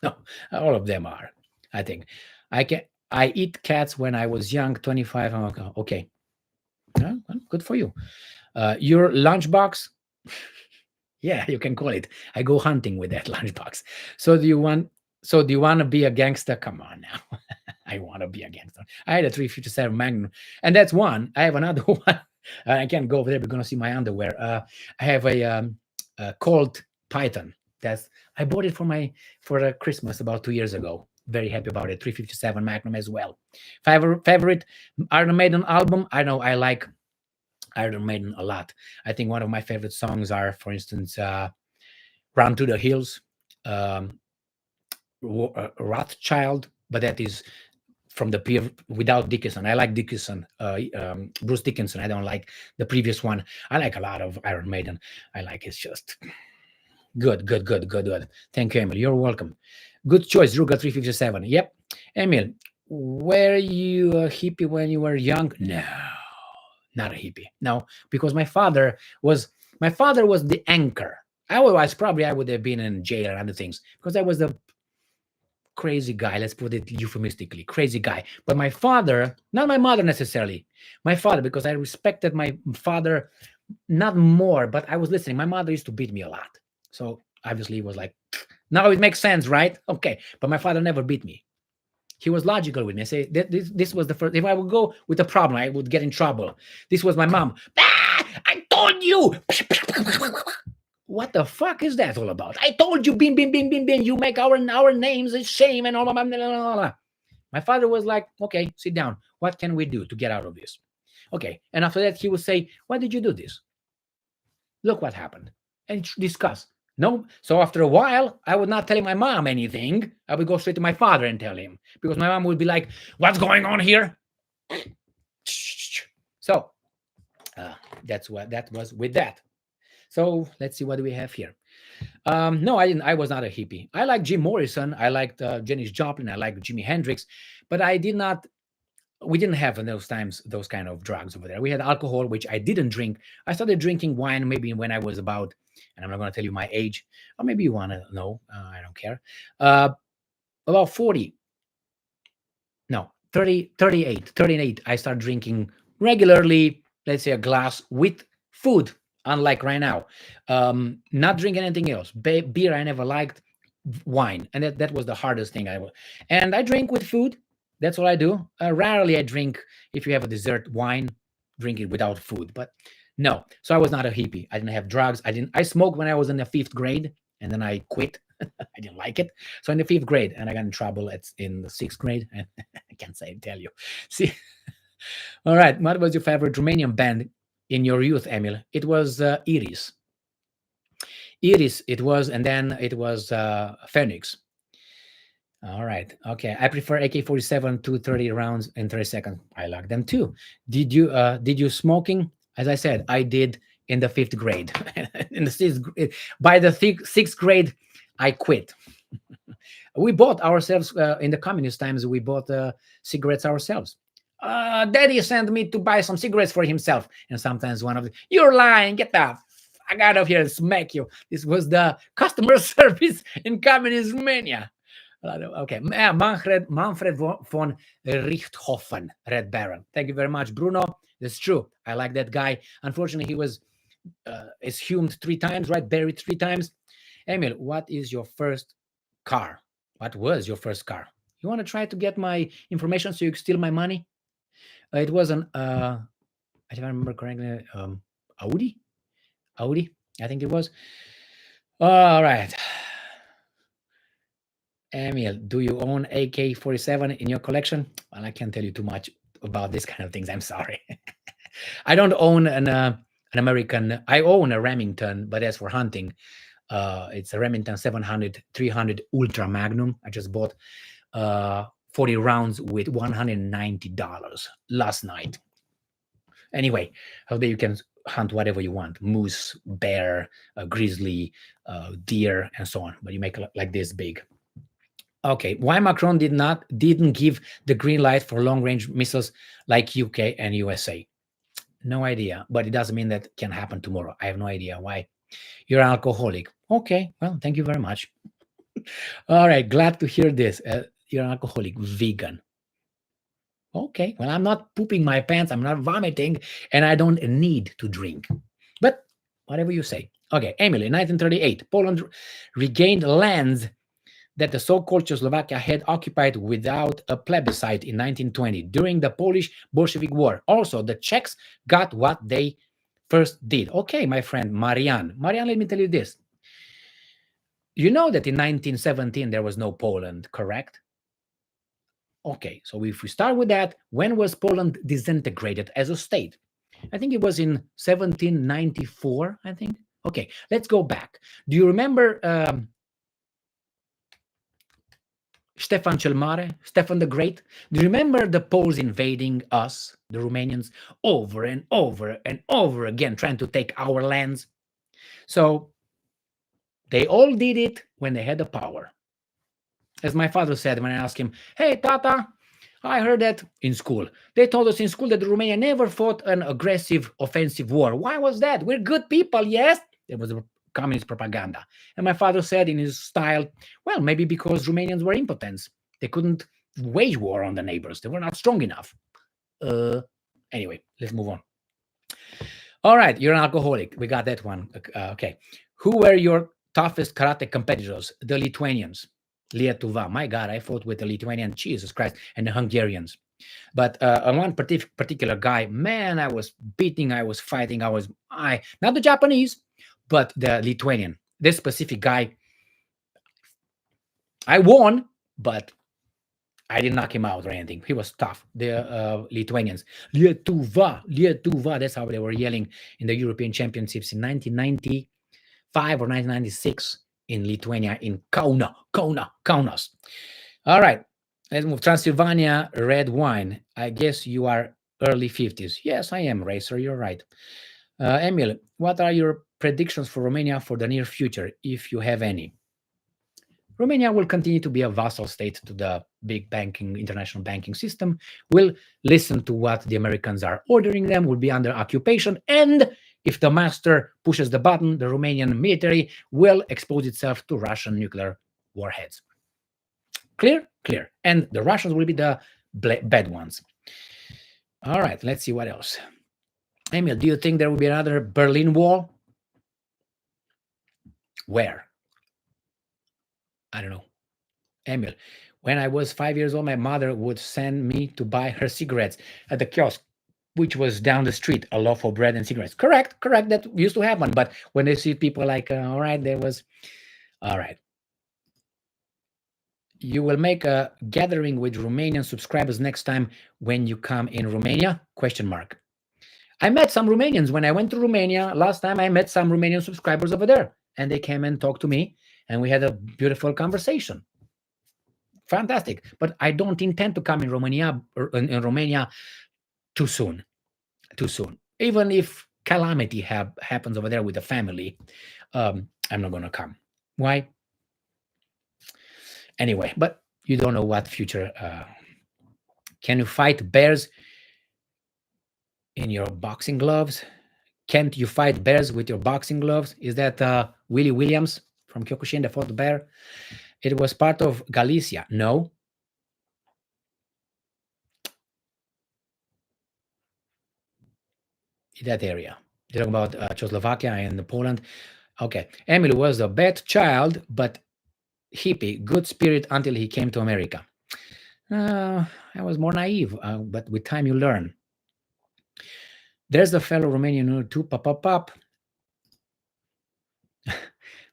no, all of them are. I think I eat cats when I was young, 25. Okay, well, good for you. Your lunchbox. Yeah, you can call it. I go hunting with that lunchbox. So do you want to be a gangster? Come on now. I want to be a gangster. I had a 357 Magnum, and that's one. I have another one. I can't go over there. We're gonna see my underwear. I have a Colt Python. I bought it for Christmas about 2 years ago. Very happy about it. 357 Magnum as well. Favorite Iron Maiden album. I know I like Iron Maiden a lot. I think one of my favorite songs are, for instance, "Run to the Hills," "Rothschild," but that is from the without Dickinson. I like Dickinson, Bruce Dickinson. I don't like the previous one. I like a lot of Iron Maiden. I like it's just good. Thank you, Emil. You're welcome. Good choice, Ruga 357. Yep, Emil. Were you a hippie when you were young? No, not a hippie. No, because my father was the anchor. Otherwise, probably I would have been in jail and other things because I was the crazy guy. Let's put it euphemistically, crazy guy. But my father, not my mother necessarily, my father, because I respected my father not more, but I was listening. My mother used to beat me a lot, so obviously it was like, now it makes sense, right? Okay, but my father never beat me. He was logical with me. I say this was the first. If I would go with a problem, I would get in trouble. This was my mom. I told you. What the fuck is that all about? I told you, bing, bing, bing, bing, bing. You make our names a shame and all. Blah, blah, blah, blah. My father was like, okay, sit down. What can we do to get out of this? Okay, and after that, he would say, why did you do this? Look what happened, and discuss. No, so after a while, I would not tell my mom anything. I would go straight to my father and tell him because my mom would be like, "What's going on here?" So that's what that was with that. So let's see what do we have here. No, I didn't. I was not a hippie. I like Jim Morrison. I liked Janis Joplin. I liked Jimi Hendrix, but I did not. We didn't have in those times those kind of drugs over there. We had alcohol, which I didn't drink. I started drinking wine maybe when I was about, and I'm not going to tell you my age, or maybe you want to know. I don't care. About 40. No, 30, 38, 38. I started drinking regularly, let's say a glass with food, unlike right now. Not drinking anything else. Beer, I never liked. Wine, and that was the hardest thing and I drink with food. That's what I do. Rarely I drink, if you have a dessert wine, drink it without food, but no. So I was not a hippie. I didn't have drugs. I smoked when I was in the 5th grade, and then I quit. I didn't like it. So in the 5th grade, and I got in trouble in the 6th grade, and I can't tell you. See. All right, what was your favorite Romanian band in your youth, Emil? It was Iris. Iris, it was, and then it was Phoenix. All right. Okay. I prefer AK-47 to 30 rounds in 30 seconds. I like them too. Did you smoking? As I said, I did in the fifth grade. In the by the sixth grade, I quit. We bought ourselves in the communist times. We bought cigarettes ourselves. Daddy sent me to buy some cigarettes for himself, and sometimes one of the, you're lying. Get the fuck out of here and smack you. This was the customer service in communist Romania. Okay, Manfred von Richthofen, Red Baron. Thank you very much, Bruno. That's true. I like that guy. Unfortunately, he was exhumed 3 times, right? Buried 3 times. Emil, what is your first car? What was your first car? You want to try to get my information so you steal my money? It was an, if I remember correctly, Audi? Audi, I think it was. All right. Emil, do you own AK-47 in your collection? Well, I can't tell you too much about this kind of things. I'm sorry. I don't own an American. I own a Remington, but as for hunting, it's a Remington 700 300 Ultra Magnum. I just bought 40 rounds with $190 last night. Anyway, out there you can hunt whatever you want: moose, bear, grizzly, deer, and so on. But you make it like this big. Okay, why Macron didn't give the green light for long-range missiles like UK and USA? No idea, but it doesn't mean that can happen tomorrow. I have no idea why. You're an alcoholic. Okay, well, thank you very much. All right, glad to hear this. You're an alcoholic, vegan. Okay, well, I'm not pooping my pants, I'm not vomiting, and I don't need to drink. But whatever you say. Okay, Emily, in 1938, Poland regained lands that the so-called Czechoslovakia had occupied without a plebiscite in 1920 during the Polish Bolshevik War. Also, the Czechs got what they first did. Okay, my friend Marianne. Marianne, let me tell you this. You know that in 1917 there was no Poland, correct? Okay, so if we start with that, when was Poland disintegrated as a state? I think it was in 1794, I think. Okay, let's go back. Do you remember Stefan cel Mare, Stefan the Great? Do you remember the Poles invading us, the Romanians, over and over and over again, trying to take our lands? So they all did it when they had the power. As my father said when I asked him, hey, Tata, I heard that in school. They told us in school that Romania never fought an aggressive, offensive war. Why was that? We're good people, yes? It was a communist propaganda. And my father said in his style, well, maybe because Romanians were impotents. They couldn't wage war on the neighbors. They were not strong enough. Anyway, let's move on. All right, you're an alcoholic. We got that one. Okay. Who were your toughest karate competitors? The Lithuanians. Lietuva. My God, I fought with the Lithuanian, Jesus Christ, and the Hungarians. But on one particular guy, man, I was beating, I was fighting, not the Japanese, but the Lithuanian. This specific guy, I won, but I didn't knock him out or anything. He was tough. The Lithuanians. Lietuva, that's how they were yelling in the European Championships in 1995 or 1996. In Lithuania, in Kaunas. All right, let's move. Transylvania red wine. I guess you are early 50s. Yes, I am, Racer. You're right. Emil, what are your predictions for Romania for the near future, if you have any? Romania will continue to be a vassal state to the big international banking system, will listen to what the Americans are ordering them, will be under occupation, and if the master pushes the button, the Romanian military will expose itself to Russian nuclear warheads. Clear? Clear. And the Russians will be the bad ones. All right, let's see what else. Emil, do you think there will be another Berlin Wall? Where? I don't know. Emil, when I was 5 years old, my mother would send me to buy her cigarettes at the kiosk, which was down the street, a loaf of bread and cigarettes. Correct. That used to happen. But when they see people like, all right, all right. You will make a gathering with Romanian subscribers next time when you come in Romania? ? I met some Romanians when I went to Romania. Last time I met some Romanian subscribers over there. and they came and talked to me, and we had a beautiful conversation. Fantastic. But I don't intend to come in Romania, in Romania too soon. Too soon. Even if calamity happens over there with the family, I'm not gonna come. Why? Anyway, but you don't know what future. Can you fight bears in your boxing gloves? Can't you fight bears with your boxing gloves? Is that Willie Williams from Kyokushin that fought the bear? It was part of Galicia. No, that area. You're talking about Czechoslovakia and Poland. Okay. Emily was a bad child, but hippie, good spirit until he came to America. I was more naive, but with time you learn. There's a fellow Romanian who too, pop, pop, pop.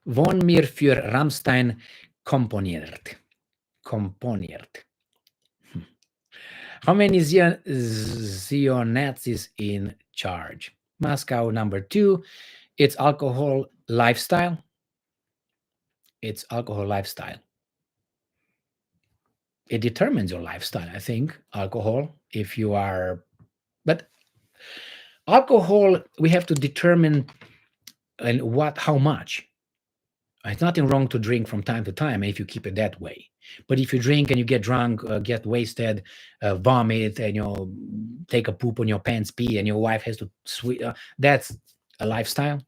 Von mir für Rammstein komponiert. Komponiert. How many Nazis in charge? Moscow, number 2. It's alcohol lifestyle. It's alcohol lifestyle. It determines your lifestyle, I think, alcohol. If you are, but alcohol, we have to determine and how much. It's nothing wrong to drink from time to time if you keep it that way. But if you drink and you get drunk, get wasted, vomit, and take a poop on your pants, pee, and your wife has to sweet, that's a lifestyle.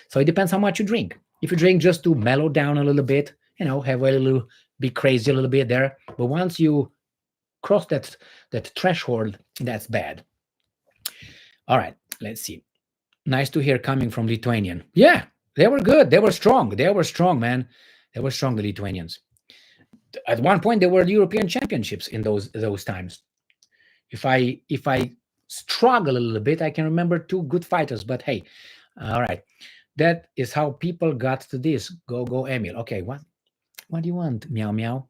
So it depends how much you drink. If you drink just to mellow down a little bit, have a little, be crazy a little bit there. But once you cross that threshold, that's bad. All right, let's see. Nice to hear coming from Lithuanian. Yeah, they were good. They were strong. They were strong, man. They were strong, the Lithuanians. At one point, they were European championships in those times. If I struggle a little bit, I can remember 2 good fighters. But hey, all right, that is how people got to this. Go, Emil. Okay, what do you want? Meow meow.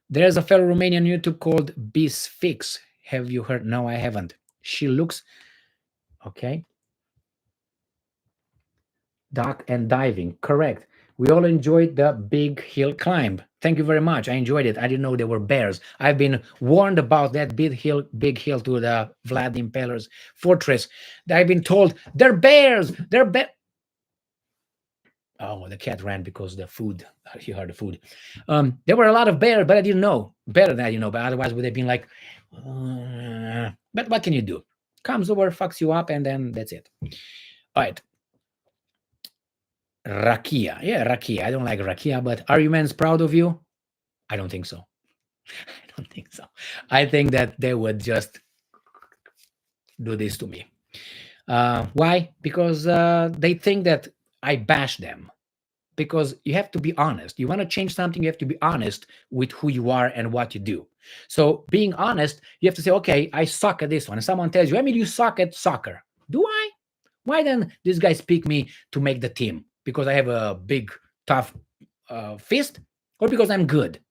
There's a fellow Romanian YouTube called Bis Fix. Have you heard? No, I haven't. She looks okay. Duck and diving, correct. We all enjoyed the big hill climb. Thank you very much. I enjoyed it. I didn't know there were bears. I've been warned about that big hill to the Vlad the Impaler's fortress. I've been told they're bears. They're Oh, the cat ran because the food. He heard the food. There were a lot of bears, but I didn't know. Better than I didn't know. But otherwise, would have been like. But what can you do? Comes over, fucks you up, and then that's it. All right. Rakia. Yeah, Rakia. I don't like Rakia, but are humans proud of you? I don't think so. I don't think so. I think that they would just do this to me. Why? Because they think that I bash them. Because you have to be honest. You want to change something, you have to be honest with who you are and what you do. So being honest, you have to say, okay, I suck at this one. And someone tells you, I mean, you suck at soccer. Do I? Why then these guys pick me to make the team? Because I have a big, tough fist? Or because I'm good?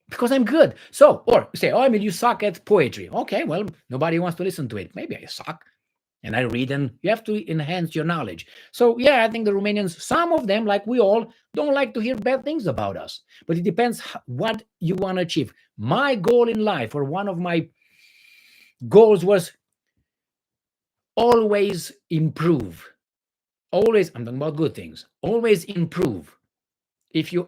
Because I'm good. So, or say, oh, I mean, you suck at poetry. Okay, well, nobody wants to listen to it. Maybe I suck. And I read, and you have to enhance your knowledge. So, yeah, I think the Romanians, some of them, like we all, don't like to hear bad things about us. But it depends what you want to achieve. My goal in life, or one of my goals, was always improve. Always, I'm talking about good things. Always improve.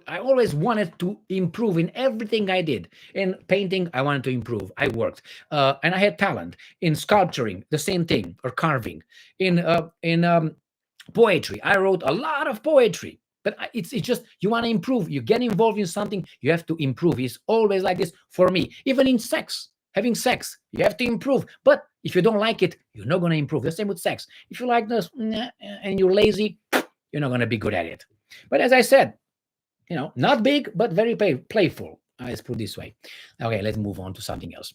I always wanted to improve in everything I did. In painting, I wanted to improve. I worked, and I had talent. In sculpturing, the same thing, or carving. In poetry, I wrote a lot of poetry. But it's just, you want to improve. You get involved in something, you have to improve. It's always like this for me. Even in sex, having sex, you have to improve. But if you don't like it, you're not going to improve. The same with sex. If you like this and you're lazy, you're not going to be good at it. But as I said, not big, but very playful. Let's put it this way. Okay, let's move on to something else.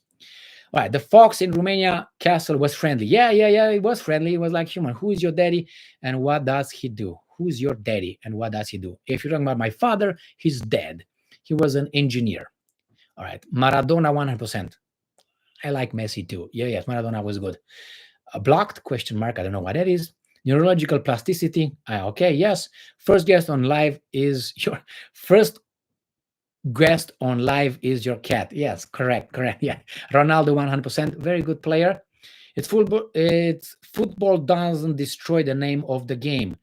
All right, the fox in Romania castle was friendly. Yeah, it was friendly. It was like human. Who is your daddy and what does he do? Who's your daddy and what does he do? If you're talking about my father, he's dead. He was an engineer. All right, Maradona 100%. I like Messi too. Yes, Maradona was good. Blocked, question mark. I don't know what that is. Neurological plasticity. Okay, yes. First guest on live is your first guest on live is your cat. Yes, correct, correct. Yeah, Ronaldo, 100%. Very good player. It's football. It's football doesn't destroy the name of the game.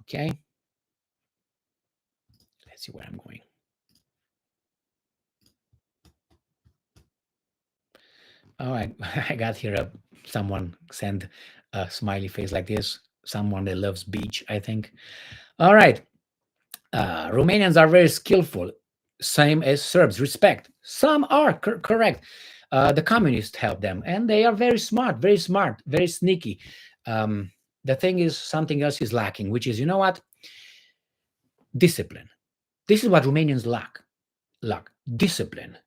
Okay, let's see where I'm going. Oh, I got here someone sent a smiley face like this. Someone that loves beach, I think. All right. Romanians are very skillful, same as Serbs. Respect. Some are correct. The communists help them, and they are very smart, very sneaky. The thing is, something else is lacking, which is, you know what? Discipline. This is what Romanians lack discipline.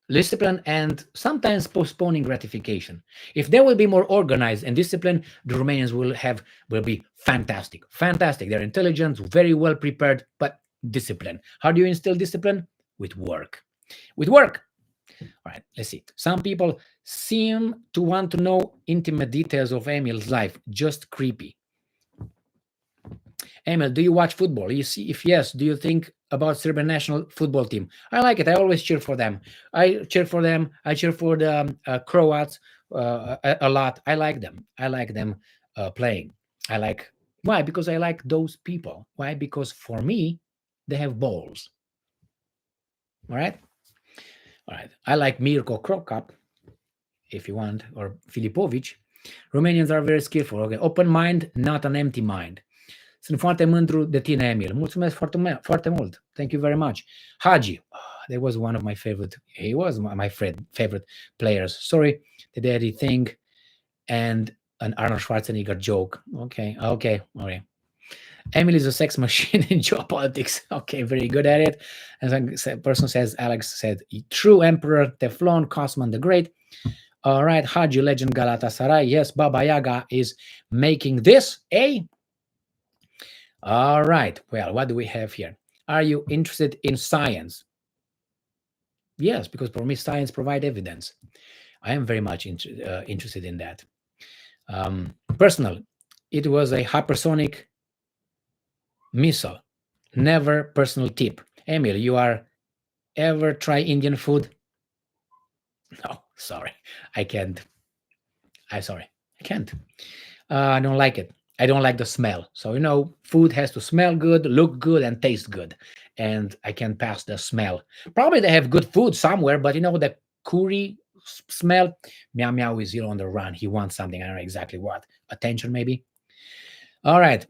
Discipline and sometimes postponing gratification. If they will be more organized and disciplined, the Romanians will be fantastic. Fantastic. They're intelligent, very well prepared, but discipline. How do you instill discipline? With work. With work. All right, let's see. Some people seem to want to know intimate details of Emil's life. Just creepy. Emil, do you watch football? You see, if yes, do you think about Serbian national football team? I like it. I always cheer for them. I cheer for them. I cheer for the Croats a lot. I like them. I like them playing. I like why? Because I like those people. Why? Because for me, they have balls. All right. All right. I like Mirko Krokap, if you want, or Filipovic. Romanians are very skillful. Okay. Open mind, not an empty mind. Sunt foarte mândru de tine, Emil. Mulțumesc foarte mult. Thank you very much. Haji, that was one of my favorite. He was my favorite players. Sorry, the daddy thing and an Arnold Schwarzenegger joke. Okay. Emil is a sex machine in geopolitics. Okay, very good at it. As a person says, Alex said, true Emperor Teflon, Cosman the Great. All right, Haji, legend Galatasaray. Yes, Baba Yaga is making this a all right. Well, what do we have here? Are you interested in science? Yes, because for me, science provides evidence. I am very much interested in that. Personal, it was a hypersonic missile. Never personal tip. Emil, you are ever try Indian food? No, sorry, I can't. I'm sorry, I can't. I don't like it. I don't like the smell. So, food has to smell good, look good, and taste good. And I can pass the smell. Probably they have good food somewhere, but the curry smell, Meow Meow is on the run. He wants something. I don't know exactly what. Attention, maybe. All right.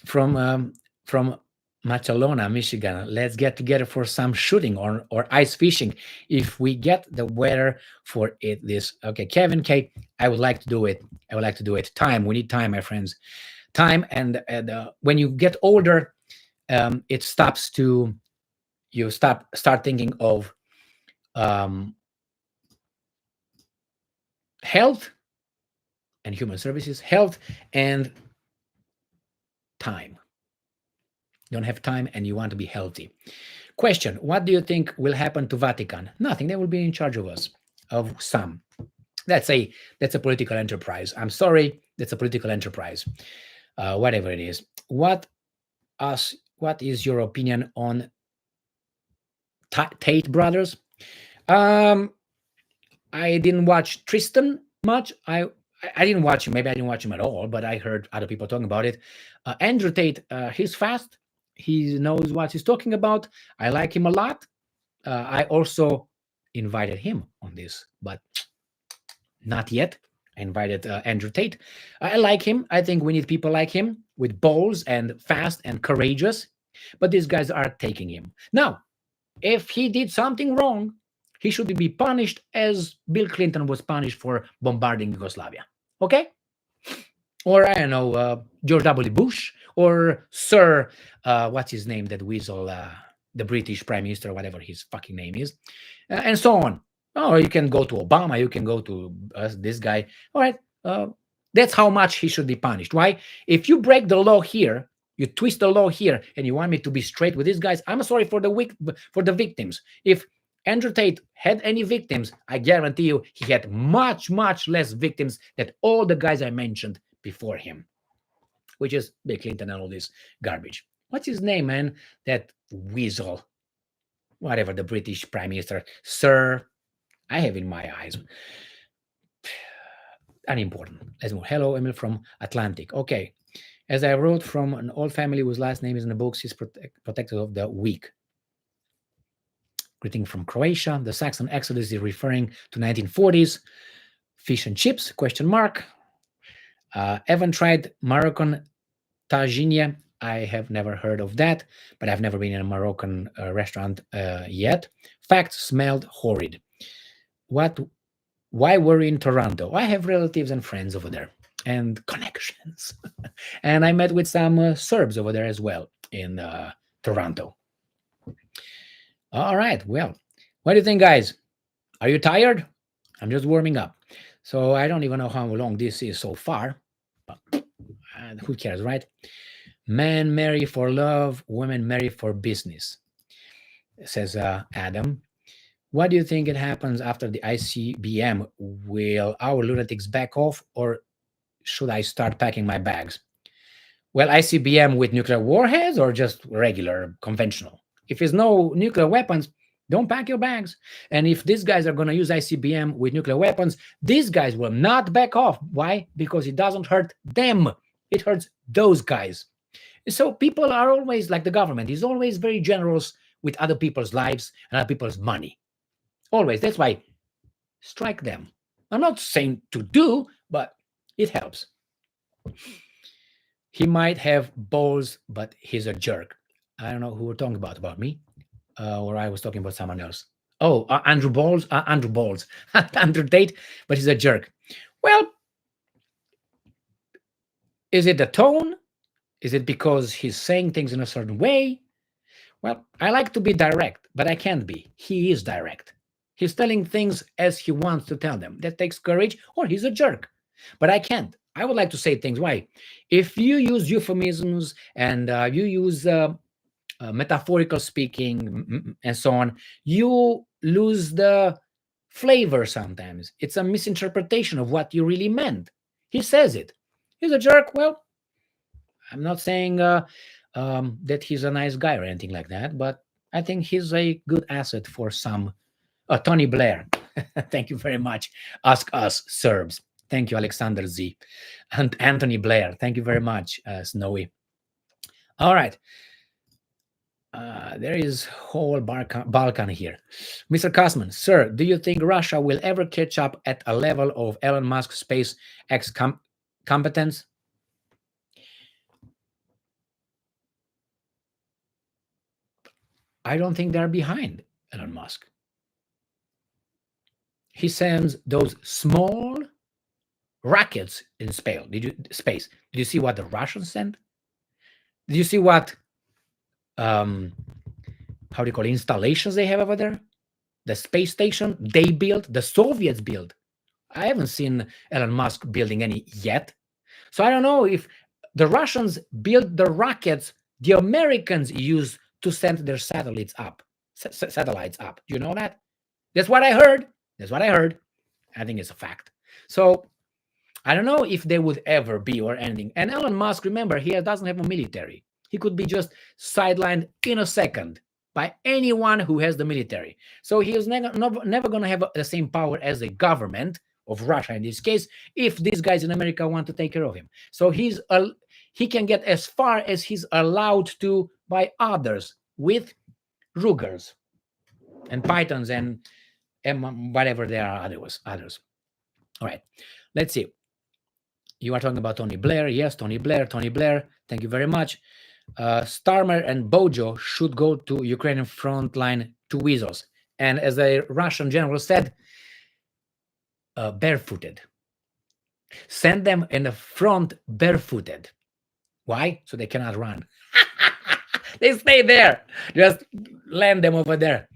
From Machalona, Michigan. Let's get together for some shooting or ice fishing if we get the weather for it. Okay, Kevin K. I would like to do it. Time. We need time, my friends. Time and when you get older, it stops to you start thinking of health and human services, health and time. You don't have time and you want to be healthy. Question, what do you think will happen to Vatican? Nothing. They will be in charge of us, of some. That's a political enterprise. I'm sorry, that's a political enterprise. Whatever it is. What is your opinion on Tate brothers? I didn't watch Tristan much. I didn't watch him. Maybe I didn't watch him at all, but I heard other people talking about it. Andrew Tate, he's fast. He knows what he's talking about. I like him a lot. I also invited him on this, but not yet. I invited Andrew Tate. I like him. I think we need people like him with balls and fast and courageous. But these guys are taking him. Now, if he did something wrong, he should be punished as Bill Clinton was punished for bombarding Yugoslavia. Okay? Or, I don't know, George W. Bush or Sir, what's his name, that weasel, the British Prime Minister, whatever his fucking name is, and so on. Oh, you can go to Obama, you can go to this guy. All right, that's how much he should be punished. Why? If you break the law here, you twist the law here, and you want me to be straight with these guys, I'm sorry for the victims. If Andrew Tate had any victims, I guarantee you he had much, much less victims than all the guys I mentioned before him, which is Bill Clinton and all this garbage. What's his name, man? That weasel, whatever, the British Prime Minister, Sir. I have in my eyes. Unimportant. Let's move. Hello, Emil from Atlantic. Okay. As I wrote from an old family whose last name is in the books, he's protector of the weak. Greeting from Croatia. The Saxon Exodus is referring to 1940s. Fish and chips, question mark. Evan tried Moroccan tagine. I have never heard of that, but I've never been in a Moroccan restaurant yet. Fact, smelled horrid. Why were we in Toronto? I have relatives and friends over there and connections. And I met with some Serbs over there as well in Toronto. All right. Well, what do you think, guys? Are you tired? I'm just warming up. So I don't even know how long this is so far, but who cares, right? Men marry for love, women marry for business, says Adam. What do you think it happens after the ICBM? Will our lunatics back off, or should I start packing my bags? Well, ICBM with nuclear warheads or just regular, conventional? If there's no nuclear weapons, don't pack your bags. And if these guys are going to use ICBM with nuclear weapons, these guys will not back off. Why? Because it doesn't hurt them. It hurts those guys. So people are always, like the government, is always very generous with other people's lives and other people's money. Always. That's why strike them. I'm not saying to do, but it helps. He might have balls, but he's a jerk. I don't know who we're talking about me, or I was talking about someone else. Oh, Andrew Balls, Andrew Tate, but he's a jerk. Well, is it the tone? Is it because he's saying things in a certain way? Well, I like to be direct, but I can't be. He is direct. He's telling things as he wants to tell them. That takes courage, or he's a jerk. But I can't. I would like to say things. Why? If you use euphemisms and you use metaphorical speaking and so on, you lose the flavor sometimes. It's a misinterpretation of what you really meant. He says it. He's a jerk. Well, I'm not saying that he's a nice guy or anything like that, but I think he's a good asset for some. Tony Blair. Thank you very much. Ask us, Serbs. Thank you, Alexander Z. And Anthony Blair. Thank you very much, Snowy. All right. There is whole Balkan here. Mr. Kosman, sir, do you think Russia will ever catch up at a level of Elon Musk's SpaceX competence? I don't think they're behind Elon Musk. He sends those small rockets in space. Did you see what the Russians sent? Did you see what how do you call it, installations they have over there? The space station they built, the Soviets built. I haven't seen Elon Musk building any yet. So I don't know if the Russians built the rockets the Americans used to send their satellites up. Do you know that? That's what I heard. I think it's a fact. So I don't know if they would ever be or anything. And Elon Musk, remember, he doesn't have a military. He could be just sidelined in a second by anyone who has the military. So he is never going to have the same power as the government of Russia in this case, if these guys in America want to take care of him. So he can get as far as he's allowed to by others with Rugers and Pythons and whatever there are others. All right, let's see. You are talking about Tony Blair. Yes, Tony Blair. Thank you very much. Starmer and Bojo should go to Ukrainian front line to weasels. And as a Russian general said, barefooted. Send them in the front barefooted. Why? So they cannot run. They stay there. Just land them over there.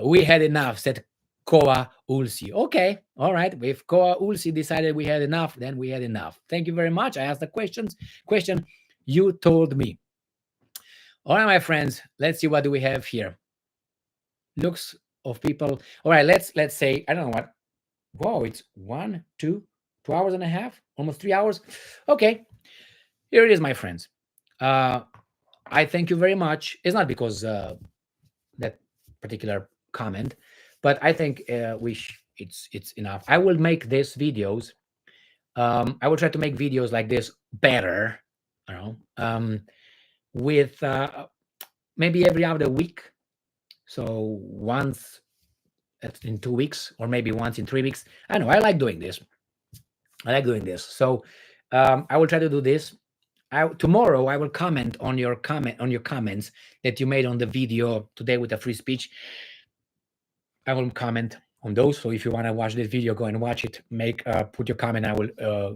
We had enough, said Koa Ulsi. Okay, all right. If Koa Ulsi decided we had enough, then we had enough. Thank you very much. I asked the question. You told me. All right, my friends. Let's see what do we have here. Looks of people. All right, let's say, I don't know what. Whoa, it's 1, 2, 2 hours and a half, almost 3 hours. Okay, here it is, my friends. Uh, I thank you very much. It's not because that particular comment, but I think it's enough. I will make these videos. I will try to make videos like this better. You know, with maybe every other week. So once in 2 weeks, or maybe once in 3 weeks. I know I like doing this. I like doing this. So I will try to do this. Tomorrow I will comment on your comments that you made on the video today with the free speech. I will comment on those. So if you want to watch this video, go and watch it. Put your comment. I will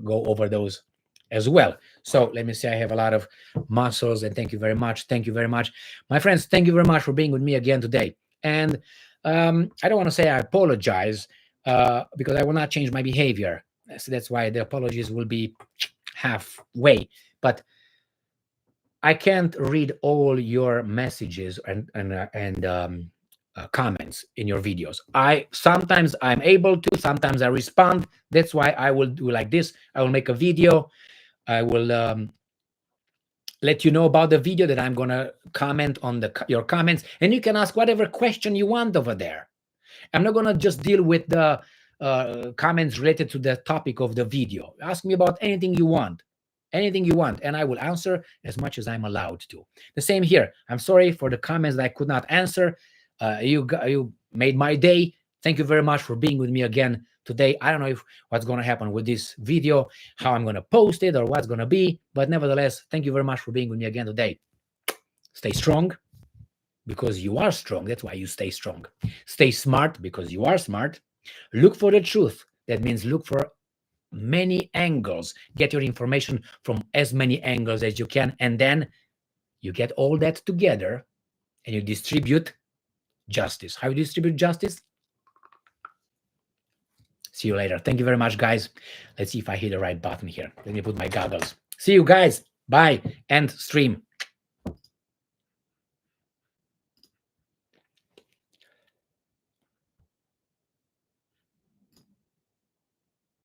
go over those as well. So let me say I have a lot of muscles, and thank you very much. Thank you very much, my friends. Thank you very much for being with me again today. And I don't want to say I apologize because I will not change my behavior. So that's why the apologies will be halfway. But I can't read all your messages and comments in your videos. Sometimes I'm able to, sometimes I respond. That's why I will do like this. I will make a video. I will let you know about the video that I'm gonna comment on your comments, and you can ask whatever question you want over there. I'm not gonna just deal with the comments related to the topic of the video. Ask me about anything you want, and I will answer as much as I'm allowed to. The same here. I'm sorry for the comments that I could not answer. You made my day. Thank you very much for being with me again today. I don't know what's going to happen with this video, how I'm going to post it, or what's going to be, but nevertheless, thank you very much for being with me again today. Stay strong, because you are strong. That's why you stay strong. Stay smart, because you are smart. Look for the truth. That means look for many angles. Get your information from as many angles as you can, and then you get all that together and you distribute justice. How you distribute justice? See you later. Thank you very much, guys. Let's see if I hit the right button here. Let me put my goggles. See you guys. Bye. End stream.